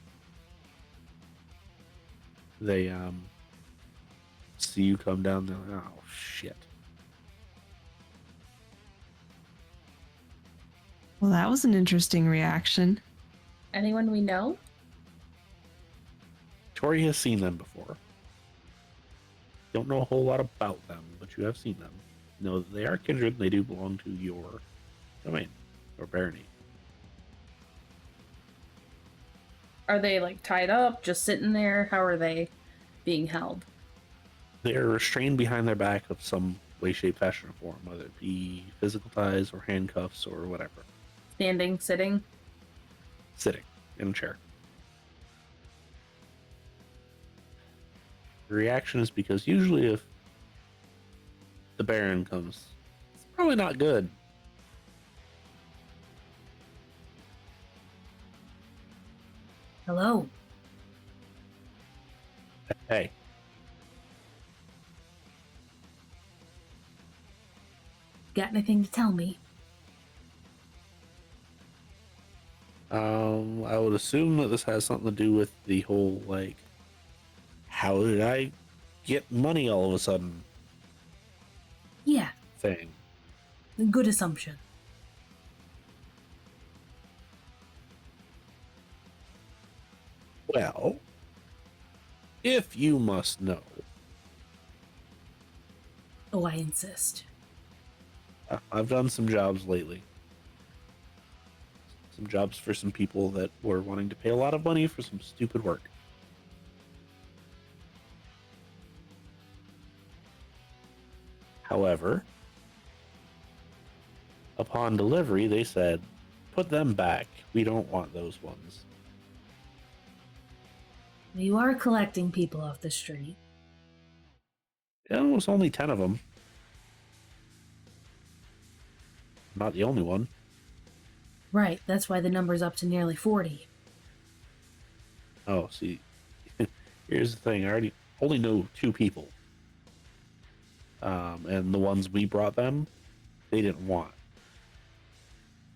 They see you come down, they're like, "Oh shit." Well, that was an interesting reaction. Anyone we know? Tory has seen them before. Don't know a whole lot about them, but you have seen them. Know that they are kindred and they do belong to your domain or barony. Are they like tied up, just sitting there? How are they being held? They are restrained behind their back of some way, shape, fashion, or form, whether it be physical ties or handcuffs or whatever. Standing, sitting? Sitting in a chair. The reaction is because usually if the Baron comes, it's probably not good. Hello. Hey, Got anything to tell me? I would assume that this has something to do with the whole, like, how did I get money all of a sudden Yeah, thing. good assumption. Well, if you must know, Oh, I insist. I've done some jobs lately. Some jobs for some people that were wanting to pay a lot of money for some stupid work. However, upon delivery, they said, "Put them back. We don't want those ones." You are collecting people off the street. It was only 10 of them. Not the only one. Right, that's why the number's up to nearly 40. Oh, see, here's the thing. I only know 2 people. And the ones we brought them, they didn't want.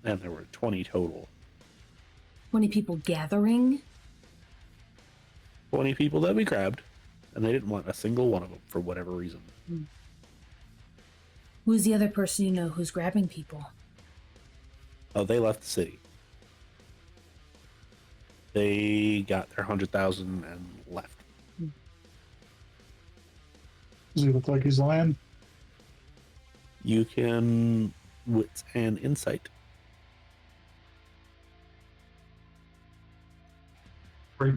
And there were 20 total. 20 people gathering? 20 people that we grabbed, and they didn't want a single one of them for whatever reason. Who's the other person you know who's grabbing people? Oh, they left the city. They got their 100,000 and left. Does he look like he's lying? You can wits and insight. Right.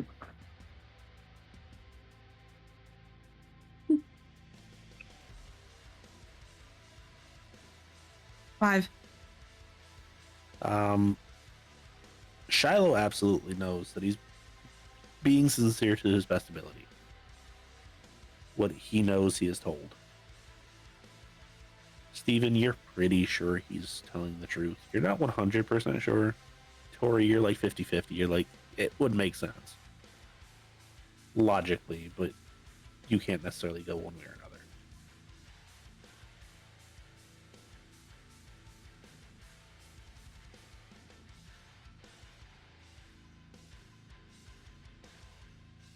Five. Shiloh absolutely knows that he's being sincere to his best ability. What he knows he is told. Steven, you're pretty sure he's telling the truth. You're not 100% sure. Tory, you're like 50-50. You're like, it would make sense. Logically, but you can't necessarily go one way or another.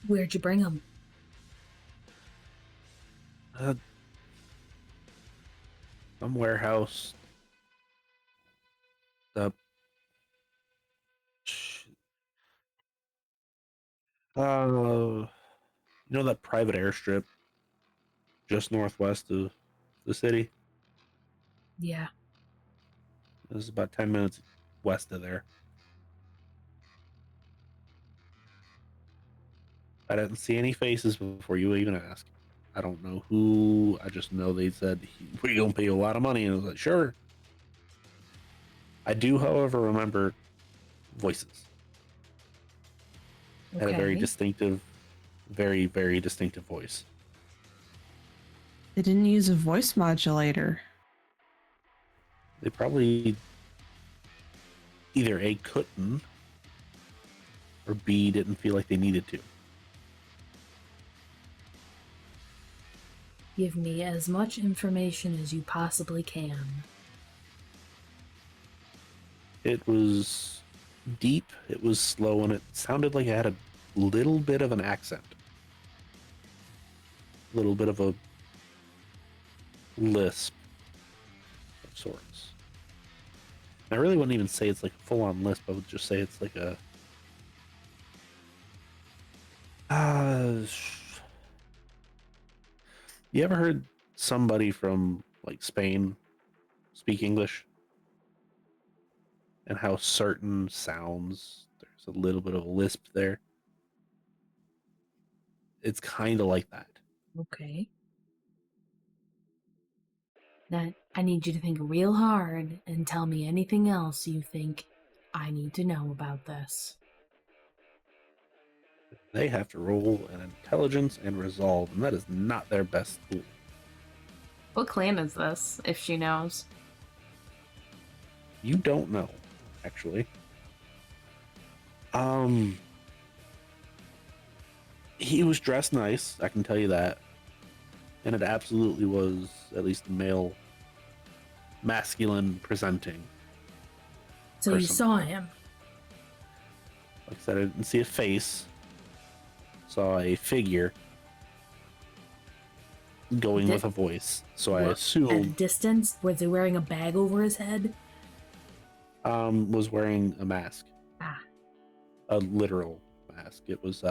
Where'd you bring them? Some warehouse. The you know that private airstrip just northwest of the city? Yeah. This is about 10 minutes west of there. I didn't see any faces before you even asked. I don't know who. I just know they said, we're going to pay you a lot of money. And I was like, sure. I do, however, remember voices. Okay. Had a very distinctive, very, very distinctive voice. They didn't use a voice modulator. They probably either A, couldn't, or B, didn't feel like they needed to. Give me as much information as you possibly can. It was deep, it was slow, and it sounded like it had a little bit of an accent. A little bit of a lisp of sorts. I really wouldn't even say it's like a full-on lisp. I would just say it's like a you ever heard somebody from like Spain speak English? And how certain sounds, there's a little bit of a lisp there. It's kind of like that. Okay. Now, I need you to think real hard and tell me anything else you think I need to know about this. They have to roll an intelligence and resolve, and that is not their best tool. What clan is this, if she knows? You don't know, actually. He was dressed nice, I can tell you that. And it absolutely was at least male, masculine presenting. So you person. saw him? Like I said, I didn't see a face. Saw a figure going with a voice. So I At a assumed distance? Was he wearing a bag over his head? was wearing a mask. Ah. A literal mask. It was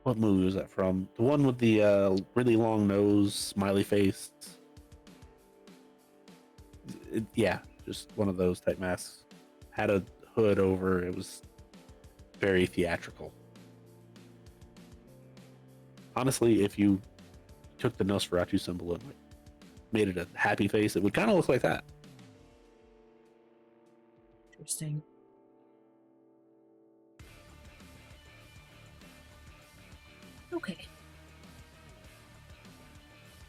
what movie was that from? The one with the really long nose, smiley face. Yeah, just one of those type masks. Had a hood over. It was very theatrical. Honestly, if you took the Nosferatu symbol and made it a happy face, it would kind of look like that. Interesting. Okay.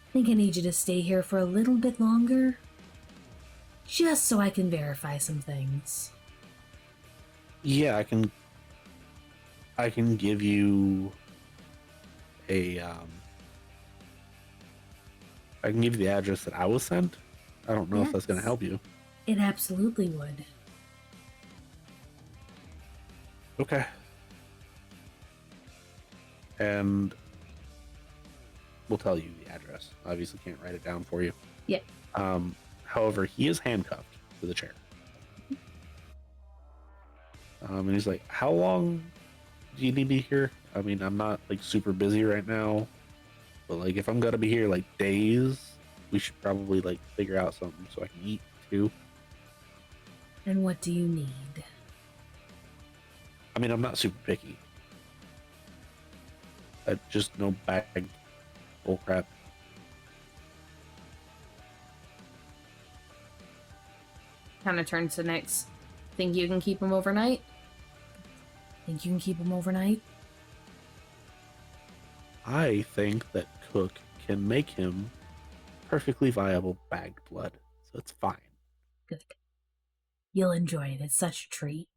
I think I need you to stay here for a little bit longer. Just so I can verify some things. Yeah, I can I can give you a I can give you the address that I was sent. I don't know if that's going to Yes. help you. It absolutely would. Okay. And we'll tell you the address. Obviously, can't write it down for you. Yeah. However, he is handcuffed to the chair. And he's like, "How long do you need me here? I mean, I'm not like super busy right now, but like if I'm gonna be here like days, we should probably like figure out something so I can eat too." And what do you need? I mean, I'm not super picky. Just no bag bull crap. Kind of turns to Nyx. Think you can keep him overnight? Think you can keep him overnight? I think that Cook can make him perfectly viable bagged blood, so it's fine. Good. You'll enjoy it. It's such a treat.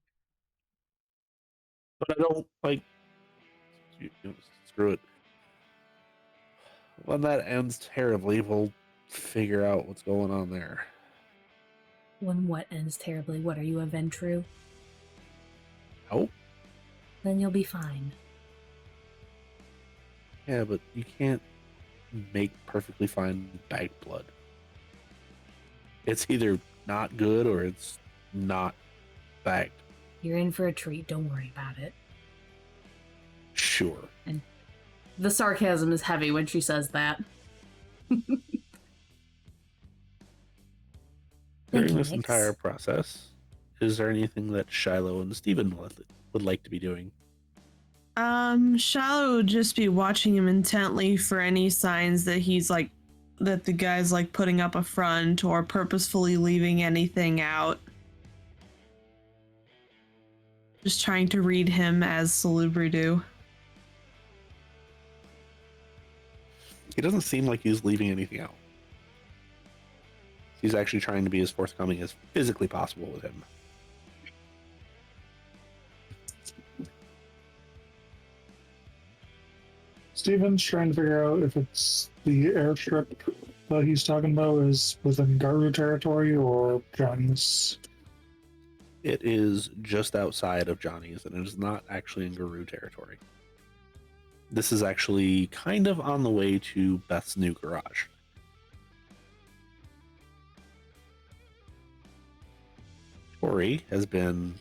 But I don't like. Screw it. When that ends terribly, we'll figure out what's going on there. When what ends terribly? What are you, a Ventru? Nope. Then you'll be fine. Yeah, but you can't make perfectly fine bagged blood. It's either not good or it's not bagged. You're in for a treat. Don't worry about it. Sure. And the sarcasm is heavy when she says that. During you, this Nyx. entire process, is there anything that Shiloh and Stephen would like to be doing? Shiloh would just be watching him intently for any signs that he's like, that the guy's like putting up a front or purposefully leaving anything out. Just trying to read him as Salubri do. He doesn't seem like he's leaving anything out. He's actually trying to be as forthcoming as physically possible with him. Steven's trying to figure out if it's the airstrip that he's talking about is within Garu territory or Johnny's. It is just outside of Johnny's, and it is not actually in Guru territory. This is actually kind of on the way to Beth's new garage. Tory has been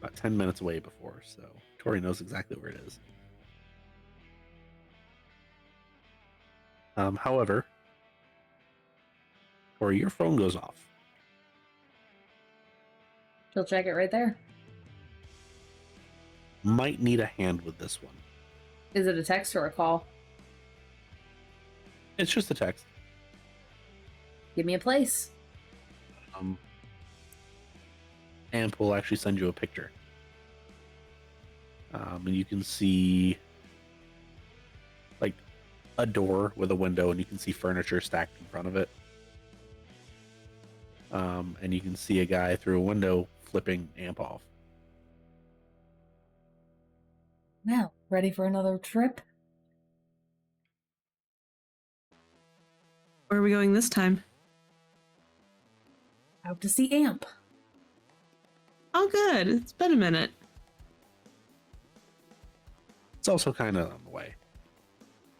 about 10 minutes away before, so Tory knows exactly where it is. However, Tory, your phone goes off. She'll check it right there. Might need a hand with this one. Is it a text or a call? It's just a text. Give me a place. Amp will actually send you a picture. And you can see like a door with a window, and you can see furniture stacked in front of it. And you can see a guy through a window flipping Amp off. Well, ready for another trip? Where are we going this time? Out to see Amp. Oh, good. It's been a minute. It's also kind of on the way,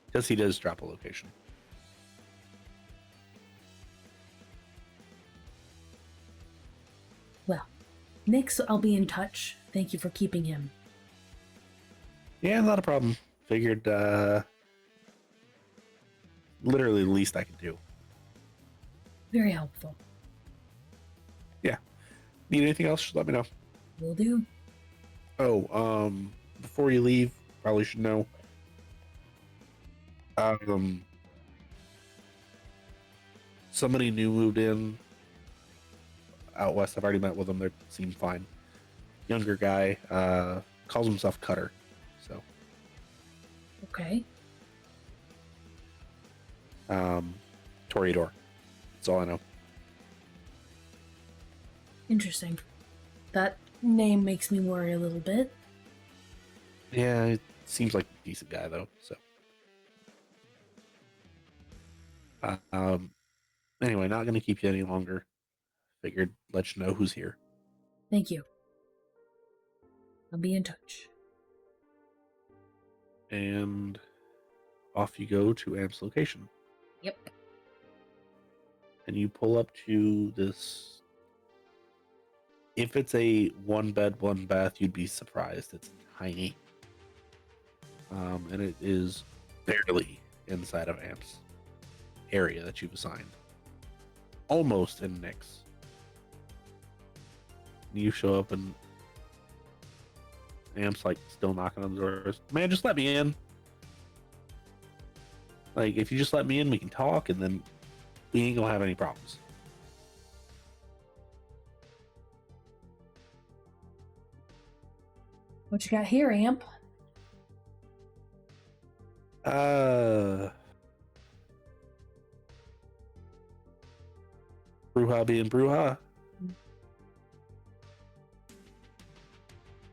because he does drop a location. Well, Nyx, I'll be in touch. Thank you for keeping him. Yeah, not a problem. Figured literally the least I could do. Very helpful. Yeah. Need anything else? Just let me know. Will do. Oh, before you leave, probably should know. Somebody new moved in out west. I've already met with them. They seem fine. Younger guy, calls himself Cutter. So, Okay. Toreador. That's all I know. Interesting. That name makes me worry a little bit. Yeah, it seems like a decent guy though. So, um, anyway, not gonna keep you any longer. Figured let you know who's here. Thank you. I'll be in touch. And off you go to Amp's location. Yep. And you pull up to this. If it's a one bed, one bath, you'd be surprised. It's tiny. And it is barely inside of Amp's area that you've assigned. Almost in Nick's. You show up and Amp's like still knocking on the doors. Man, just let me in. Like, if you just let me in, we can talk, and then we ain't gonna have any problems. What you got here, Amp? Bruja being Bruja. Let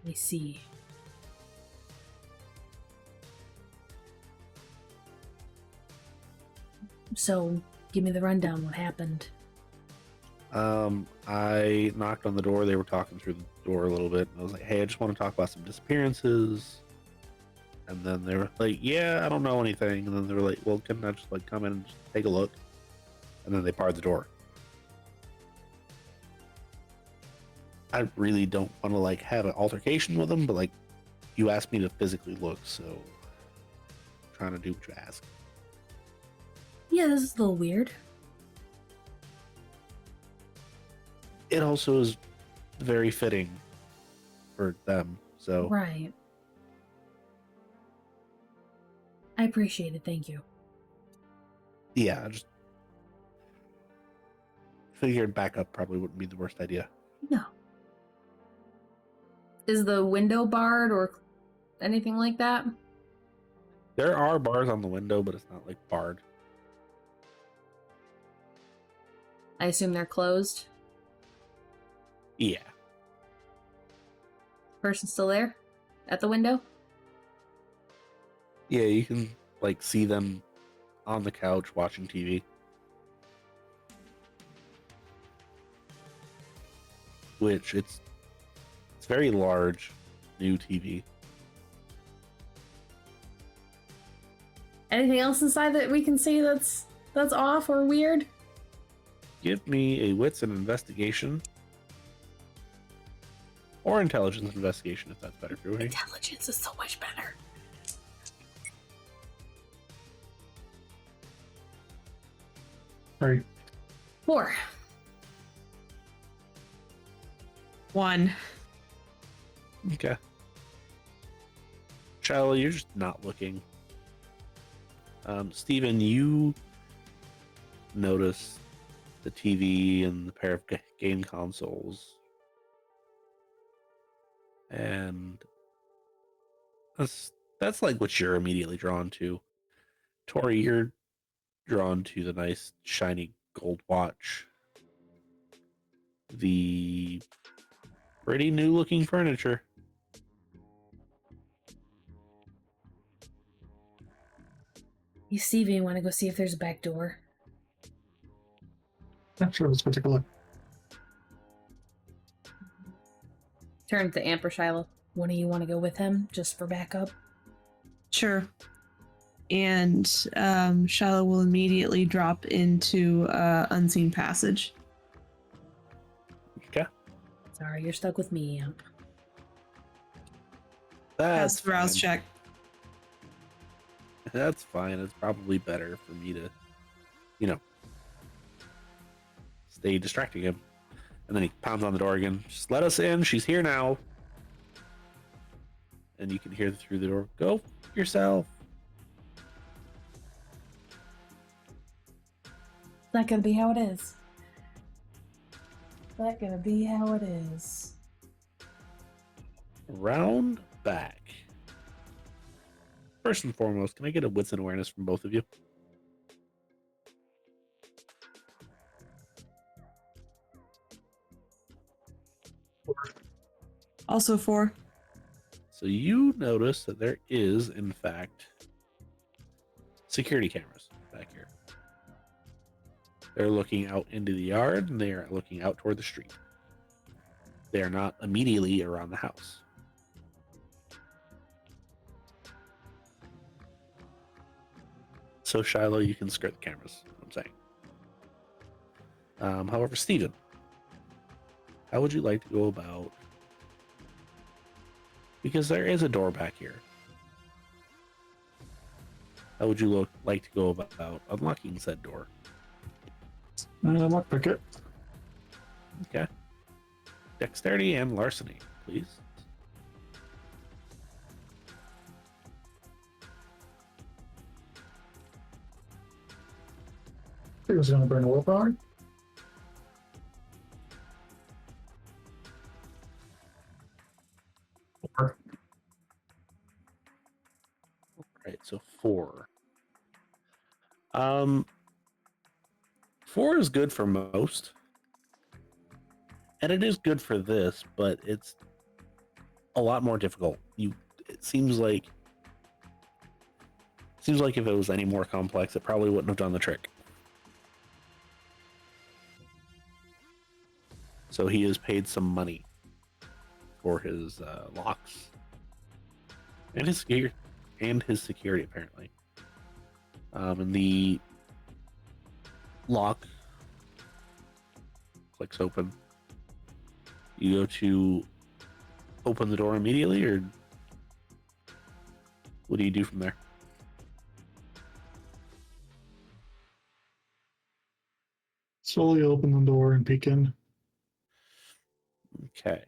me see. So, give me the rundown. What happened? I knocked on the door. They were talking through the door a little bit. I was like, hey, I just want to talk about some disappearances. And then they were like, yeah, I don't know anything. And then they were like, well, can I just like come in and just take a look? And then they barred the door. I really don't want to like have an altercation with them, but like you asked me to physically look, so I'm trying to do what you ask. Yeah, this is a little weird. It also is very fitting for them, so Right. I appreciate it. Thank you. yeah, I just figured backup probably wouldn't be the worst idea. No. Is the window barred or anything like that? There are bars on the window, but it's not like barred. I assume they're closed. Yeah. Person still there? At the window? Yeah, you can like see them on the couch watching TV. Which it's very large, new TV. Anything else inside that we can see that's off or weird? Give me a wits and investigation. Or intelligence investigation if that's better for you. Intelligence is so much better. Right. 4. 1. Okay. Shiloh, you're just not looking. Steven, you notice the TV and the pair of game consoles. And that's like what you're immediately drawn to. Tory, you're drawn to the nice shiny gold watch. The pretty new looking furniture. You, Stevie, want to go see if there's a back door? Yeah, sure, let's go take a look. Turn to Amp or Shiloh. One of you want to go with him just for backup? Sure. And Shiloh will immediately drop into Unseen Passage. Okay. Sorry, you're stuck with me, Amp. That's Pass the rouse fine. check. That's fine. It's probably better for me to, you know, stay distracting him. And then he pounds on the door again. Just let us in. She's here now. And you can hear through the door, go yourself. It's not gonna be how it is. It's not gonna be how it is. Round back. First and foremost, can I get a wits and awareness from both of you? Also 4. So you notice that there is, in fact, security cameras back here. They're looking out into the yard and they are looking out toward the street. They are not immediately around the house. So Shiloh, you can skirt the cameras, I'm saying. However, Steven, how would you like to go about, because there is a door back here, how would you like to go about unlocking said door? Lockpick it. Okay. Dexterity and larceny, please. I think it was going to burn a willpower. Four. Right, so 4. 4 is good for most. And it is good for this, but it's a lot more difficult. It seems like if it was any more complex, it probably wouldn't have done the trick. So he has paid some money for his locks and his security apparently. And the lock clicks open. You go to open the door immediately, or what do you do from there? Slowly open the door and peek in. Okay.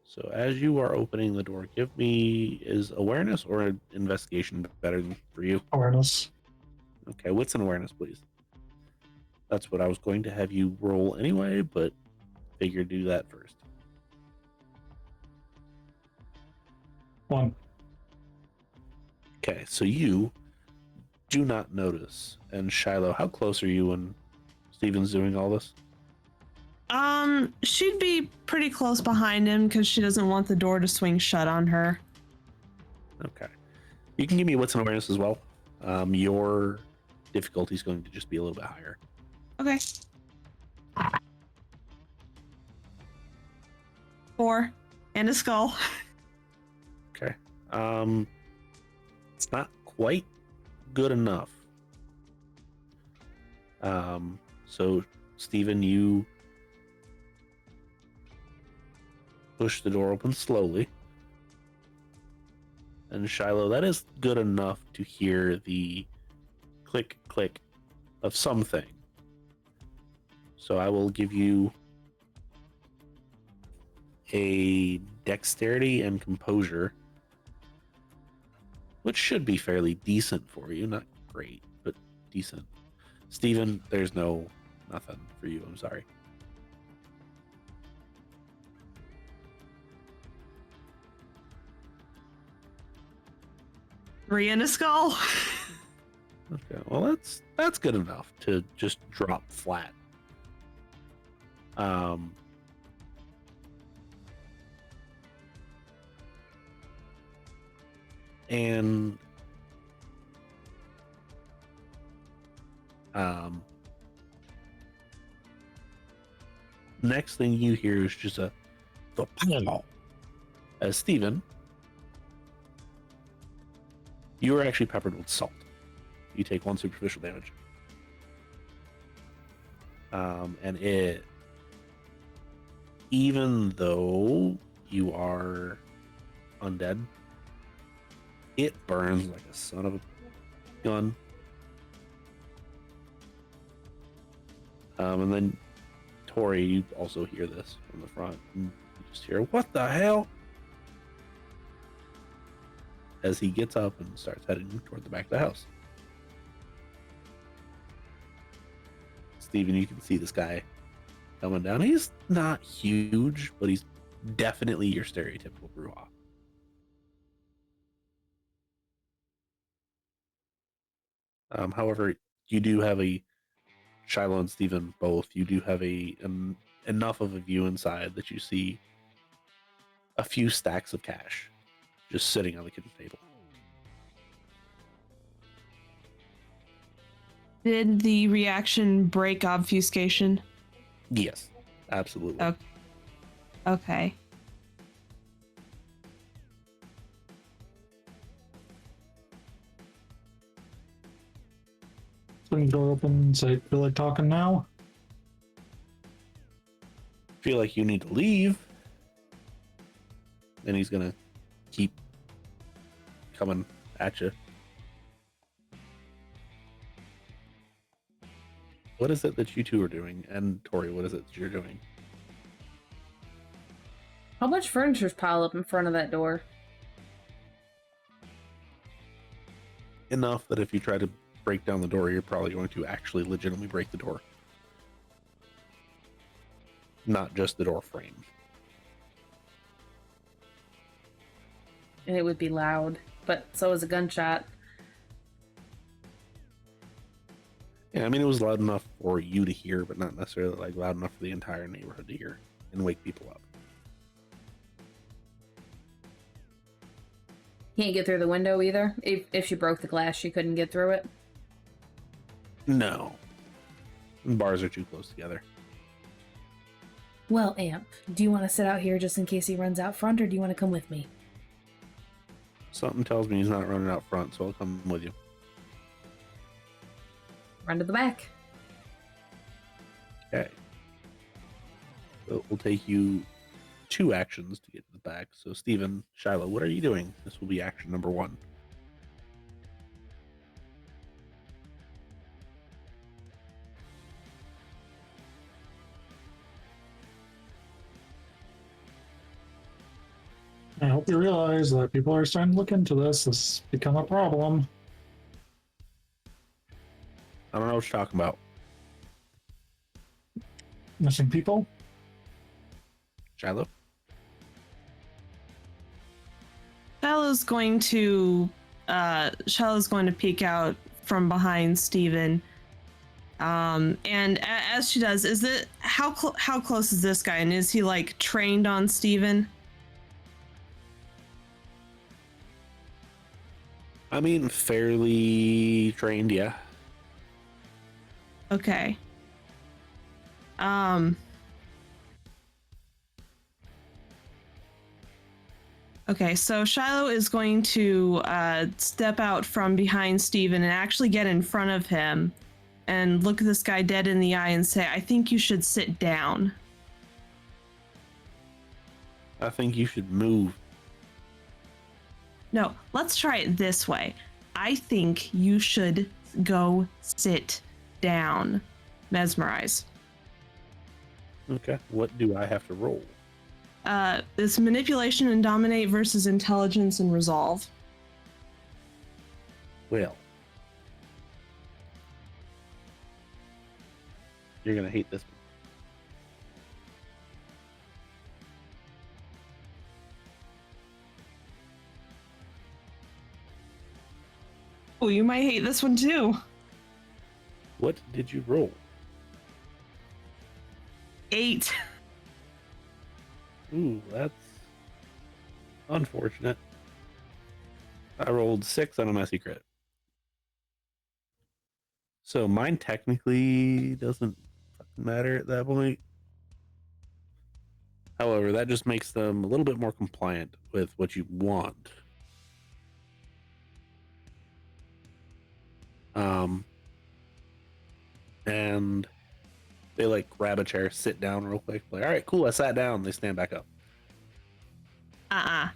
So as you are opening the door, give me, is awareness or investigation better for you? Awareness. Okay, what's an awareness, please? That's what I was going to have you roll anyway, but figure do that first. 1. Okay, so you do not notice. And Shiloh, how close are you when Steven's doing all this? She'd be pretty close behind him because she doesn't want the door to swing shut on her. Okay. You can give me what's an awareness as well. Your difficulty is going to just be a little bit higher. Okay. 4 and a skull. Okay. It's not quite good enough. So Steven, you push the door open slowly. And Shiloh, that is good enough to hear the click click of something. So I will give you a dexterity and composure, which should be fairly decent for you. Not great, but decent. Steven, there's nothing for you. I'm sorry. Three and a skull. Okay, well that's good enough to just drop flat. And next thing you hear is just the pow. As Steven, you are actually peppered with salt. You take 1 superficial damage. And even though you are undead, it burns like a son of a gun. And then Tory, you also hear this from the front. And you just hear, "What the hell?" As he gets up and starts heading toward the back of the house. Steven, you can see this guy coming down. He's not huge, but he's definitely your stereotypical brouhaha. However, you do have Shiloh and Steven both, you do have enough of a view inside that you see a few stacks of cash just sitting on the kitchen table. Did the reaction break obfuscation? Yes, absolutely. Okay. Okay. Swing the door open, say, feel like talking now? Feel like you need to leave. And he's gonna keep coming at you. What is it that you two are doing? And Tory, what is it that you're doing? How much furniture's piled up in front of that door? Enough that if you try to break down the door, you're probably going to actually legitimately break the door. Not just the door frame. And it would be loud, but so is a gunshot. Yeah, I mean, it was loud enough for you to hear, but not necessarily like loud enough for the entire neighborhood to hear and wake people up. Can't get through the window either. If she broke the glass, she couldn't get through it. No. Bars are too close together. Well, Amp, do you want to sit out here just in case he runs out front, or do you want to come with me? Something tells me he's not running out front, so I'll come with you. Run to the back. Okay. So it will take you 2 actions to get to the back. So, Steven, Shiloh, what are you doing? This will be action number 1. I hope you realize that people are starting to look into this. This has become a problem. I don't know what you're talking about. Missing people? Shiloh? Shallow's going to peek out from behind Steven. And as she does, is it how close is this guy, and is he like trained on Steven? I mean, fairly trained, yeah. Okay. Okay, so Shiloh is going to step out from behind Steven and actually get in front of him and look this guy dead in the eye and say, I think you should sit down. I think you should move. No, let's try it this way. I think you should go sit down. Mesmerize. Okay. What do I have to roll? It's manipulation and dominate versus intelligence and resolve. Well, you're going to hate this one. Oh, you might hate this one too. What did you roll? 8. Ooh, that's unfortunate. I rolled 6 on a messy crit. So mine technically doesn't matter at that point. However, that just makes them a little bit more compliant with what you want. And they like grab a chair, sit down real quick. Like, all right, cool, I sat down. They stand back up. I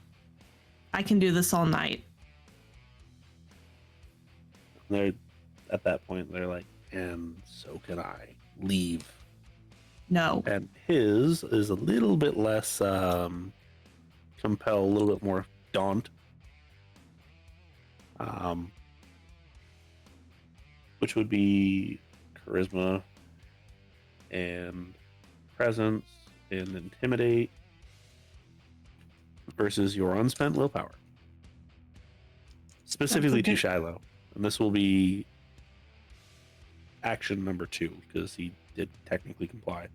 can do this all night. They're at that point, they're like, and so can I. Leave. No. And his is a little bit less compel, a little bit more daunt. Which would be charisma and presence and intimidate versus your unspent willpower. Specifically to Shiloh. And this will be action number 2 because he did technically comply.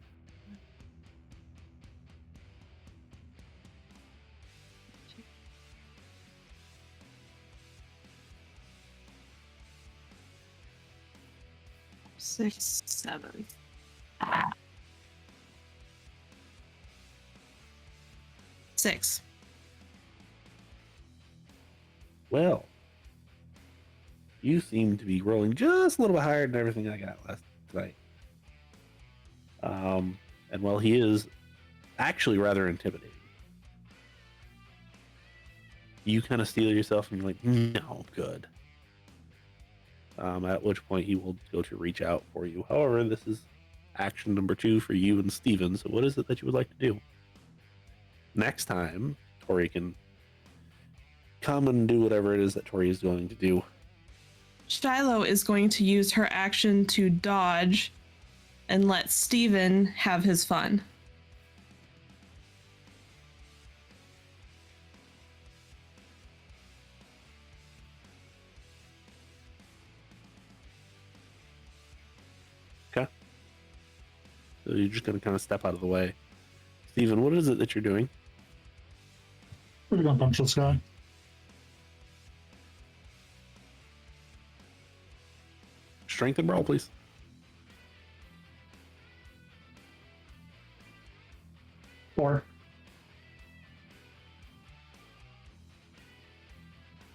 6, 7. Six. Well, you seem to be rolling just a little bit higher than everything I got last night. And while he is actually rather intimidating, you kind of steel yourself and you're like, no, I'm good. At which point he will go to reach out for you. However, this is action number 2 for you and Steven. So what is it that you would like to do? Next time, Tory can come and do whatever it is that Tory is going to do. Shiloh is going to use her action to dodge and let Steven have his fun. Okay. So you're just going to kind of step out of the way. Steven, what is it that you're doing? We're gonna punch this guy. Strength and roll, please. Four.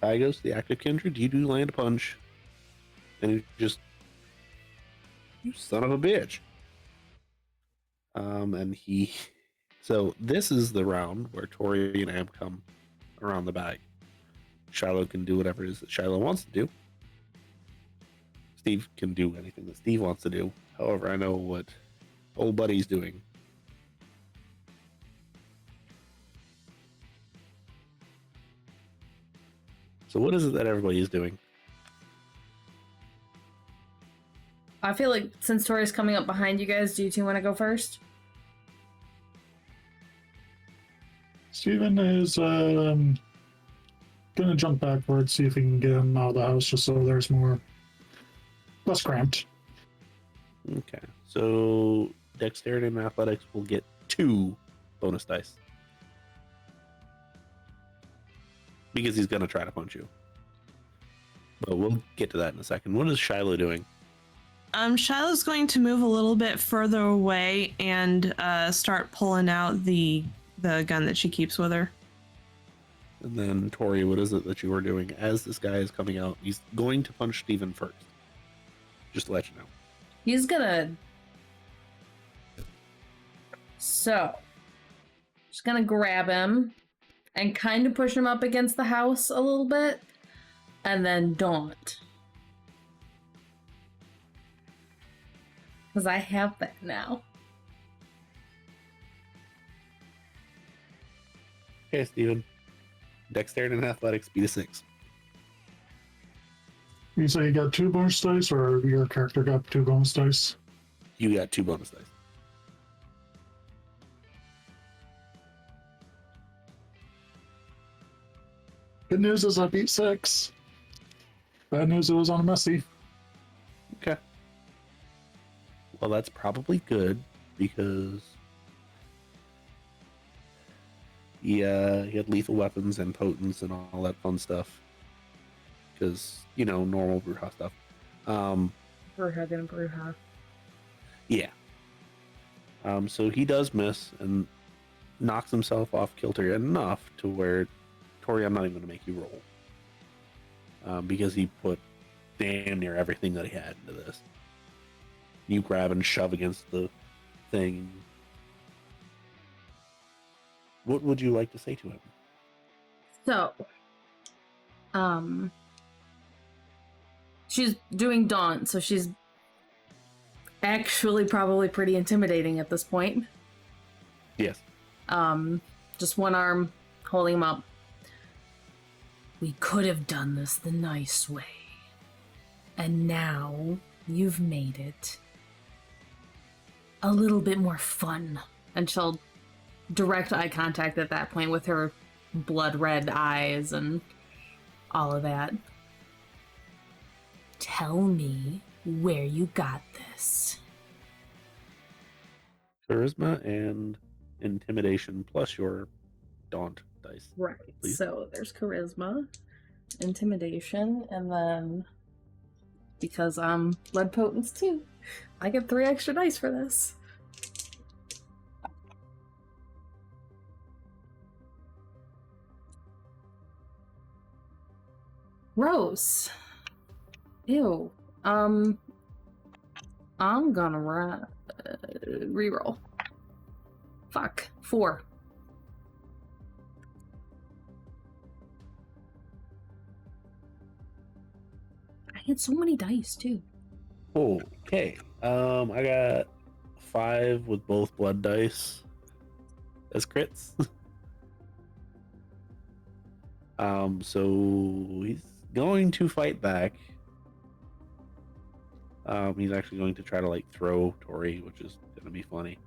I goes to the active kindred. You do land a punch. And you just... You son of a bitch. And he... So this is the round where Tory and Amp come around the bag. Shiloh can do whatever it is that Shiloh wants to do. Steve can do anything that Steve wants to do. However, I know what old buddy's doing. So what is it that everybody is doing? I feel like since Tori's coming up behind you guys, do you two want to go first? Steven is gonna jump backwards, see if he can get him out of the house just so there's less cramped. Okay. So dexterity and athletics will get 2 bonus dice. Because he's gonna try to punch you. But we'll get to that in a second. What is Shiloh doing? Shiloh's going to move a little bit further away and start pulling out the gun that she keeps with her. And then Tory, what is it that you are doing as this guy is coming out? He's going to punch Steven first. Just to let you know. He's gonna... So... Just gonna grab him and kind of push him up against the house a little bit. And then daunt. Because I have that now. Okay, Steven. Dexterity and athletics, beat a 6. You say you got 2 bonus dice, or your character got 2 bonus dice? You got 2 bonus dice. Good news is I beat 6. Bad news, it was on a messy. Okay. Well, that's probably good because he had lethal weapons and potence and all that fun stuff. Because, normal Bruja stuff. Bruja gonna Bruja. Yeah. So he does miss and knocks himself off kilter enough to where, Tory, I'm not even going to make you roll. Because he put damn near everything that he had into this. You grab and shove against the thing. What would you like to say to him? So, she's doing daunt, so she's actually probably pretty intimidating at this point. Yes. Just one arm holding him up. We could have done this the nice way. And now you've made it a little bit more fun. And she'll direct eye contact at that point with her blood red eyes and all of that. Tell me where you got this. Charisma and intimidation plus your daunt dice. Right. Please. So there's charisma, intimidation, and then because I'm blood potence too. I get 3 extra dice for this. Rose. Ew. I'm gonna reroll. Fuck. 4. I had so many dice too. Okay. I got 5 with both blood dice as crits. So he's going to fight back. He's actually going to try to like throw Tory, which is gonna be funny.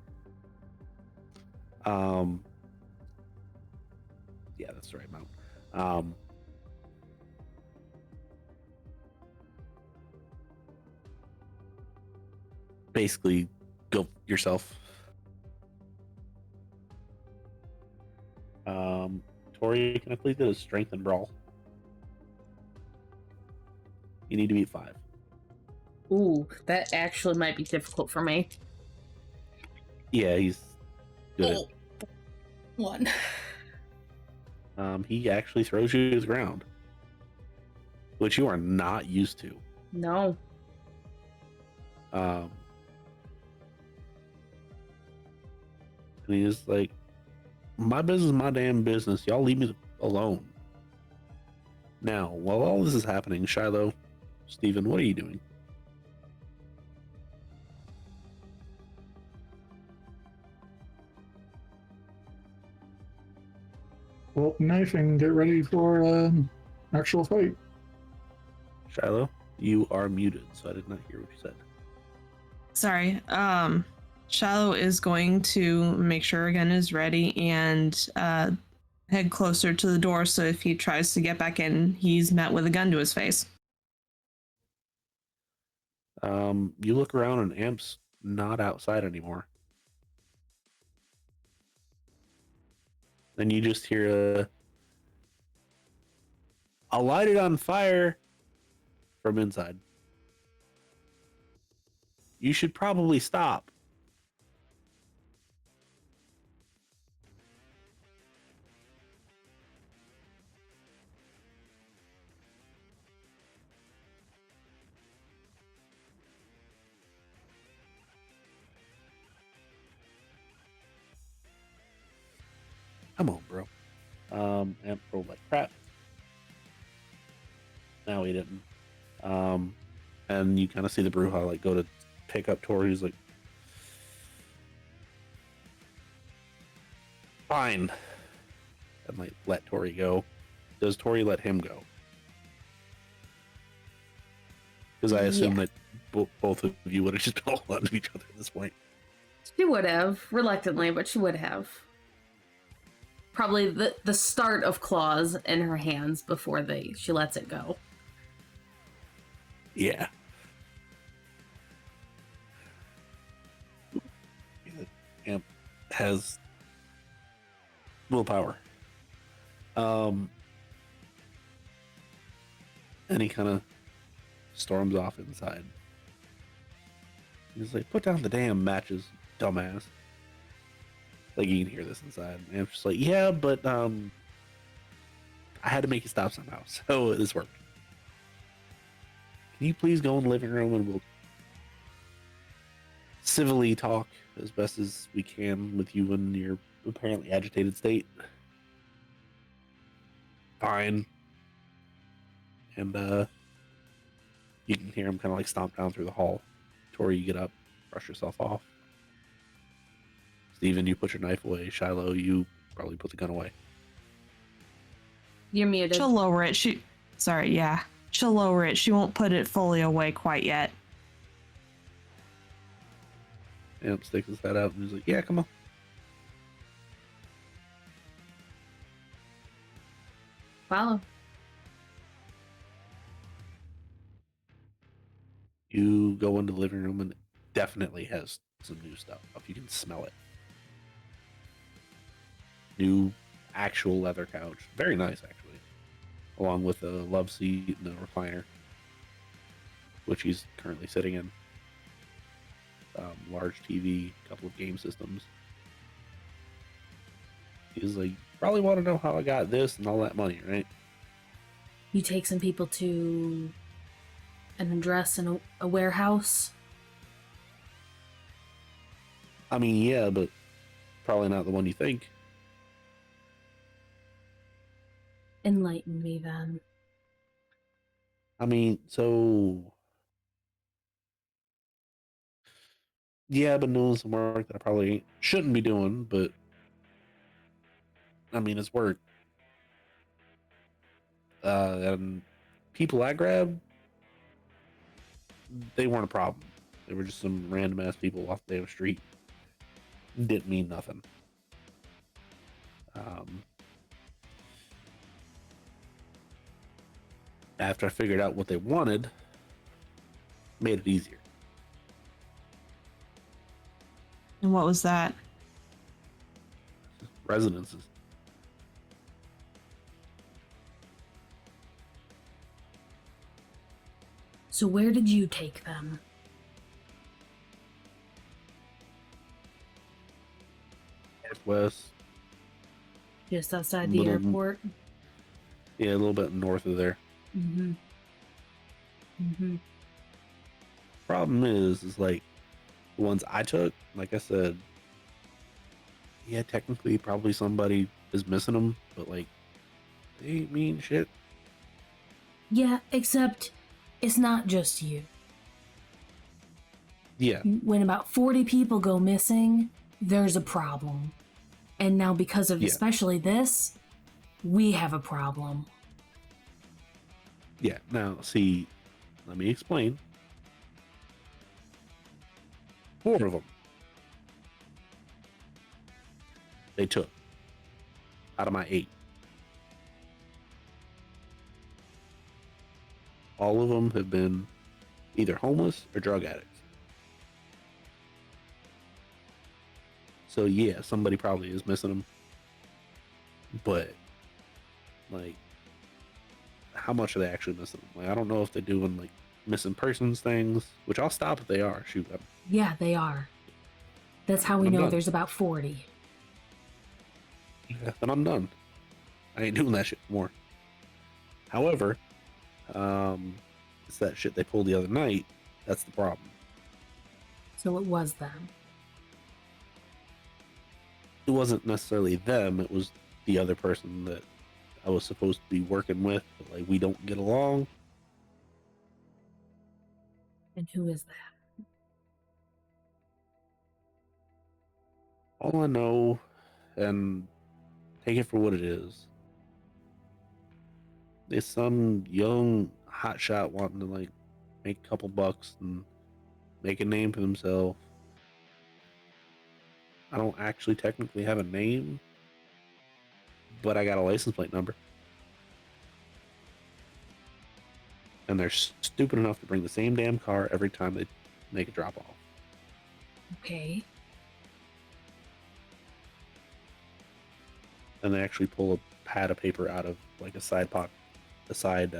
Yeah, that's the right amount. Basically, go yourself. Tory, can I please get a strength and brawl? You need to beat 5. Ooh, that actually might be difficult for me. Yeah, he's good. Oh. 1. He actually throws you to the ground, which you are not used to. No. And he's like, my business is my damn business. Y'all leave me alone. Now, while all this is happening, Shiloh, Steven, what are you doing? Well, knifing, get ready for actual fight. Shiloh, you are muted, so I did not hear what you said. Sorry. Shiloh is going to make sure Gun is ready and head closer to the door, so if he tries to get back in, he's met with a gun to his face. You look around and Amp's not outside anymore. Then you just hear I'll light it on fire from inside. You should probably stop. Come on, bro. Amp rolled like crap. No, he didn't. And you kind of see the Bruja like go to pick up Tory. He's like, fine, and like let Tory go. Does Tory let him go? Because I assume that both of you would have just been holding on to each other at this point. She would have, reluctantly, but she would have. Probably the start of claws in her hands before she lets it go. Yeah. Amp has willpower. And he kind of storms off inside. He's like, put down the damn matches, dumbass. Like, you can hear this inside. And I'm just like, yeah, but I had to make it stop somehow, so this worked. Can you please go in the living room and we'll civilly talk as best as we can with you in your apparently agitated state? Fine. And you can hear him kind of like stomp down through the hall. Tory, you get up, brush yourself off. Steven, you put your knife away. Shiloh, you probably put the gun away. You're muted. She'll lower it. She'll lower it. She won't put it fully away quite yet. Amp sticks his head out and he's like, yeah, come on. Follow. You go into the living room and it definitely has some new stuff. You can smell it. New actual leather couch. Very nice, actually. Along with a love seat and a recliner. which he's currently sitting in. Large TV, couple of game systems. He's like, probably want to know how I got this and all that money, right? You take some people to an address in a warehouse. I mean, yeah, but probably not the one you think. Enlighten me then. I mean, so yeah, I've been doing some work that I probably shouldn't be doing, but I mean, it's work. And people I grabbed, they weren't a problem. They were just some random ass people off the damn street. Didn't mean nothing. After I figured out what they wanted, made it easier. And what was that? Residences. So where did you take them? Northwest. Just outside the Little- airport? Yeah, a little bit north of there. Mm-hmm. Mm-hmm. Problem is like the ones I took, like I said, yeah, technically probably somebody is missing them, but like they ain't mean shit. Yeah, except it's not just you. Yeah, When about 40 people go missing, there's a problem. And now because of Yeah. especially this, we have a problem. yeah. Now, see, let me explain. 4 of them they took out of my 8. All of them have been either homeless or drug addicts. So yeah, somebody probably is missing them. But like, how much are they actually missing them? Like, I don't know if they're doing like missing persons things, which I'll stop if they are. Shoot, Yeah, they are. That's how we I'm know done. there's about 40. then I'm done. I ain't doing that shit more. However, it's that shit they pulled the other night. That's the problem. So it was them. It wasn't necessarily them. It was the other person that I was supposed to be working with. But like, we don't get along. And who is that? All I know, and take it for what it is some young hotshot wanting to like make a couple bucks and make a name for themselves. I don't actually technically have a name, but I got a license plate number. And they're stupid enough to bring the same damn car every time they make a drop off. Okay. And they actually pull a pad of paper out of like a side pocket, side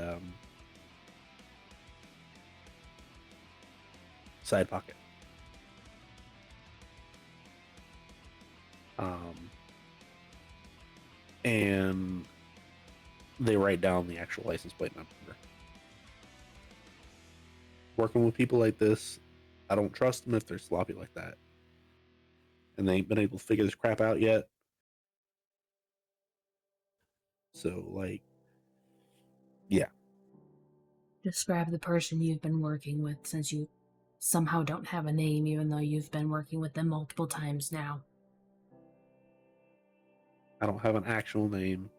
pocket. And they write down the actual license plate number. Working with people like this, I don't trust them if they're sloppy like that. And they ain't been able to figure this crap out yet. So, like, yeah. Describe the person you've been working with, since you somehow don't have a name, even though you've been working with them multiple times now. I don't have an actual name.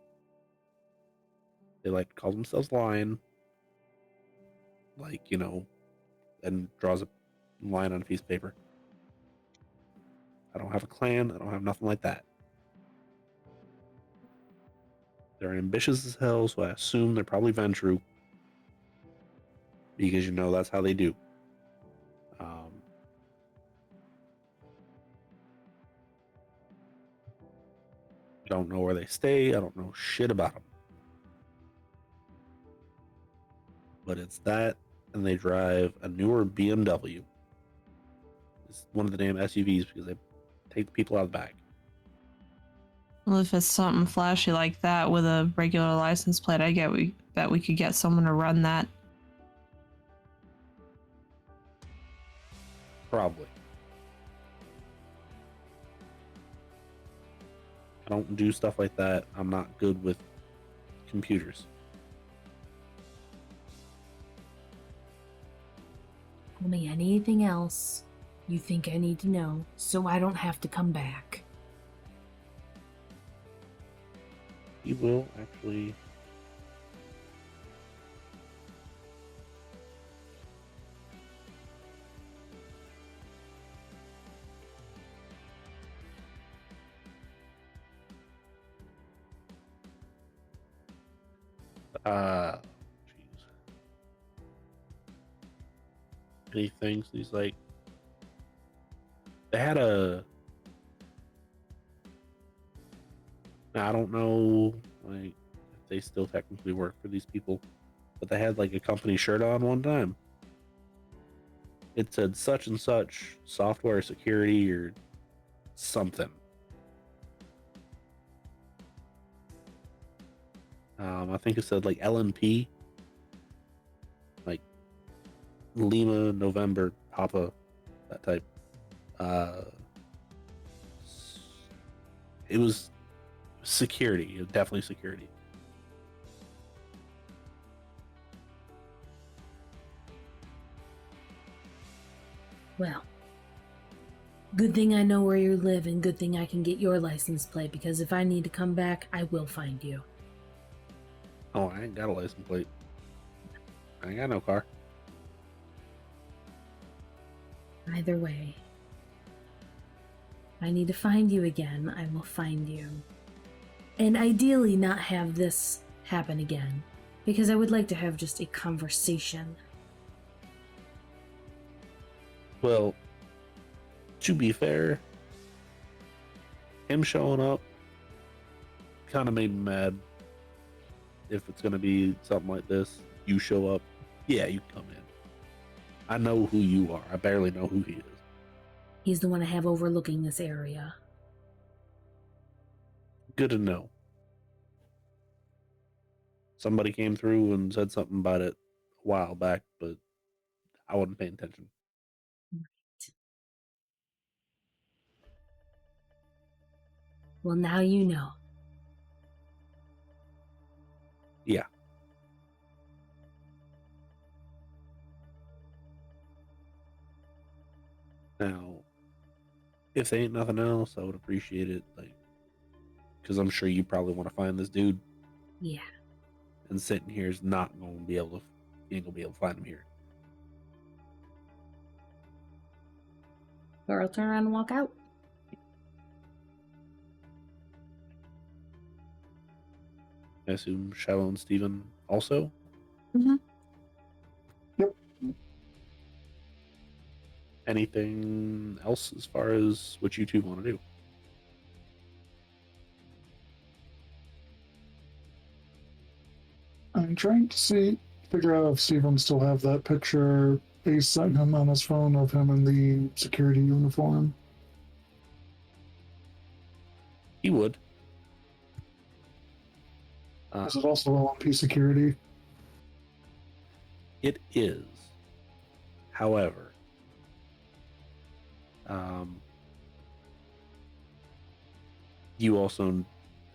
They like to call themselves Lion. Like, you know, and draws a line on a piece of paper. I don't have a clan. I don't have nothing like that. They're ambitious as hell, so I assume they're probably Ventru. Because, you know, that's how they do. Don't know where they stay. I don't know shit about them. But it's that and they drive a newer BMW. It's one of the damn SUVs because they take the people out of the back. Well, if it's something flashy like that with a regular license plate, bet we could get someone to run that. Probably. I don't do stuff like that. I'm not good with computers. Tell me anything else you think I need to know so I don't have to come back. He will actually. Jeez. Anything? So he's like, they had a. I don't know, like, if they still technically work for these people, but they had like a company shirt on one time. It said such and such software security or something. I think it said like LNP, like Lima, November, Papa, that type. It was security. It was definitely security. Well, good thing I know where you live and good thing I can get your license plate because if I need to come back, I will find you. Oh, I ain't got a license plate. I ain't got no car. Either way, if I need to find you again, I will find you. And ideally not have this happen again, because I would like to have just a conversation. Well, to be fair, him showing up kind of made me mad. If it's going to be something like this, you show up, yeah, you come in. I know who you are. I barely know who he is. He's the one I have overlooking this area. Good to know. Somebody came through and said something about it a while back, but I wasn't paying attention. Well, now you know. Yeah. Now, if there ain't nothing else, I would appreciate it, like, because I'm sure you probably want to find this dude. Yeah. And sitting here is not going to be able to. You ain't gonna be able to find him here. Or I'll turn around and walk out. I assume Shiloh and Steven also. Mm-hmm. Yep. Anything else as far as what you two want to do? I'm trying to figure out if Steven still have that picture Ace sent him on his phone of him in the security uniform. He would. Is it also LMP security? It is. However, you also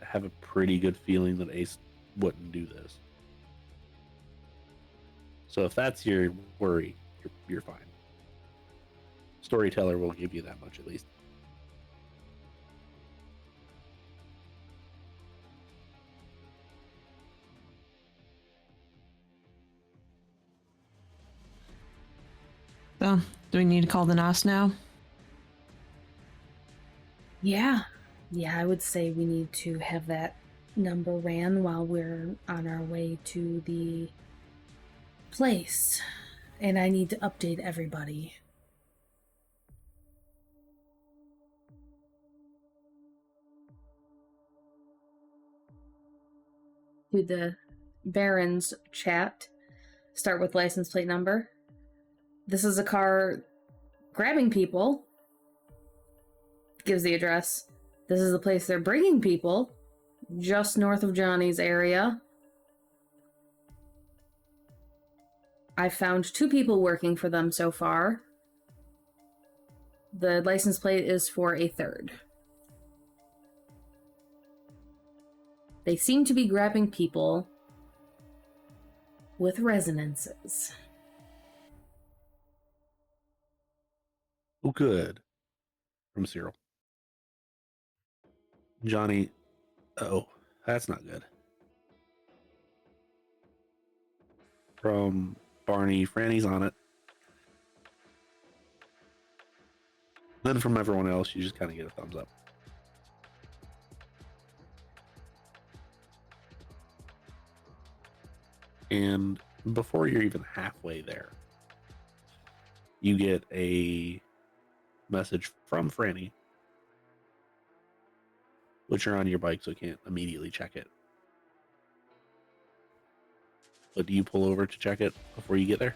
have a pretty good feeling that Ace wouldn't do this. So if that's your worry, you're fine. Storyteller will give you that much at least. So, do we need to call the NAS now? Yeah. Yeah, I would say we need to have that number ran while we're on our way to the place. And I need to update everybody. To the Baron's chat. Start with license plate number. This is a car grabbing people. Gives the address. This is the place they're bringing people. Just north of Johnny's area. I found 2 people working for them so far. The license plate is for a 3rd. They seem to be grabbing people with resonances. Oh, good. From Cyril. Johnny. Oh, that's not good. From Barney. Franny's on it. Then from everyone else, you just kind of get a thumbs up. And before you're even halfway there, you get a message from Franny, which you're on your bike, so can't immediately check it. But do you pull over to check it before you get there?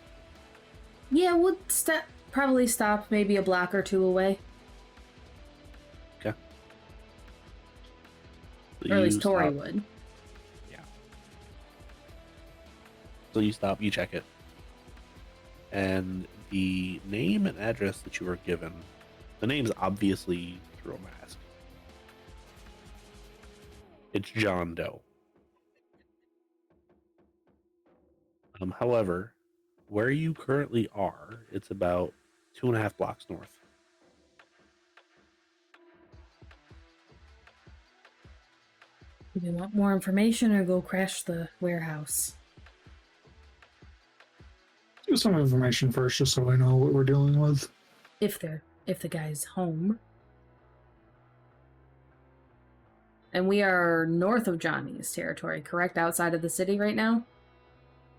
Yeah, we'll probably stop maybe a block or 2 away. Okay. So Or at you least Tory stop. would. Yeah. So you stop, you check it. And the name and address that you were given, the name's obviously through a mask. It's John Doe. However, where you currently are, it's about 2.5 blocks north. Do we want more information or go crash the warehouse? Do some information first, just so I know what we're dealing with. If the guy's home. And we are north of Johnny's territory, correct? Outside of the city right now?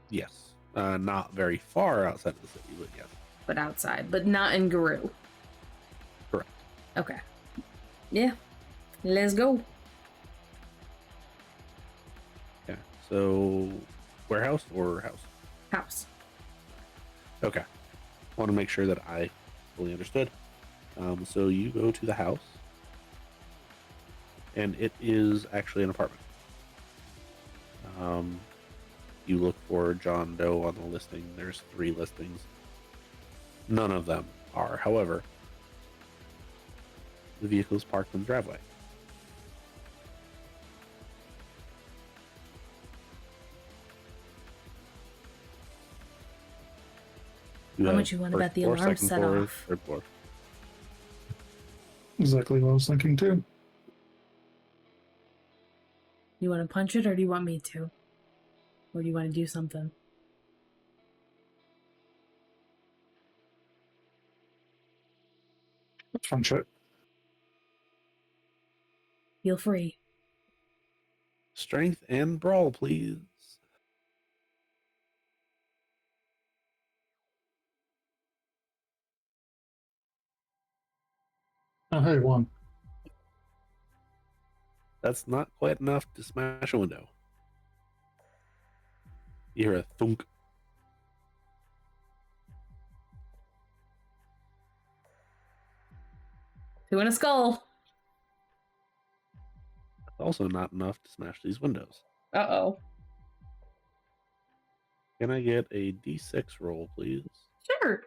Yes. Not very far outside of the city, but yes. But outside. But not in Guru. Correct. Okay. Yeah. Let's go. Okay. So, warehouse or house? House. Okay. Want to make sure that I fully understood. So you go to the house, and it is actually an apartment. You look for John Doe on the listing. There's 3 listings. None of them are. However, the vehicle is parked in the driveway. How much you want to first bet the floor, alarm second set floor, off? 3rd floor. Exactly what I was thinking too. You want to punch it or do you want me to? Or do you want to do something? That's fun shit. Feel free. Strength and brawl, please. Oh, hey, 1. That's not quite enough to smash a window. You hear a thunk. Who in a skull? Also not enough to smash these windows. Uh-oh. Can I get a D6 roll, please? Sure.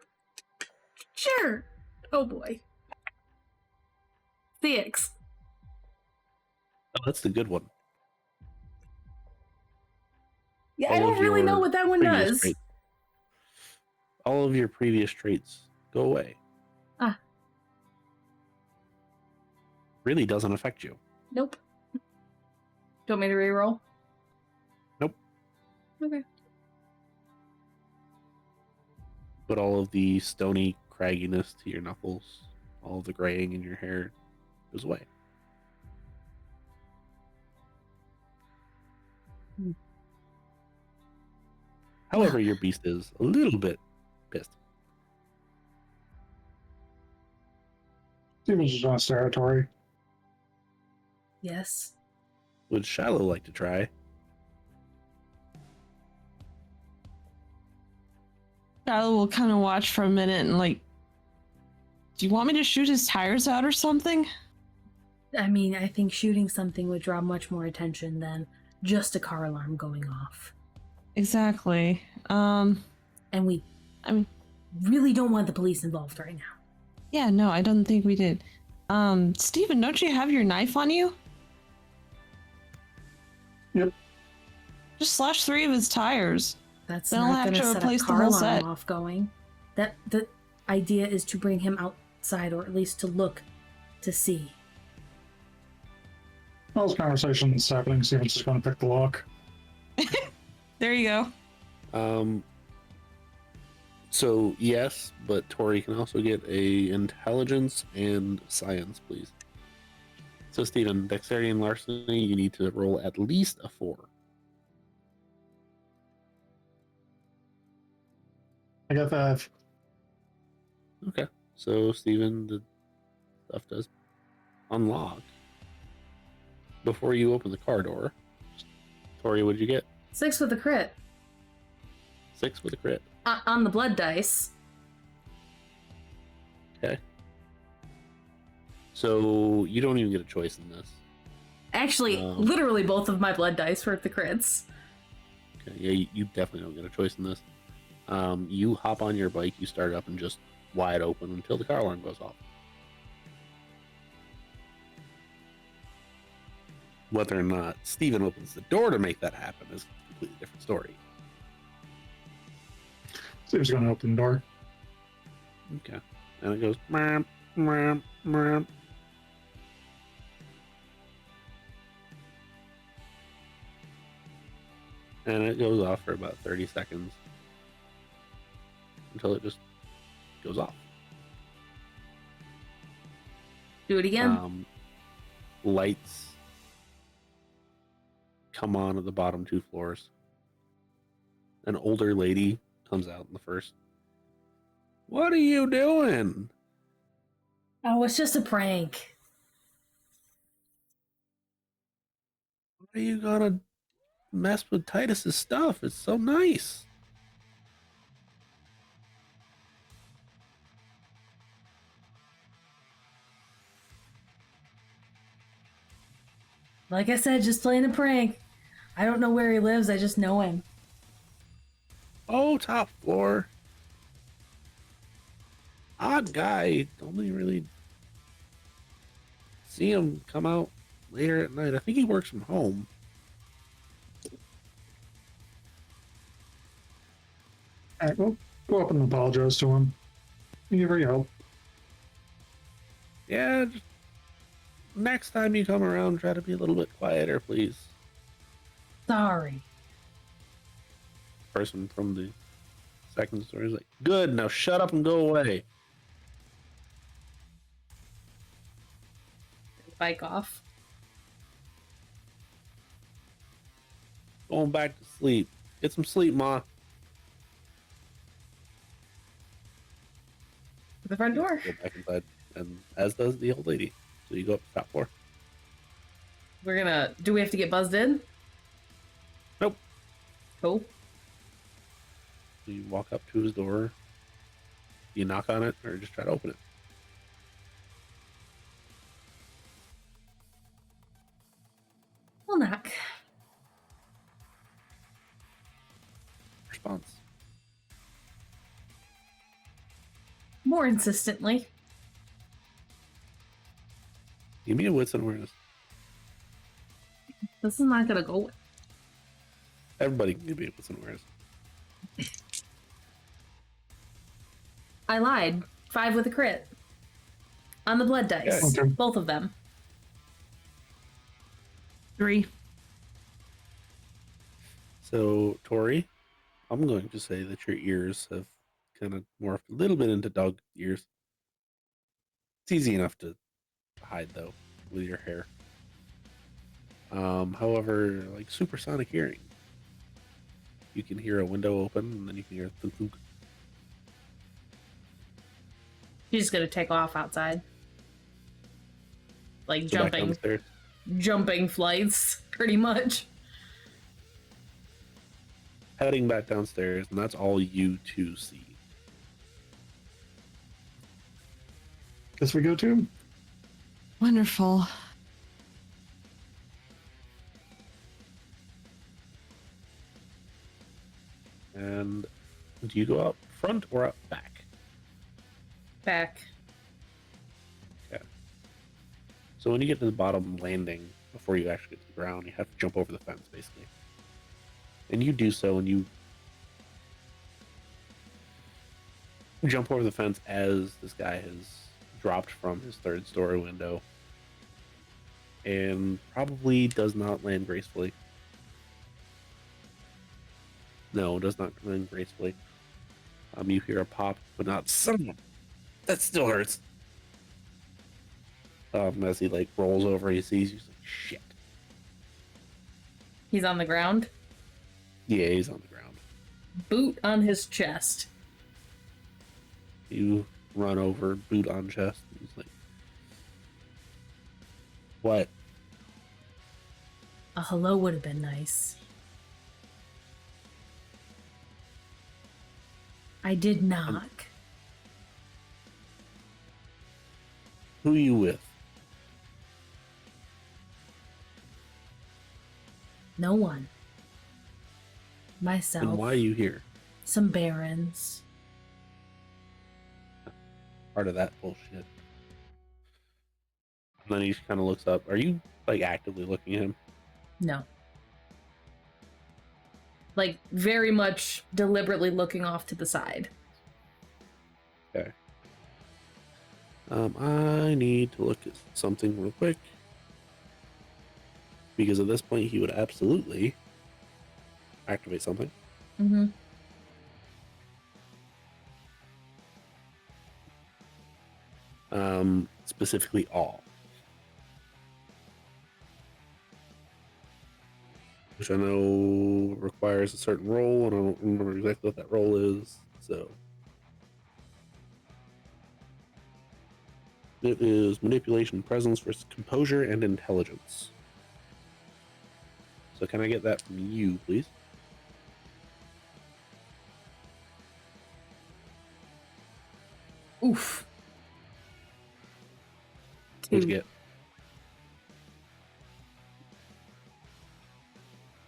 Sure. Oh boy. 6. Oh, that's the good one. Yeah, All I don't of really your know what that one previous does. traits- all of your previous traits go away. Ah. Really doesn't affect you. Nope. Do you want me to reroll? Nope. Okay. But all of the stony cragginess to your knuckles, all of the graying in your hair goes away. Hmm. However, your beast is a little bit pissed. Steven's just on territory. Yes. Would Shiloh like to try? Shiloh will kind of watch for a minute and like, do you want me to shoot his tires out or something? I mean, I think shooting something would draw much more attention than just a car alarm going off. Exactly. And I mean, really don't want the police involved right now. yeah, no, I don't think we did. Steven, don't you have your knife on you? Yep. Just slash 3 of his tires. That's Then I'll not have going to to set replace a the car whole alarm set. off going. The idea is to bring him outside, or at least to look, to see. Well, this conversation's happening. Steven's just going to pick the lock. There you go. So yes, but Tory can also get a intelligence and science, please. So Steven, dexterity and larceny, you need to roll at least a 4. I got 5. Okay. So Steven, the stuff does unlock before you open the car door. Tory, what'd you get? 6 with a crit. 6 with a crit. On the blood dice. Okay. So you don't even get a choice in this. Actually, literally both of my blood dice were the crits. Okay, yeah, you definitely don't get a choice in this. You hop on your bike, you start up, and just wide open until the car alarm goes off. Whether or not Steven opens the door to make that happen is a completely different story. Steven's going to open the door. Okay. And it goes, meow, meow, meow. And it goes off for about 30 seconds until it just goes off. Do it again. Lights come on at the bottom 2 floors. An older lady comes out in the first. What are you doing? Oh, it's just a prank. Why are you gonna mess with Titus's stuff? It's so nice. Like I said, just playing a prank. I don't know where he lives, I just know him. Oh, top floor. Odd guy. Only really see him come out later at night. I think he works from home. All right, well, go up and apologize to him. Give her your help. Yeah, just next time you come around, try to be a little bit quieter, please. Sorry. Person from the second story is like, good, now shut up and go away. Bike off. Going back to sleep. Get some sleep, Ma. The front door. Go back inside, and as does the old lady. So you go up to the top floor. We're gonna. Do we have to get buzzed in? Nope. Cool. So you walk up to his door. You knock on it, or just try to open it. We'll knock. Response. More insistently. Give me a wits and awareness. This is not gonna go. Everybody can give me a wits and awareness. I lied. 5 with a crit. On the blood dice. Okay. Both of them. 3. So, Tory, I'm going to say that your ears have kind of morphed a little bit into dog ears. It's easy enough to hide, though, with your hair. However, like supersonic hearing, you can hear a window open, and then you can hear thunk thunk. She's just gonna take off outside. Like So back down the stairs. jumping flights, pretty much. Heading back downstairs, and that's all you two see. guess we go to. Wonderful. And do you go out front or out back? Back. Okay. So when you get to the bottom landing, before you actually get to the ground, you have to jump over the fence, basically. And you do so, and you jump over the fence as this guy has dropped from his third story window and probably does not land gracefully. No, does not land gracefully. You hear a pop, but not some. That still hurts. As he like rolls over, he sees you. He's like, shit. He's on the ground. Yeah, he's on the ground. Boot on his chest. You run over, boot on chest. He's like, what? A hello would have been nice. I did knock. Who are you with? No one. Myself. And why are you here? Some barons. Part of that bullshit. And then he kind of looks up. Are you like actively looking at him? No. Like, very much deliberately looking off to the side. Okay. I need to look at something real quick. Because at this point, he would absolutely activate something. Mm-hmm. Specifically all. Which I know requires a certain role, and I don't remember exactly what that role is, so. It is manipulation, presence versus composure and intelligence. So can I get that from you, please? Oof. What'd Two. you get?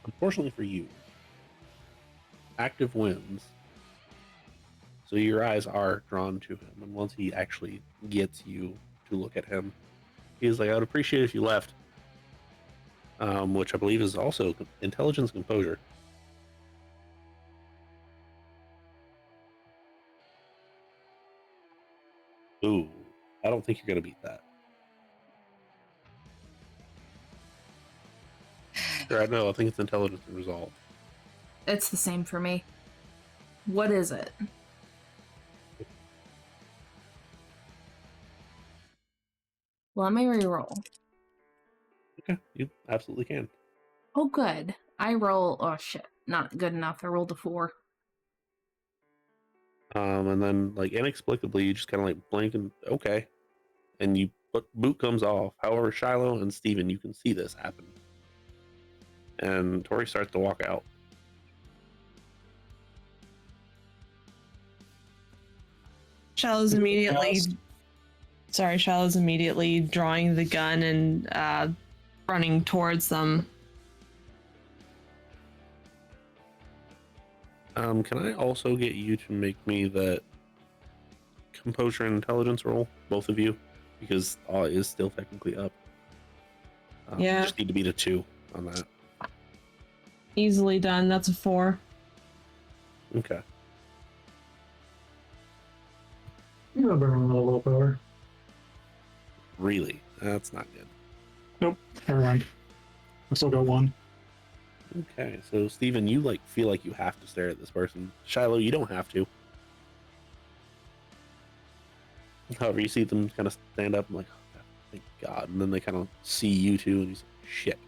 Unfortunately for you, active wins. So your eyes are drawn to him, and once he actually gets you to look at him, he's like, I would appreciate it if you left. Which I believe is also intelligence composure. Ooh, I don't think you're gonna beat that. Sure, I know. I think it's intelligence and resolve. It's the same for me. What is it? Let me reroll. Okay, you absolutely can. Oh, good. I roll. Oh, shit. Not good enough. I rolled a 4. And then like inexplicably, you just kind of like blink and okay, and you boot comes off. However, Shiloh and Steven, you can see this happen, and Tory starts to walk out. Shallow's immediately drawing the gun and running towards them. Can I also get you to make me that composure and intelligence roll, both of you, because awe is still technically up. Yeah. You just need to beat a 2 on that. Easily done. That's a 4. Okay. I'm gonna burn a little willpower. Really, that's not good. Nope, never mind. I still got 1. Okay, so Steven, you like feel like you have to stare at this person. Shiloh, you don't have to. However, you see them kind of stand up and like, oh, thank God, and then they kind of see you two, and he's like, shit.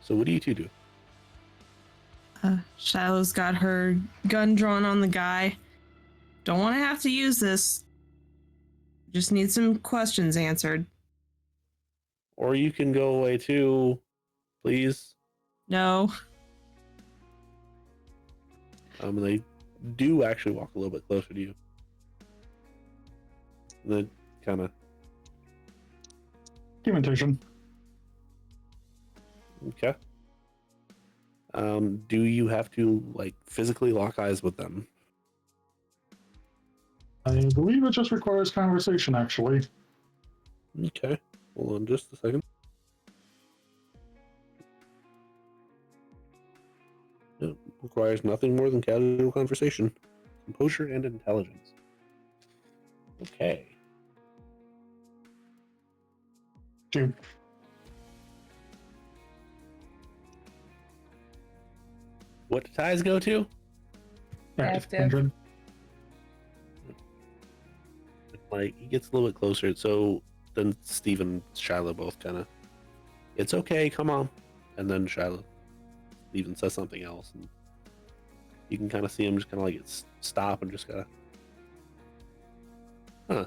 So what do you two do? Shallow's got her gun drawn on the guy. Don't want to have to use this. Just need some questions answered. Or you can go away too, please. No. They do actually walk a little bit closer to you. The kind of Dementation. okay. Do you have to like physically lock eyes with them? I believe it just requires conversation, actually. Okay. Hold on just a second. It requires nothing more than casual conversation, composure, and intelligence. Okay. Two. What do ties go to? Active. 100. Like, he gets a little bit closer, so then Steve and Shiloh both kind of, it's okay, come on. And then Shiloh even says something else, and you can kind of see him just kind of like stop and just kind of, huh.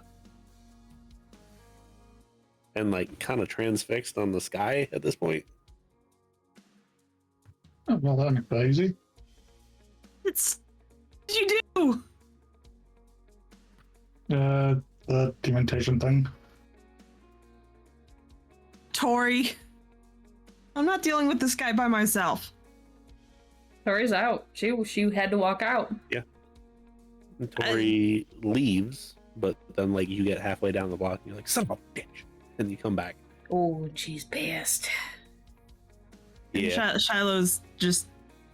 And like kind of transfixed on the sky at this point. Oh, well, that ain't that easy. It's. What did you do? The dementation thing. Tory. I'm not dealing with this guy by myself. Tori's out. She had to walk out. And Tory leaves, but then like you get halfway down the block and you're like, son of a bitch. And you come back. Oh, she's pissed. Yeah. Shiloh's just.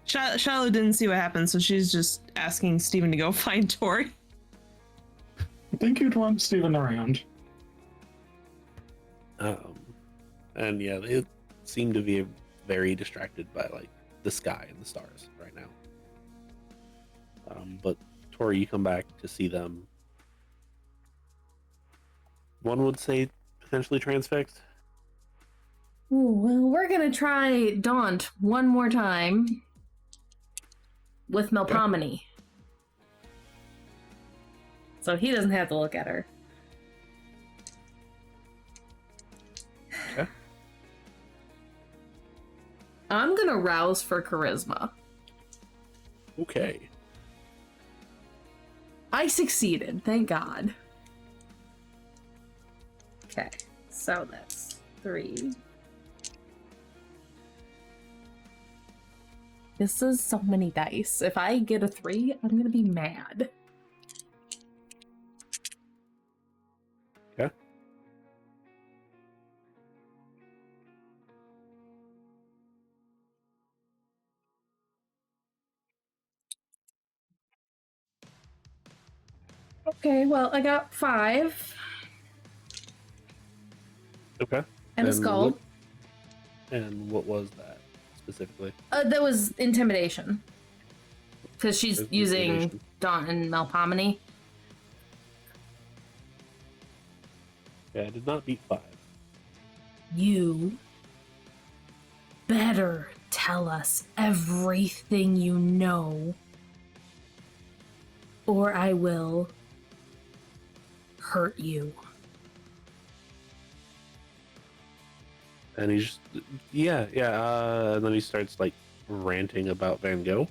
Shiloh didn't see what happened, so she's just asking Steven to go find Tory. I think you'd want Steven around. And yeah, they seem to be very distracted by like the sky and the stars right now. But Tory, you come back to see them. One would say potentially transfixed. Ooh, well, we're gonna try Daunt one more time with Melpomene. So he doesn't have to look at her. Okay. I'm gonna rouse for charisma. Okay. I succeeded, thank God. Okay, so that's 3. This is so many dice. If I get a 3, I'm gonna be mad. Okay. Okay, well, I got 5. Okay. And a skull. What was that specifically? That was intimidation. Because she's That's using intimidation. Daunt and Melpomene. Yeah, I did not beat 5. You better tell us everything you know, or I will hurt you. And he just, and then he starts like ranting about Van Gogh.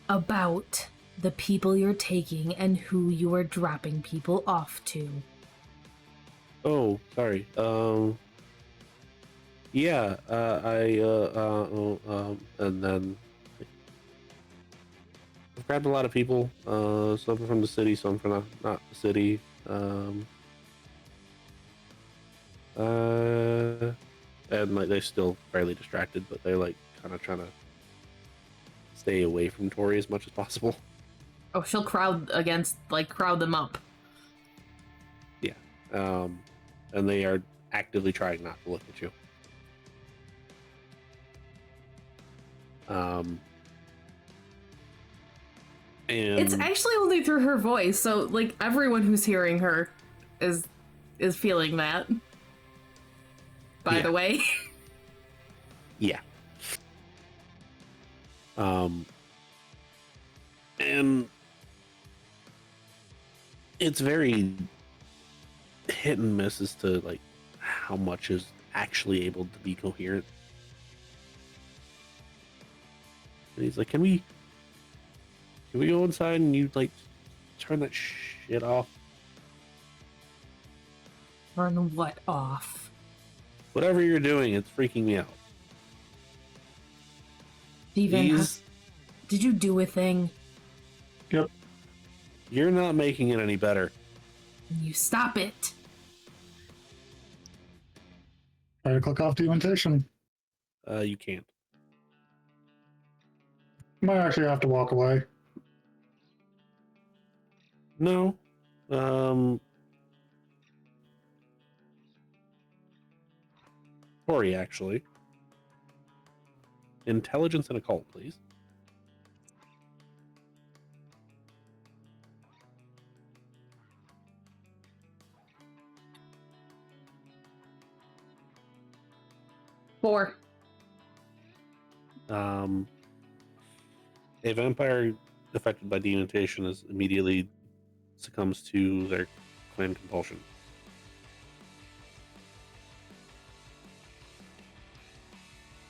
About the people you're taking and who you are dropping people off to. Oh, sorry. And then I've grabbed a lot of people. Some from the city, some from not the city. And like they're still fairly distracted, but they're like kind of trying to stay away from Tory as much as possible. Oh, she'll crowd them up. Yeah. And they are actively trying not to look at you. And It's actually only through her voice, so like everyone who's hearing her is feeling that. By the way. yeah. And it's very hit and miss as to like how much is actually able to be coherent. And he's like, can we go inside and you like turn that shit off? Turn what off? Whatever you're doing, it's freaking me out. Steven, Please? did you do a thing? Yep. You're not making it any better. You stop it. Try to click off the invitation. You can't. Might actually have to walk away. No. Tory, actually. Intelligence and occult, please. Four. A vampire affected by demutation is immediately succumbs to their clan compulsion.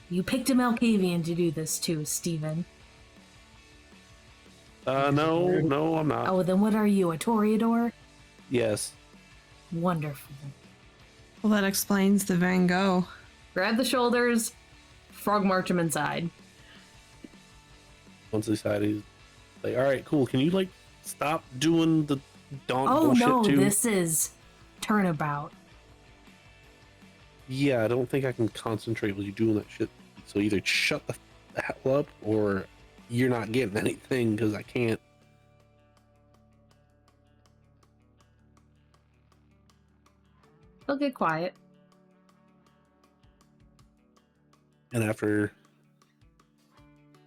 You picked a Malkavian to do this too, Steven. No, I'm not. Oh, then what are you, a Toreador? Yes. Wonderful. Well, that explains the Van Gogh. Grab the shoulders, frog march him inside. Once inside, he's like, all right, cool. Can you, like, stop doing the daunt Oh bullshit no, too? this is turnabout. Yeah, I don't think I can concentrate with you doing that shit. So either shut the hell up or you're not getting anything because I can't. He'll get quiet. And after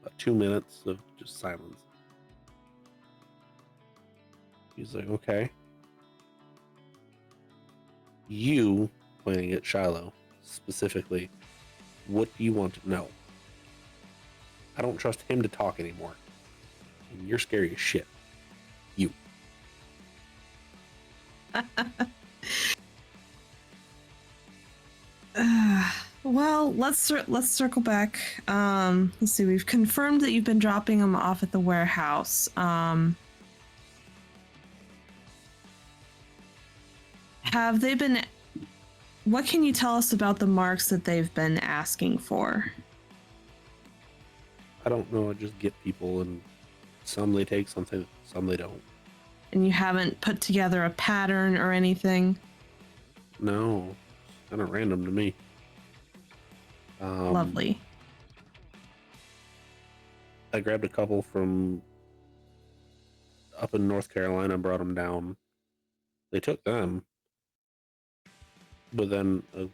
about 2 minutes of just silence, he's like, okay. You pointing at Shiloh specifically, what do you want to know? I don't trust him to talk anymore. And you're scary as shit. You. Well, let's circle back. Let's see. We've confirmed that you've been dropping them off at the warehouse. Have they been? What can you tell us about the marks that they've been asking for? I don't know. I just get people, and some they take, something, some they don't. And you haven't put together a pattern or anything? No, it's kind of random to me. Lovely. I grabbed a couple from up in North Carolina, brought them down. They took them, but then a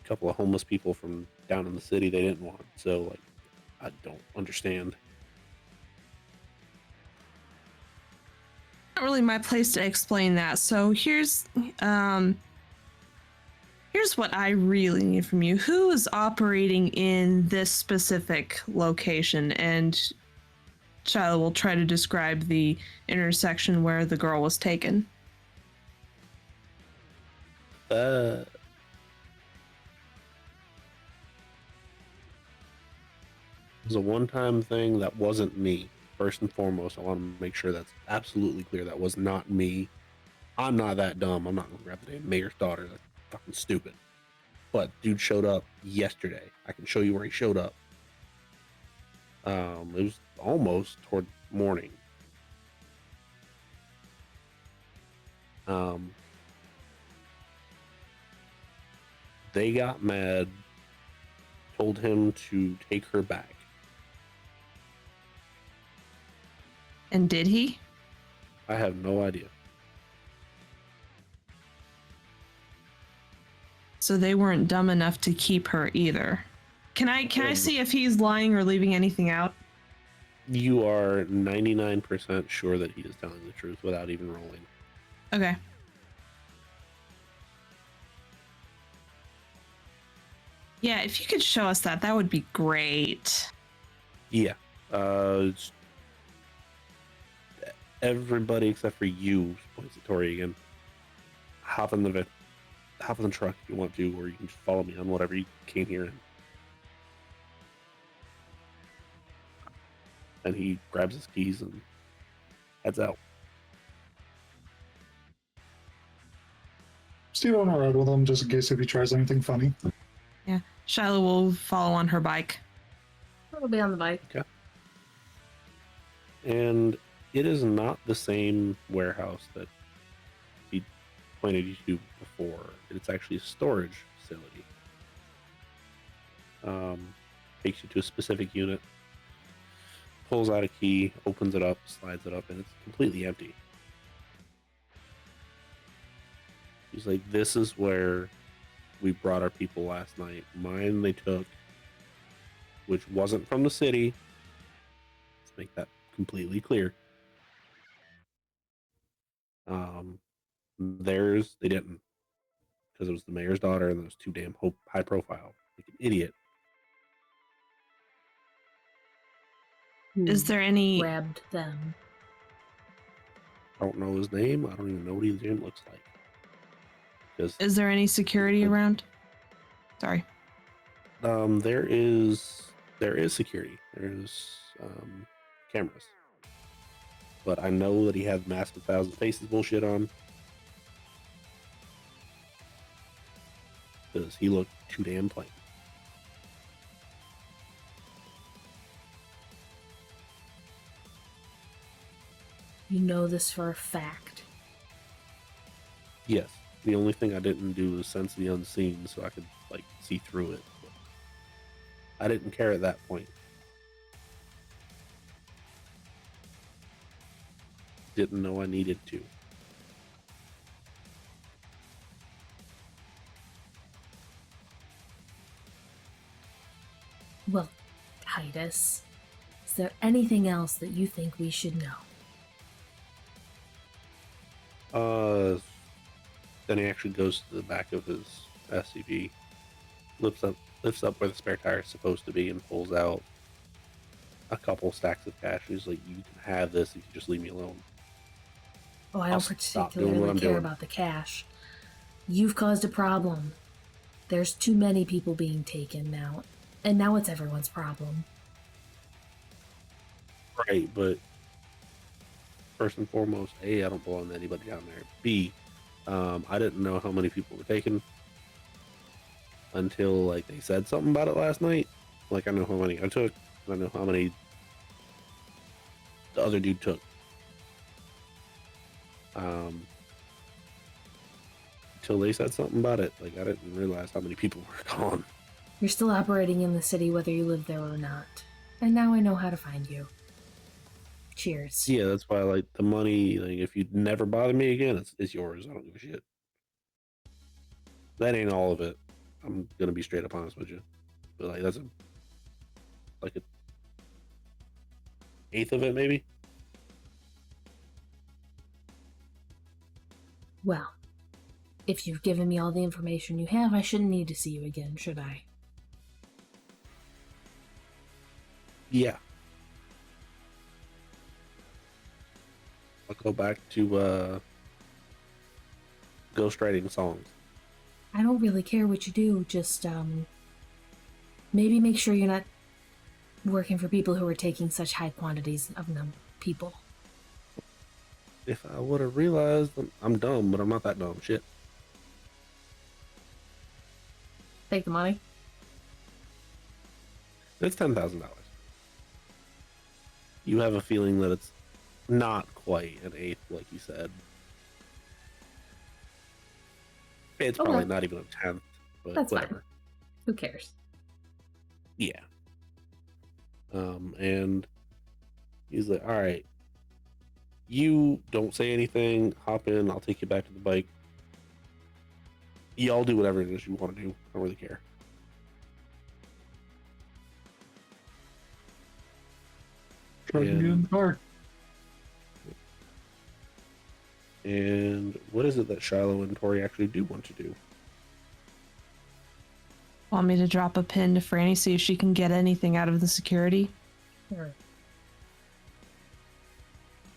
couple of homeless people from down in the city they didn't want. So, like, I don't understand. Not really my place to explain that. So here's what I really need from you. Who is operating in this specific location? And Shiloh will try to describe the intersection where the girl was taken. It was a one-time thing that wasn't me. First and foremost, I want to make sure that's absolutely clear. That was not me. I'm not that dumb. I'm not going to grab the damn mayor's daughter. That's fucking stupid. But dude showed up yesterday. I can show you where he showed up. It was almost toward morning. They got mad, told him to take her back. And did he? I have no idea. So they weren't dumb enough to keep her either. Can I see if he's lying or leaving anything out? You are 99% sure that he is telling the truth without even rolling. Okay. Yeah, if you could show us that, that would be great. Yeah. It's everybody except for you, points at Tory again. Hop in the truck if you want to, or you can just follow me on whatever you came here in. And he grabs his keys and heads out. proceed on a ride with him just in case if he tries anything funny. Yeah. Shiloh will follow on her bike. It'll be on the bike. Okay. And it is not the same warehouse that he pointed you to before. It's actually a storage facility. Takes you to a specific unit, pulls out a key, opens it up, slides it up, and it's completely empty. He's like, this is where we brought our people last night. Mine they took, which wasn't from the city. Let's make that completely clear. Theirs, they didn't. Because it was the mayor's daughter and it was too damn high profile. Like an idiot. Is there any Grabbed them? I don't know his name. I don't even know what his name looks like. Because is there any security around? Sorry. there is security. There's cameras. But I know that he had mask of 1,000 faces bullshit on. Because he looked too damn plain. You know this for a fact. Yes. The only thing I didn't do was sense the unseen so I could like see through it. But I didn't care at that point. Didn't know I needed to. Well, Titus, is there anything else that you think we should know? Then he actually goes to the back of his SUV, lifts up where the spare tire is supposed to be, and pulls out a couple stacks of cash. He's like, "You can have this if you just leave me alone." Oh, I I'll don't stop doing what particularly I'm care doing. about the cash. You've caused a problem. There's too many people being taken now, and now it's everyone's problem. Right, but first and foremost, A, I don't belong to anybody down there. B, I didn't know how many people were taken until like they said something about it last night. Like I know how many I took, and I know how many the other dude took. Until they said something about it, like I didn't realize how many people were gone. You're still operating in the city whether you live there or not. And now I know how to find you. Cheers. Yeah, that's why like the money. Like if you never bother me again, it's yours. I don't give a shit. That ain't all of it. I'm gonna be straight up honest with you, but like that's like a eighth of it maybe. Well, if you've given me all the information you have, I shouldn't need to see you again, should I? Yeah. I'll go back to ghostwriting songs. I don't really care what you do, just, maybe make sure you're not working for people who are taking such high quantities of people. If I would have realized, I'm dumb, but I'm not that dumb. Shit. Take the money. It's $10,000. You have a feeling that it's not quite an eighth, like you said. It's probably Okay. not even a tenth, but That's fine. whatever. Who cares? Yeah. And he's like, all right, you don't say anything, hop in, I'll take you back to the bike. Y'all do whatever it is you want to do. I don't really care. Try to get in the car. And what is it that Shiloh and Tory actually do want to do? Want me to drop a pin to Franny, see if she can get anything out of the security? Sure.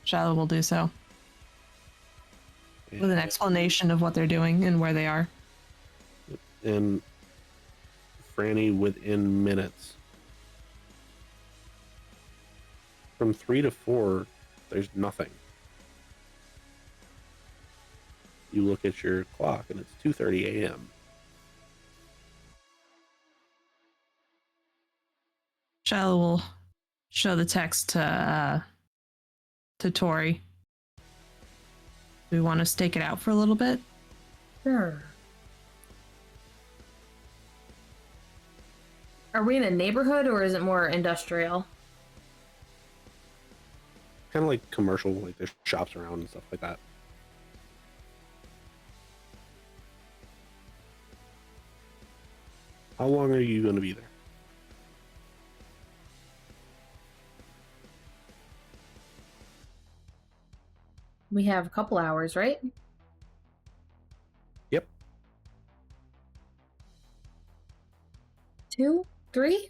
Shiloh will do so. With an explanation of what they're doing and where they are. And Franny within minutes. From 3 to 4, there's nothing. you look at your clock and it's 2:30 a.m. Shiloh will show the text to Tory. Do we want to stake it out for a little bit? Sure. Are we in a neighborhood or is it more industrial? Kind of like commercial, like there's shops around and stuff like that. How long are you going to be there? We have a couple hours, right? Yep. 2, 3?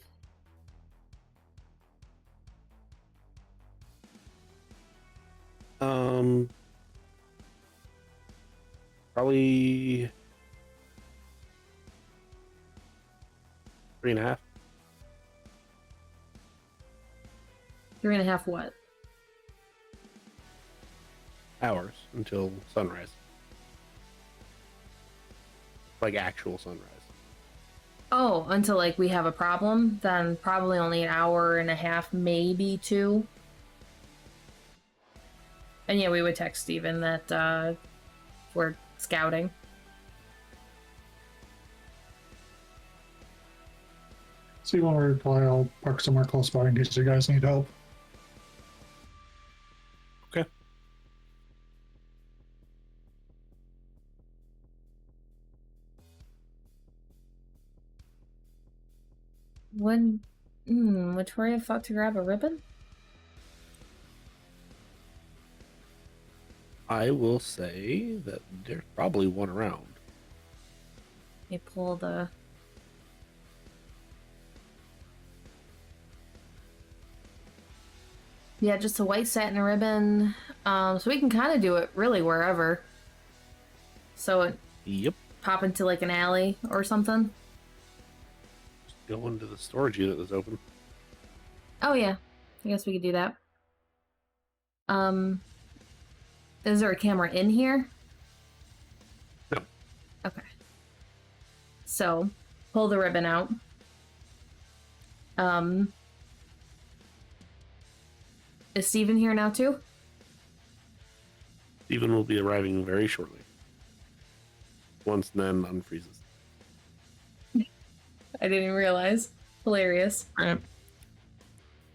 Probably 3.5. 3.5 what? hours until sunrise. Like actual sunrise. Oh, until like we have a problem, then probably only an hour and a half, maybe 2. And yeah, we would text Steven that we're scouting. So you want to reply, I'll park somewhere close by in case you guys need help. Okay. Would Tory have thought to grab a ribbon? I will say that there's probably one around. They pull the... Yeah, just a white satin ribbon. So we can kind of do it really wherever. So it Yep. pop into like an alley or something. Go into the storage unit that's open. Oh yeah, I guess we could do that. Is there a camera in here? No. Okay. So, pull the ribbon out. Is Steven here now too? Steven will be arriving very shortly. Once Nen unfreezes. I didn't even realize. Hilarious. Right.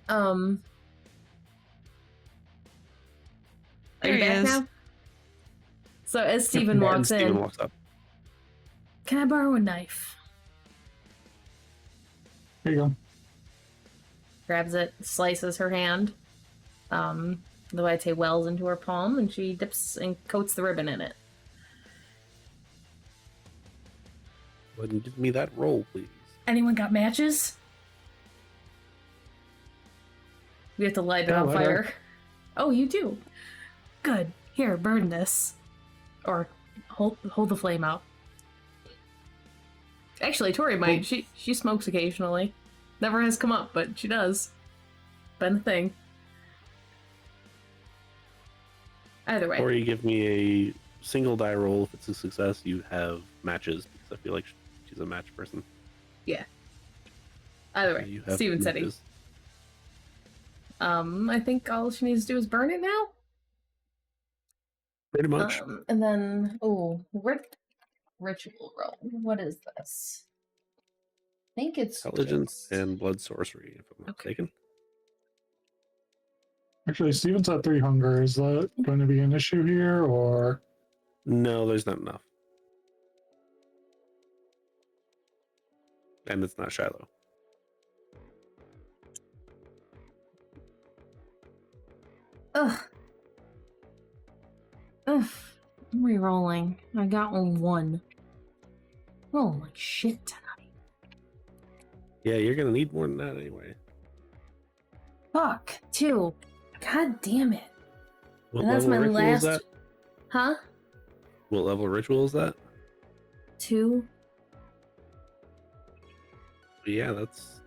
Are There you he back is. now? So as Steven And walks Steven in, walks up. can I borrow a knife? There you go. Grabs it, slices her hand. The white tape wells into her palm, and she dips and coats the ribbon in it. Go ahead and give me that roll, please. Anyone got matches? We have to light it Yeah, on light fire. up. Oh, you do? Good. Here, burn this. Or hold the flame out. Actually, Tori might. She smokes occasionally. Never has come up, but she does. Been a thing. Either way. Or you give me a single die roll. If it's a success, you have matches, because I feel like she's a match person. Yeah. Either way. You have Steven said he. matches. I think all she needs to do is burn it now. Pretty much. And then, ritual roll. What is this? I think it's Intelligence and blood sorcery, if I'm not Okay. mistaken. Actually, Steven's at 3 hunger. Is that going to be an issue here, or? No, there's not enough. And it's not Shiloh. Ugh. Ugh. I'm re-rolling. I got 1. Oh, like shit tonight. Yeah, you're gonna need more than that anyway. Fuck. 2. God damn it. What And that's level my ritual is last. that? Huh? What level ritual is that? 2. Yeah, that's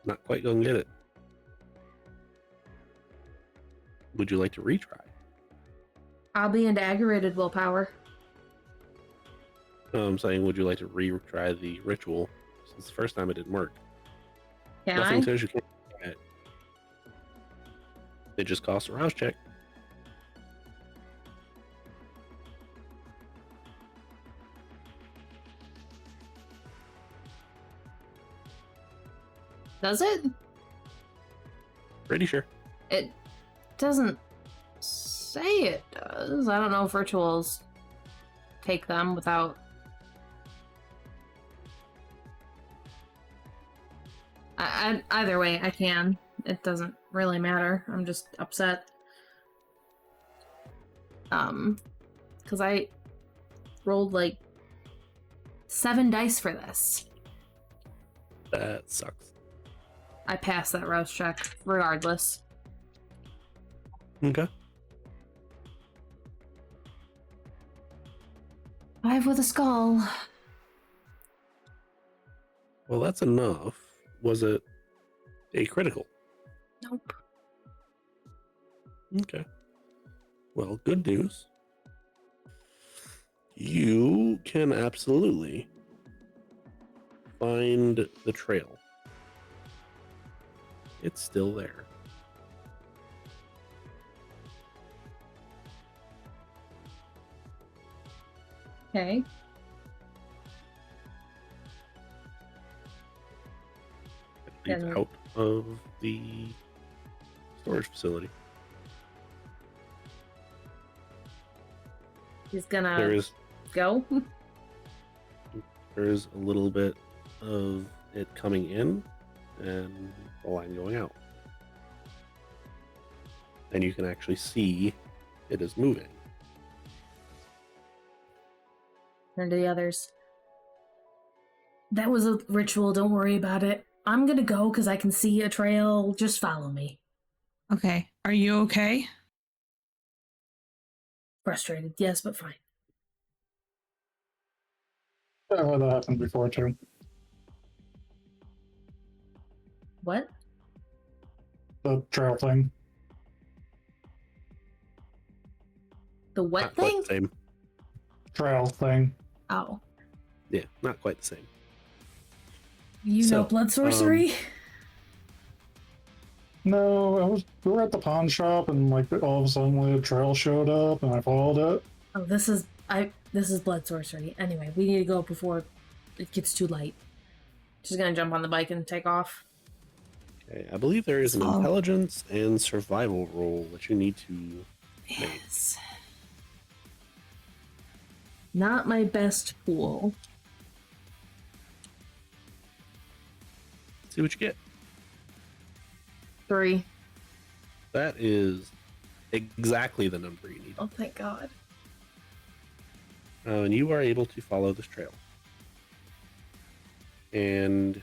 not quite gonna get it. Would you like to retry? I'll be into aggravated willpower. I'm saying, would you like to retry the ritual? Since the first time it didn't work. Can Nothing I? says you can't try it. It just costs a rouse check. Does it? Pretty sure. It doesn't say it does. I don't know if rituals take them without. Either way, I can. It doesn't really matter. I'm just upset. Because I rolled like 7 dice for this. That sucks. I passed that rouse check regardless. Okay. 5 with a skull. Well, that's enough. Was it a critical? Nope. Okay. Well, good news. You can absolutely find the trail. It's still there. Okay. It's And- out of the storage facility. He's gonna There is go. a little bit of it coming in and the line going out. And you can actually see it is moving. Turn to the others. That was a ritual. Don't worry about it. I'm gonna go because I can see a trail. Just follow me. Okay. Are you okay? Frustrated, yes, but fine. I've had that happen before too. What? The trail thing. The what Not quite thing? the same. Trail thing. Oh. Yeah, not quite the same. You So, know blood sorcery? No, we were at the pawn shop and like all of a sudden a trail showed up and I followed it. Oh, this is blood sorcery. Anyway, we need to go before it gets too late. She's gonna jump on the bike and take off. Okay, I believe there is an Oh. intelligence and survival roll that you need to Yes. Not my best pool. see what you get. 3. That is exactly the number you need. Oh, thank God. And you are able to follow this trail. And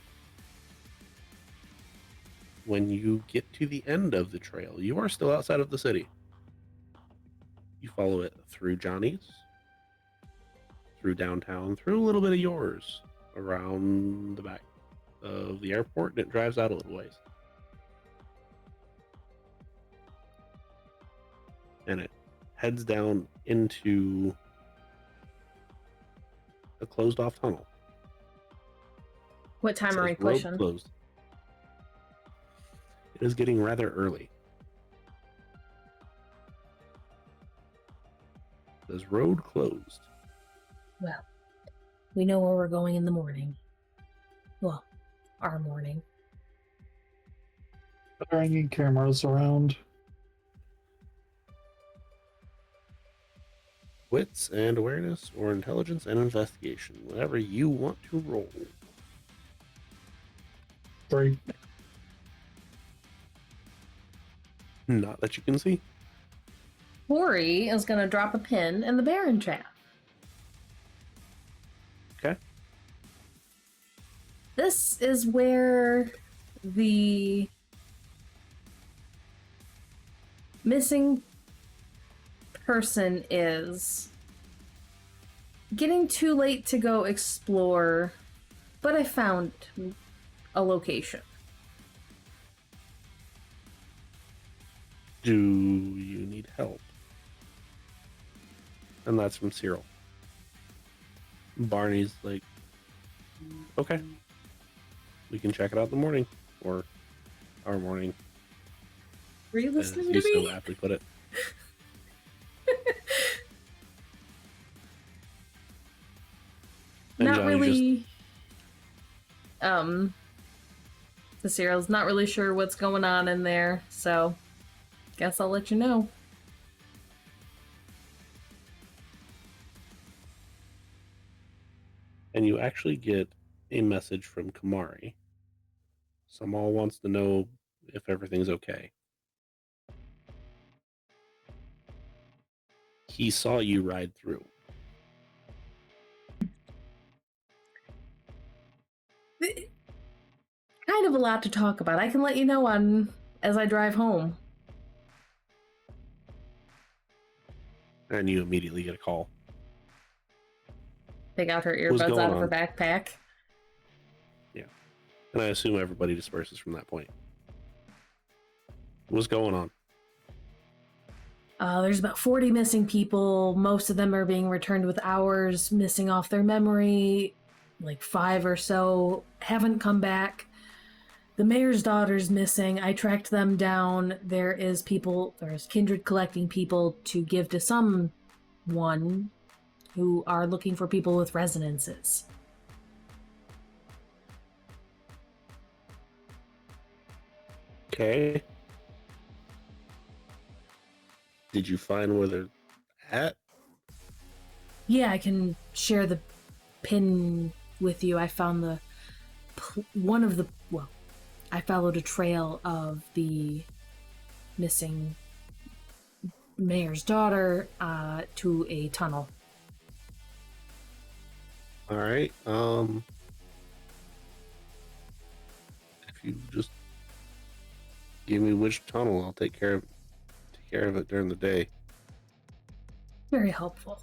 when you get to the end of the trail, you are still outside of the city. You follow it through Johnny's, through downtown, through a little bit of yours, around the back of the airport, and it drives out a little ways. And it heads down into a closed off tunnel. What time are we Says road pushing? closed. It is getting rather early. It says road closed. Well, we know where we're going in the morning. Well, our morning. Are there any cameras around? Wits and awareness, or intelligence and investigation, whatever you want to roll. 3. Not that you can see. Tory is gonna drop a pin in the Baron trap. Okay. This is where the missing person is. Getting too late to go explore, but I found a location. Do you need help? And that's from Cyril. Barney's like, okay, we can check it out in the morning, or our morning, Were you as listening you to me? so aptly put it. And Not Johnny really. The serial's not really sure what's going on in there, so guess I'll let you know. And you actually get a message from Kamari. Samal wants to know if everything's okay. He saw you ride through. Kind of a lot to talk about. I can let you know as I drive home. And you immediately get a call. Take out her What's earbuds going out of her on? backpack. Yeah. And I assume everybody disperses from that point. What's going on? There's about 40 missing people. Most of them are being returned with hours missing off their memory. Like 5 or so haven't come back. The mayor's daughter's missing. I tracked them down. There's Kindred collecting people to give to someone who are looking for people with resonances. Okay. Did you find where they're at? Yeah, I can share the pin with you. I found I followed a trail of the missing mayor's daughter to a tunnel. All right. If you just give me which tunnel, I'll take care of it during the day. Very helpful.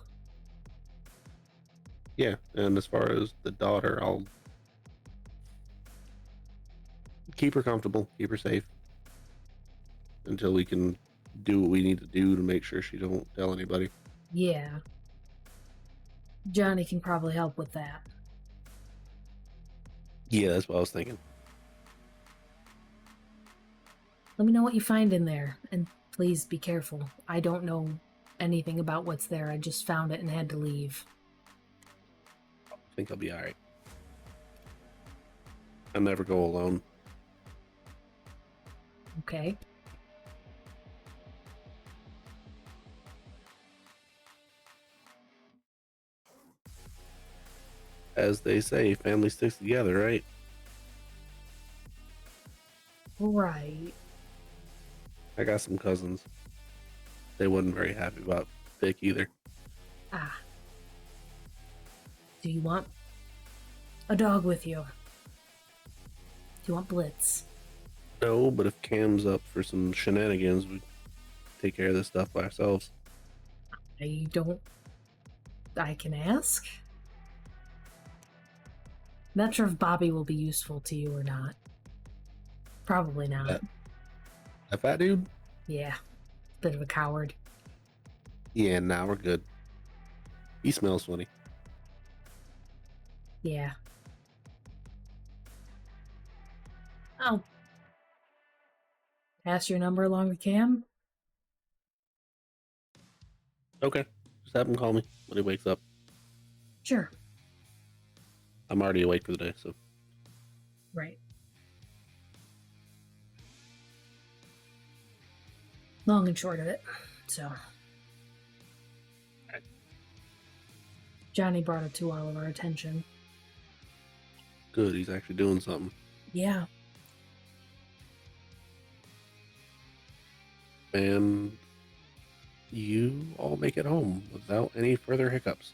Yeah, and as far as the daughter, I'll keep her comfortable, keep her safe until we can do what we need to do to make sure she don't tell anybody. Yeah. Johnny can probably help with that. Yeah, that's what I was thinking. Let me know what you find in there, and please be careful. I don't know anything about what's there. I just found it and had to leave. I think I'll be all right. I'll never go alone. Okay. As they say, family sticks together, right? Right. I got some cousins. They wasn't very happy about Vic either. Ah. Do you want a dog with you? Do you want Blitz? No, but if Cam's up for some shenanigans, we take care of this stuff by ourselves. I can ask? Not sure if Bobby will be useful to you or not. Probably not. That fat dude? Yeah. Bit of a coward. Yeah, nah, we're good. He smells funny. Yeah. I'll pass your number along to Cam. Okay. Just have him call me when he wakes up. Sure. I'm already awake for the day, so. Right. Long and short of it. So. Right. Johnny brought it to all of our attention. Good, he's actually doing something. Yeah. And you all make it home without any further hiccups.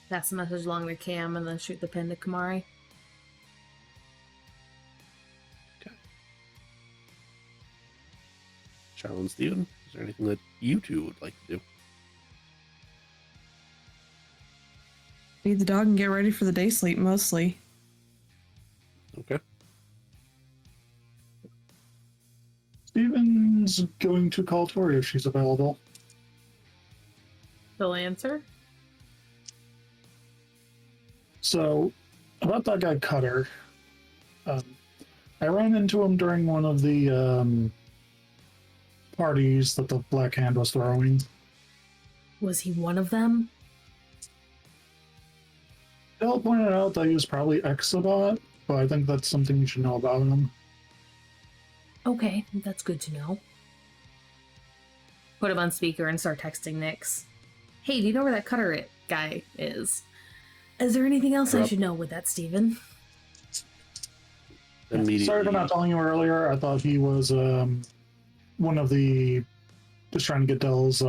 Pass the message along to Cam and then shoot the pin to Kamari. Okay. Charles and Steven, is there anything that you two would like to do? Feed the dog and get ready for the day sleep, mostly. Okay. Steven's going to call Tory if she's available. They'll answer. So, about that guy Cutter, I ran into him during one of the parties that the Black Hand was throwing. Was he one of them? Dale pointed out that he was probably Exobot, but I think that's something you should know about him. Okay, that's good to know. Put him on speaker and start texting Nyx. Hey, do you know where that Cutter guy is? Is there anything else I should know with that, Steven? Sorry for not telling you earlier. I thought he was one of the just trying to get Dell's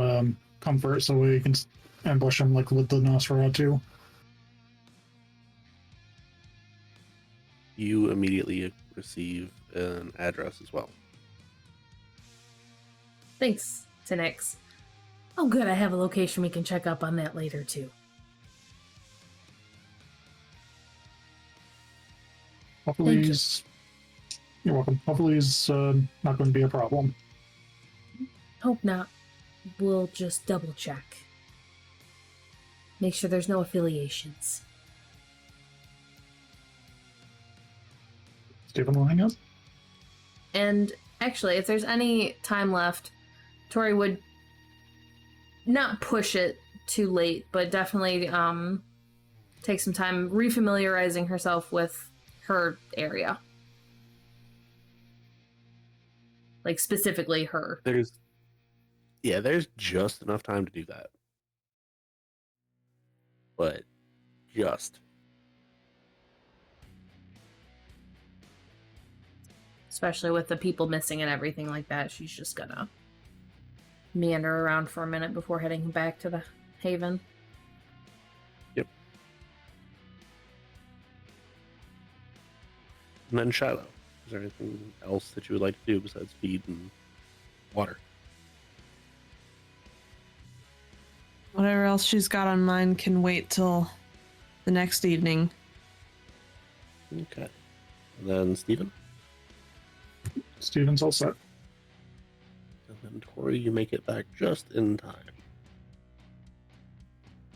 comfort so we can ambush him like with the Nosferatu. You immediately receive an address as well. Thanks to Nyx. Oh good, I have a location we can check up on that later too. Hopefully you're welcome. Hopefully he's not going to be a problem. Hope not. We'll just double check. Make sure there's no affiliations. Stephen will hang up. And actually, if there's any time left, Tory would not push it too late, but definitely take some time refamiliarizing herself with her area. Like, specifically her. There's just enough time to do that. But just. Especially with the people missing and everything like that, she's just gonna meander around for a minute before heading back to the Haven. Yep. And then Shiloh. Is there anything else that you would like to do besides feed and water? Whatever else she's got on mind can wait till the next evening. Okay. And then Stephen? Steven's all set. And then Tory, you make it back just in time.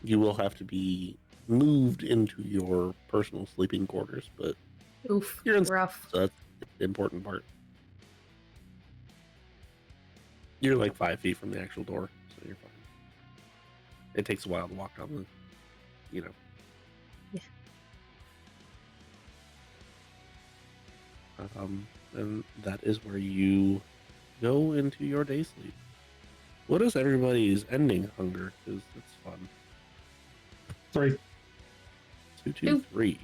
You will have to be moved into your personal sleeping quarters, but Oof, you're in rough. so that's the important part. You're like 5 feet from the actual door, so you're fine. It takes a while to walk down the, Yeah. And that is where you go into your day sleep. What is everybody's ending hunger? Because it's fun. 3. 2, 2, 3.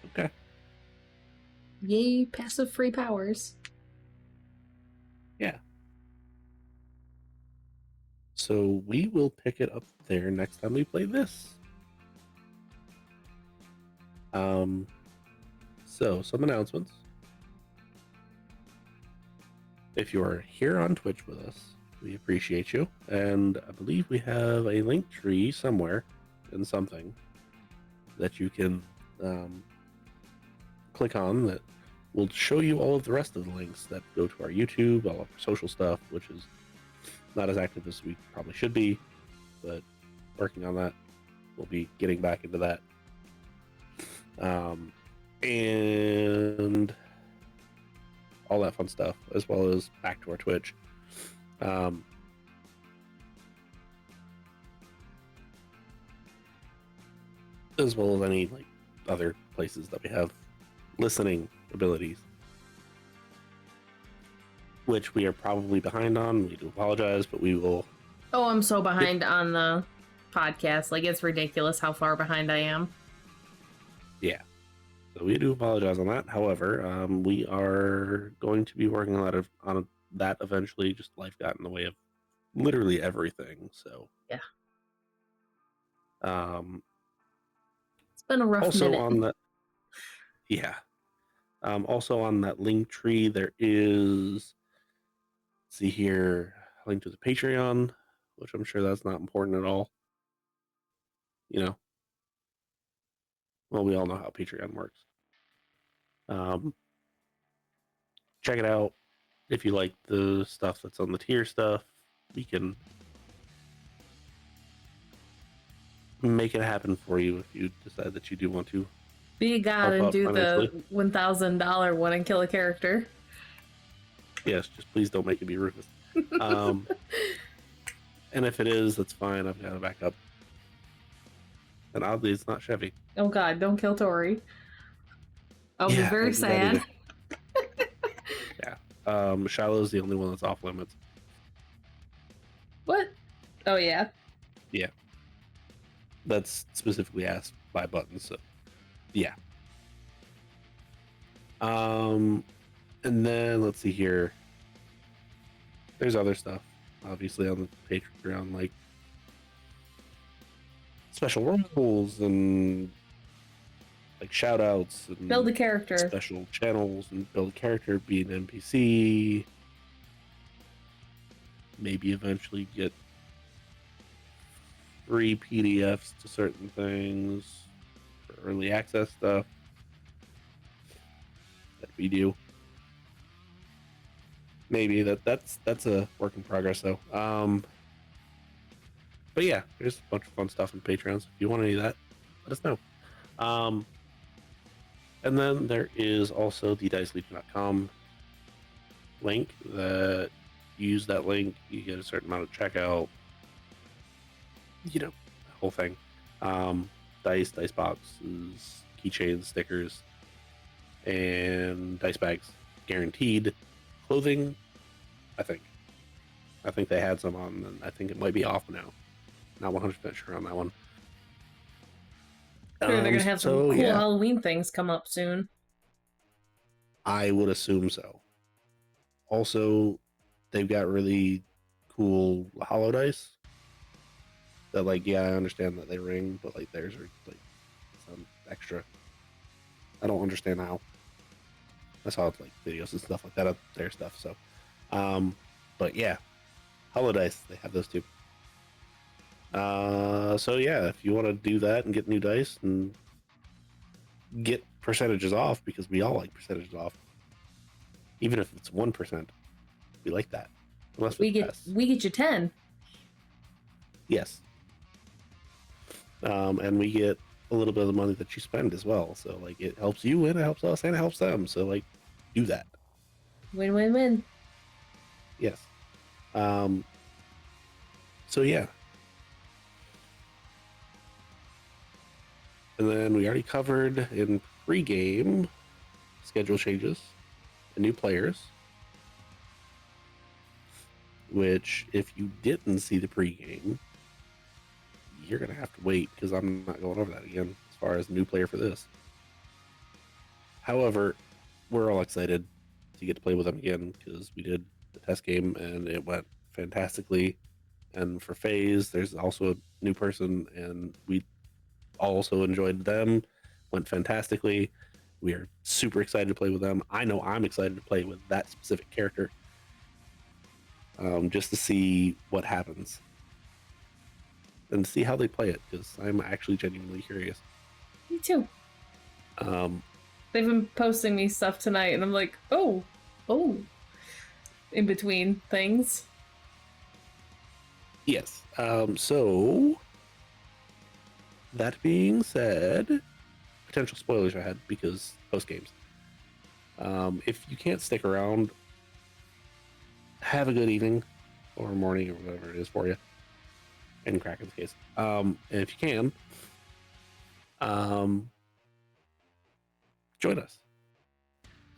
Okay. Yay, passive free powers. Yeah. So we will pick it up there next time we play this. So some announcements. If you're here on Twitch with us, we appreciate you. And I believe we have a link tree somewhere in something that you can click on that will show you all of the rest of the links that go to our YouTube, all of our social stuff, which is not as active as we probably should be, but working on that. We'll be getting back into that. And all that fun stuff, as well as back to our Twitch. As well as any like other places that we have listening abilities, which we are probably behind on. We do apologize, but we will. Oh, I'm so behind on the podcast. Like, it's ridiculous how far behind I am. Yeah. So we do apologize on that. However, we are going to be working on that eventually. Just life got in the way of literally everything. So yeah. It's been a rough also minute. On that. Yeah. Also on that link tree, there is. Let's see here, a link to the Patreon, which I'm sure that's not important at all. Well, we all know how Patreon works. Check it out if you like the stuff that's on the tier stuff. we can make it happen for you if you decide that you do want to Be a god help and out do financially. the $1,000 one and kill a character. Yes, just please don't make it be Rufus. And if it is, that's fine. I've got a backup. And oddly, it's not Chevy. Oh god, don't kill Tory. I'll be Yeah, very don't do that sad. Yeah. Shiloh's the only one that's off limits. What? Oh yeah. That's specifically asked by Buttons, so yeah. And then let's see here. There's other stuff, obviously, on the Patreon, like special roles and like shout outs and Build a character. special channels and build a character, be an NPC. Maybe eventually get free PDFs to certain things for early access stuff that we do. Maybe that's a work in progress though. But yeah, there's a bunch of fun stuff on Patreons. If you want any of that, let us know. And then there is also the dicelegion.com link that you use that link, you get a certain amount of checkout, you know, the whole thing. Dice boxes, keychains, stickers, and dice bags, guaranteed. Clothing, I think they had some on, and I think it might be off now. Not 100% sure on that one. Sure, they're gonna have some cool Halloween things come up soon. I would assume so. Also, they've got really cool hollow dice that, like, yeah, I understand that they ring, but like theirs are like some extra. I don't understand how. I saw like videos and stuff like that of their stuff. So, but yeah, hollow dice, they have those too. So yeah, if you want to do that and get new dice and get percentages off, because we all like percentages off, even if it's 1%, we like that. Unless we get you 10. Yes. And we get a little bit of the money that you spend as well. So like it helps you and it helps us and it helps them. So like do that. Win win win. Yes. So yeah. And then we already covered in pre-game schedule changes and new players. Which, if you didn't see the pre-game, you're going to have to wait because I'm not going over that again as far as new player for this. However, we're all excited to get to play with them again because we did the test game and it went fantastically. And for FaZe, there's also a new person and we also enjoyed them. Went fantastically. We are super excited to play with them. I know I'm excited to play with that specific character. Just to see what happens and see how they play it, because I'm actually genuinely curious. Me too. They've been posting me stuff tonight, and I'm like, oh, in between things. Yes. So that being said, potential spoilers ahead because post games. If you can't stick around, have a good evening or morning or whatever it is for you. In Kraken's case. And if you can, join us.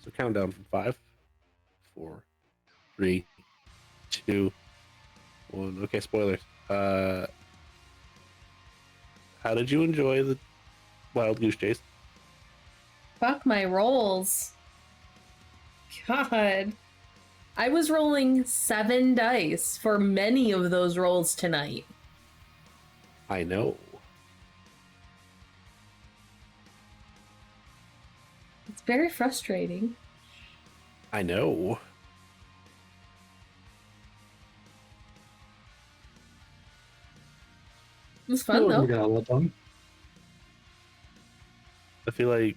So countdown from 5, 4, 3, 2, 1. Okay, spoilers. How did you enjoy the Wild Goose Chase? Fuck my rolls. God. I was rolling 7 dice for many of those rolls tonight. I know. It's very frustrating. I know. It was fun, though. We got a lot done. I feel like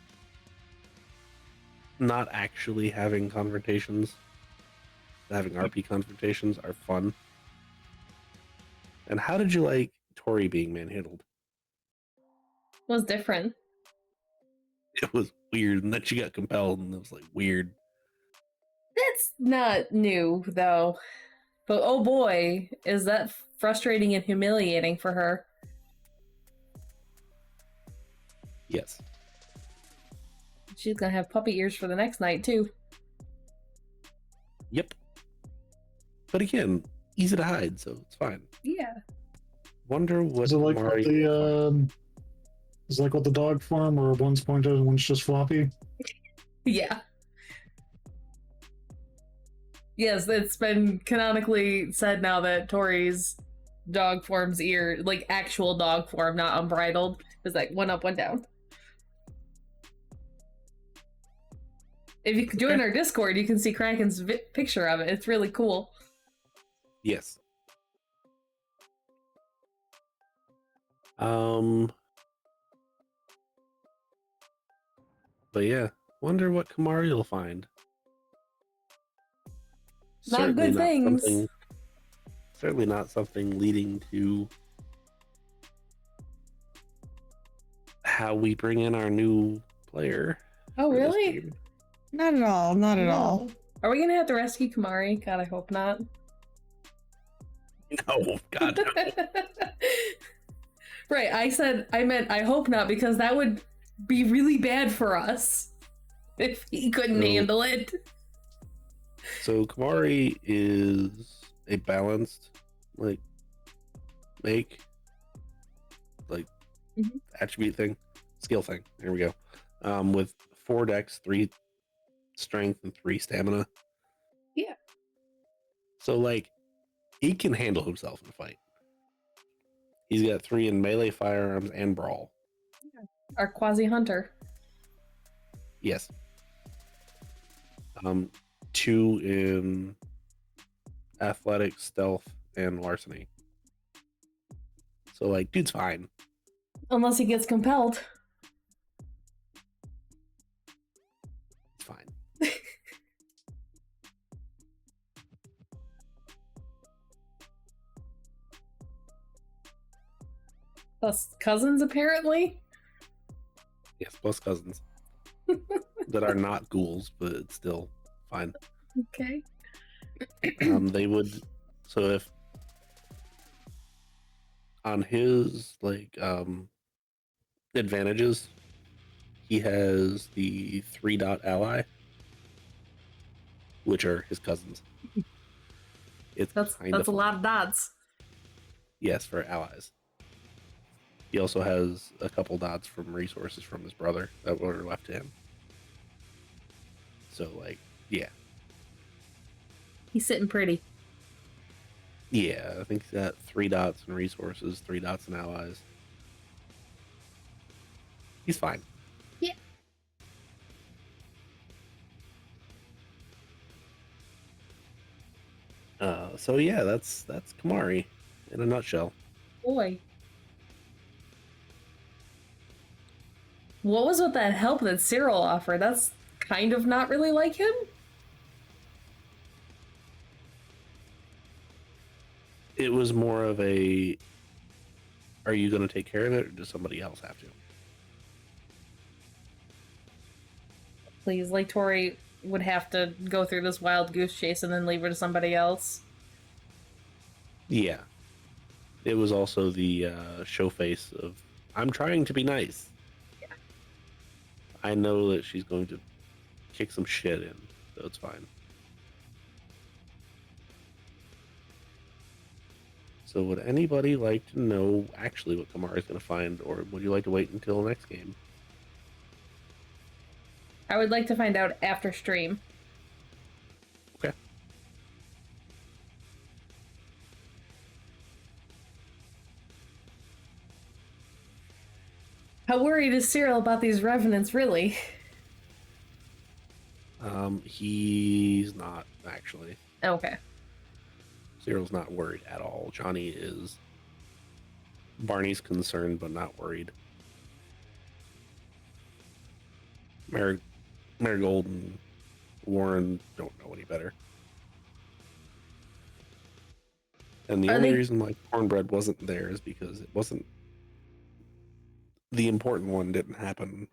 not actually having confrontations, having RP confrontations are fun. And how did you like Tory being manhandled? Was different. It was weird, and then she got compelled, and it was like weird. That's not new, though. But oh boy, is that frustrating and humiliating for her. Yes. She's gonna have puppy ears for the next night, too. Yep. But again, easy to hide, so it's fine. Yeah. Wonder what Is it like what Mari the is it like what the dog form, where one's pointed and one's just floppy? Yeah. Yes, it's been canonically said now that Tori's dog form's ear, like actual dog form, not unbridled, is like one up, one down. If you join our Discord, you can see Kraken's picture of it. It's really cool. Yes. But yeah, wonder what Kamari will find. Not good things. Certainly not something leading to how we bring in our new player. Oh, for this really? game. Not at all. Not at all. Are we gonna have to rescue Kamari? God, I hope not. No, God, no. Right, I meant I hope not, because that would be really bad for us if he couldn't No. handle it. So Kamari is a balanced, like, make, like, Mhm. attribute thing, skill thing. There we go. With 4 dex, 3 strength, and 3 stamina. Yeah. So, like, he can handle himself in a fight. He's got 3 in melee, firearms, and brawl. Our quasi hunter. Yes. 2 in athletics, stealth, and larceny. So, like, dude's fine. Unless he gets compelled. It's fine. Plus cousins, apparently. Yes, plus cousins that are not ghouls, but it's still fine. Okay. They would. So if on his advantages, he has the 3-dot ally, which are his cousins. It's That's kind a of lot of dots. Yes, for allies. He also has a couple dots from resources from his brother that were left to him. So, like, yeah. He's sitting pretty. Yeah, I think he's got 3 dots in resources, 3 dots in allies. He's fine. Yeah. So yeah, that's Kamari in a nutshell. Boy. What was with that help that Cyril offered? That's kind of not really like him. It was more of a, are you going to take care of it, or does somebody else have to? Please, like Tory would have to go through this wild goose chase and then leave her to somebody else. Yeah. It was also the show face of, I'm trying to be nice. Yeah. I know that she's going to kick some shit in, so it's fine. So would anybody like to know actually what Kamari's going to find, or would you like to wait until the next game? I would like to find out after stream. Okay. How worried is Cyril about these revenants, really? He's not, actually. Okay. Cyril's not worried at all. Johnny is. Barney's concerned, but not worried. Marigold and Warren don't know any better. And the Are only they- reason why cornbread wasn't there is because it wasn't the important one didn't happen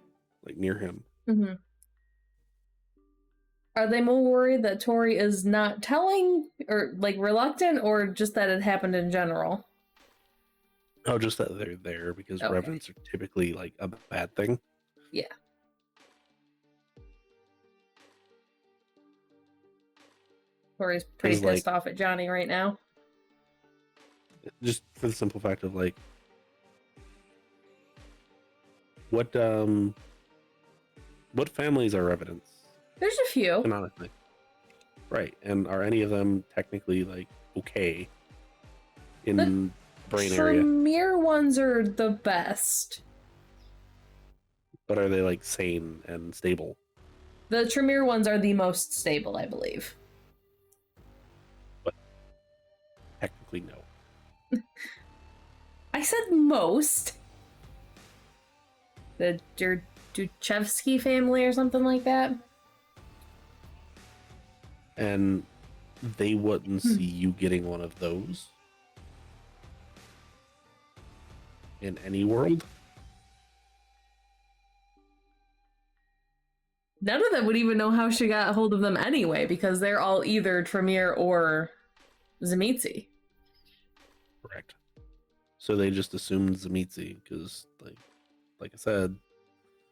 like near him. Mm-hmm. Are they more worried that Tory is not telling, or like reluctant, or just that it happened in general? Oh, just that they're there because Okay. revenants are typically like a bad thing. Yeah. Tory's pretty Is, pissed like- off at Johnny right now. Just for the simple fact of like what families are revenants? There's a few. Canonically. Right. And are any of them technically like okay in brain area? Tremere ones are the best. But are they like sane and stable? The Tremere ones are the most stable, I believe. Technically no. I said most. The Duchevsky family or something like that. And they wouldn't see you getting one of those in any world. None of them would even know how she got a hold of them anyway, because they're all either Tremere or Zemitzi. Correct. So they just assumed Zemitzi because, like I said,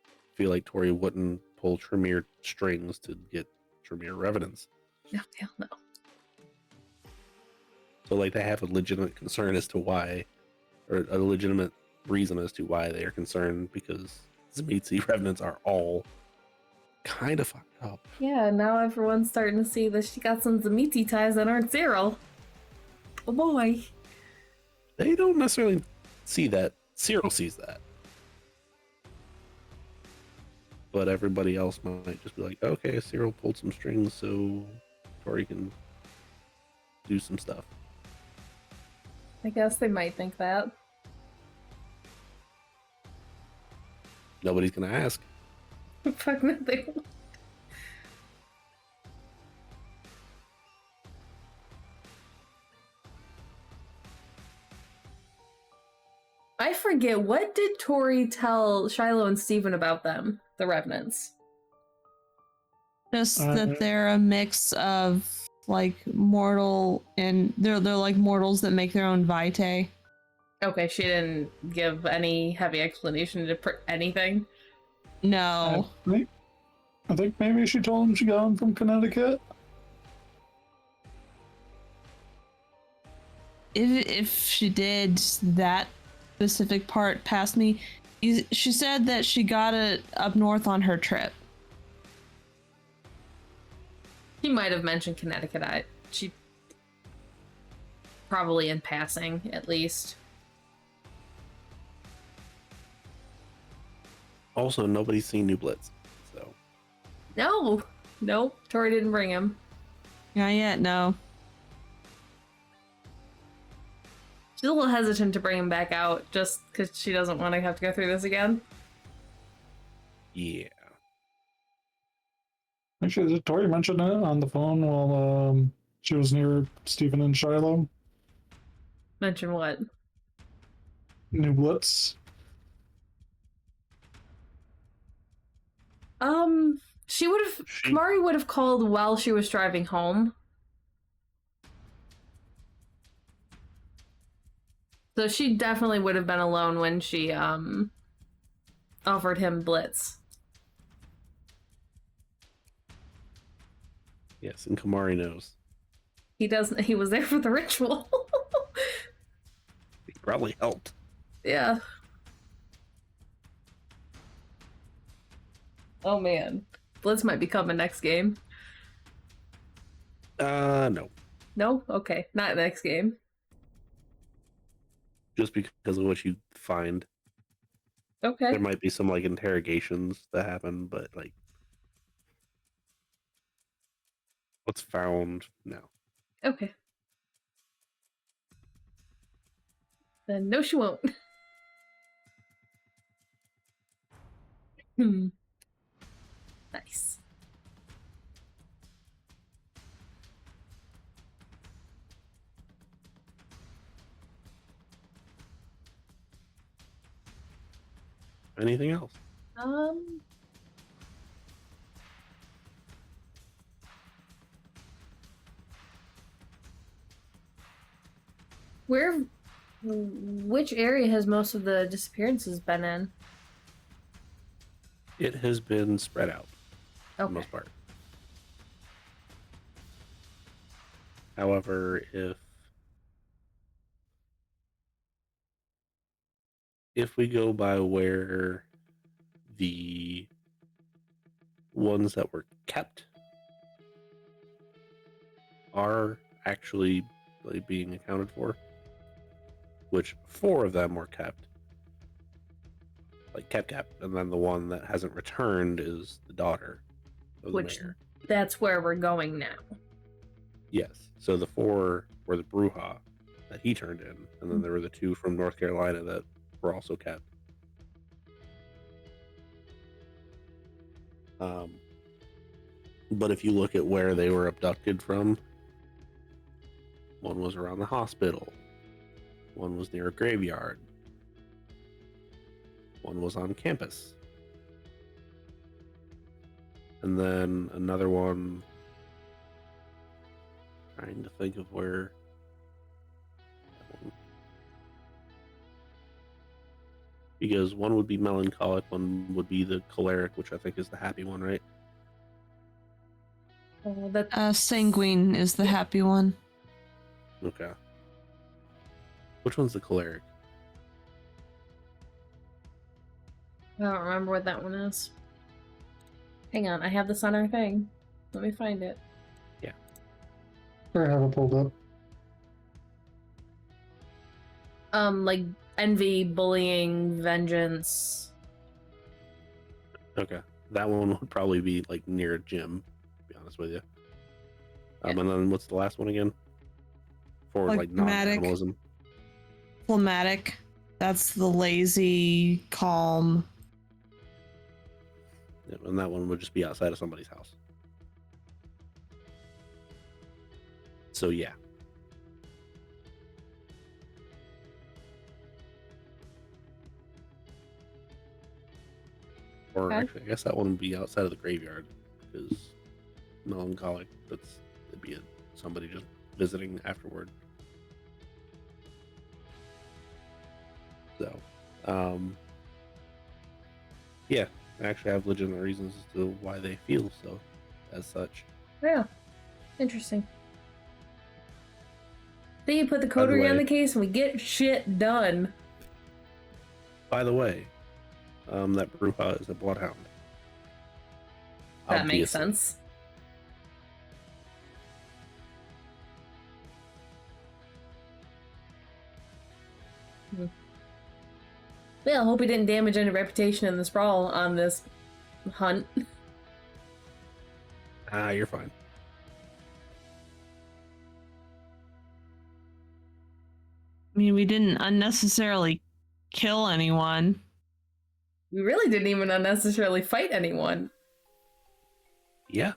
I feel like Tory wouldn't pull Tremere strings to get Tremere revenants. No, hell no. So like they have a legitimate concern as to why, or a legitimate reason as to why they are concerned, because Zemitzi revenants are all kind of fucked up. Yeah, now everyone's starting to see that she got some Zemitzi ties that aren't Cyril. Oh boy. They don't necessarily see that. Cyril sees that. But everybody else might just be like, okay, Cyril pulled some strings so Tory can do some stuff. I guess they might think that. Nobody's gonna ask. Fuck nothing. I forget, what did Tory tell Shiloh and Steven about them, the Revenants? Just that they're a mix of like mortal and they're like mortals that make their own vitae. Okay, she didn't give any heavy explanation to anything. No. I think maybe she told him she got him from Connecticut. If she did, that specific part passed me. She said that she got it up north on her trip. She might have mentioned Connecticut. She probably in passing, at least. Also, nobody's seen New Blitz, so No, nope. Tory didn't bring him. Not yet, no. She's a little hesitant to bring him back out, just because she doesn't want to have to go through this again. yeah. Actually, Tori mentioned it on the phone while she was near Stephen and Shiloh. Mention what? New Blitz. She would have. Kamari would have called while she was driving home. So she definitely would have been alone when she offered him Blitz. Yes, and Kamari knows. He doesn't. He was there for the ritual. He probably helped. Yeah. Oh man, Blitz might be coming next game. No. No? Okay, not next game. Just because of what you find. Okay. There might be some like interrogations that happen, but like what's found, no. Okay. Then no, she won't. Nice. Anything else? Um. Where, which area has most of the disappearances been in? It has been spread out for the Okay. most part. However, if we go by where the ones that were kept are actually like being accounted for, which 4 of them were kept, like kept, and then the one that hasn't returned is the daughter of the Which mayor. that's where we're going now. Yes. So the 4 were the Bruja that he turned in, and then there were the 2 from North Carolina that were also kept. But if you look at where they were abducted from, one was around the hospital, one was near a graveyard, one was on campus, and then another one, trying to think of where that one, because one would be melancholic, one would be the choleric, which I think is the happy one, right? Sanguine is the happy one. Okay. Which one's the choleric? I don't remember what that one is. Hang on, I have this on our thing. Let me find it. Yeah. I have it pulled up. Like envy, bullying, vengeance. Okay. That one would probably be like near a gym, to be honest with you. Yeah. And then what's the last one again? For like Phlegmatic. non-animalism. Phlegmatic. That's the lazy, calm. Yeah, and that one would just be outside of somebody's house. So yeah. Or Okay. actually, I guess that one would be outside of the graveyard, because melancholic, it'd be somebody just visiting afterward. So, yeah, I actually have legitimate reasons as to why they feel so, as such. Yeah. Interesting. Then you put the By the coterie on way- the case and we get shit done. By the way, that Bruja is a bloodhound. That makes Obviously. sense. Yeah, I hope he didn't damage any reputation in the sprawl on this hunt. Ah, you're fine. I mean, we didn't unnecessarily kill anyone. We really didn't even unnecessarily fight anyone. Yeah.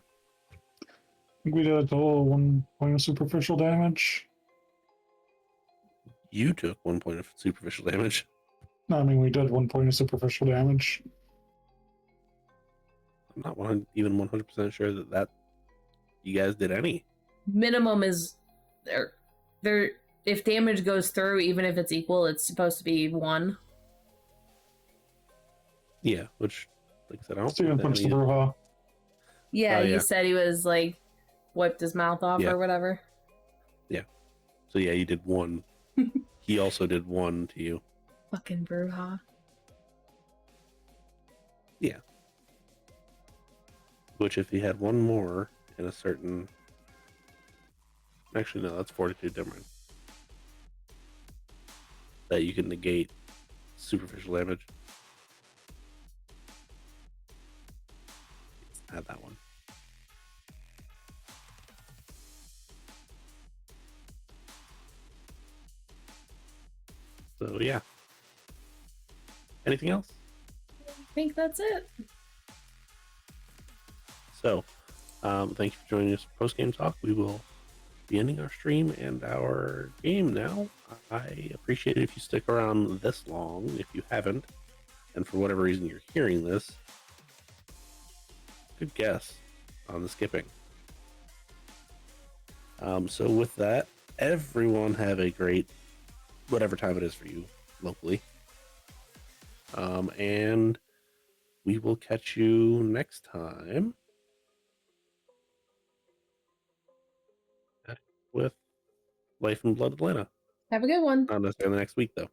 I think we did a total of 1 point of superficial damage. You took 1 point of superficial damage. No, I mean, we did 1 point of superficial damage. I'm not even 100% sure that you guys did any. Minimum is there. If damage goes through, even if it's equal, it's supposed to be 1. Yeah, which, like I said, I don't Steven think punched that the any- Bruja. Yeah, Oh, you yeah. said he was like wiped his mouth off Yeah. or whatever. So yeah, you did 1. He also did 1 to you. Fucking Bruja. Yeah. Which if he had 1 more in a certain... Actually, no, that's fortitude, never mind. That you can negate superficial damage. Add that one. So yeah. Anything else? I think that's it. So, thank you for joining us for post-game talk. We will be ending our stream and our game now. I appreciate it if you stick around this long. If you haven't, and for whatever reason you're hearing this, good guess on the skipping. So with that, everyone have a great whatever time it is for you locally. And we will catch you next time with Life and Blood Atlanta. Have a good one. Not necessarily next week, though.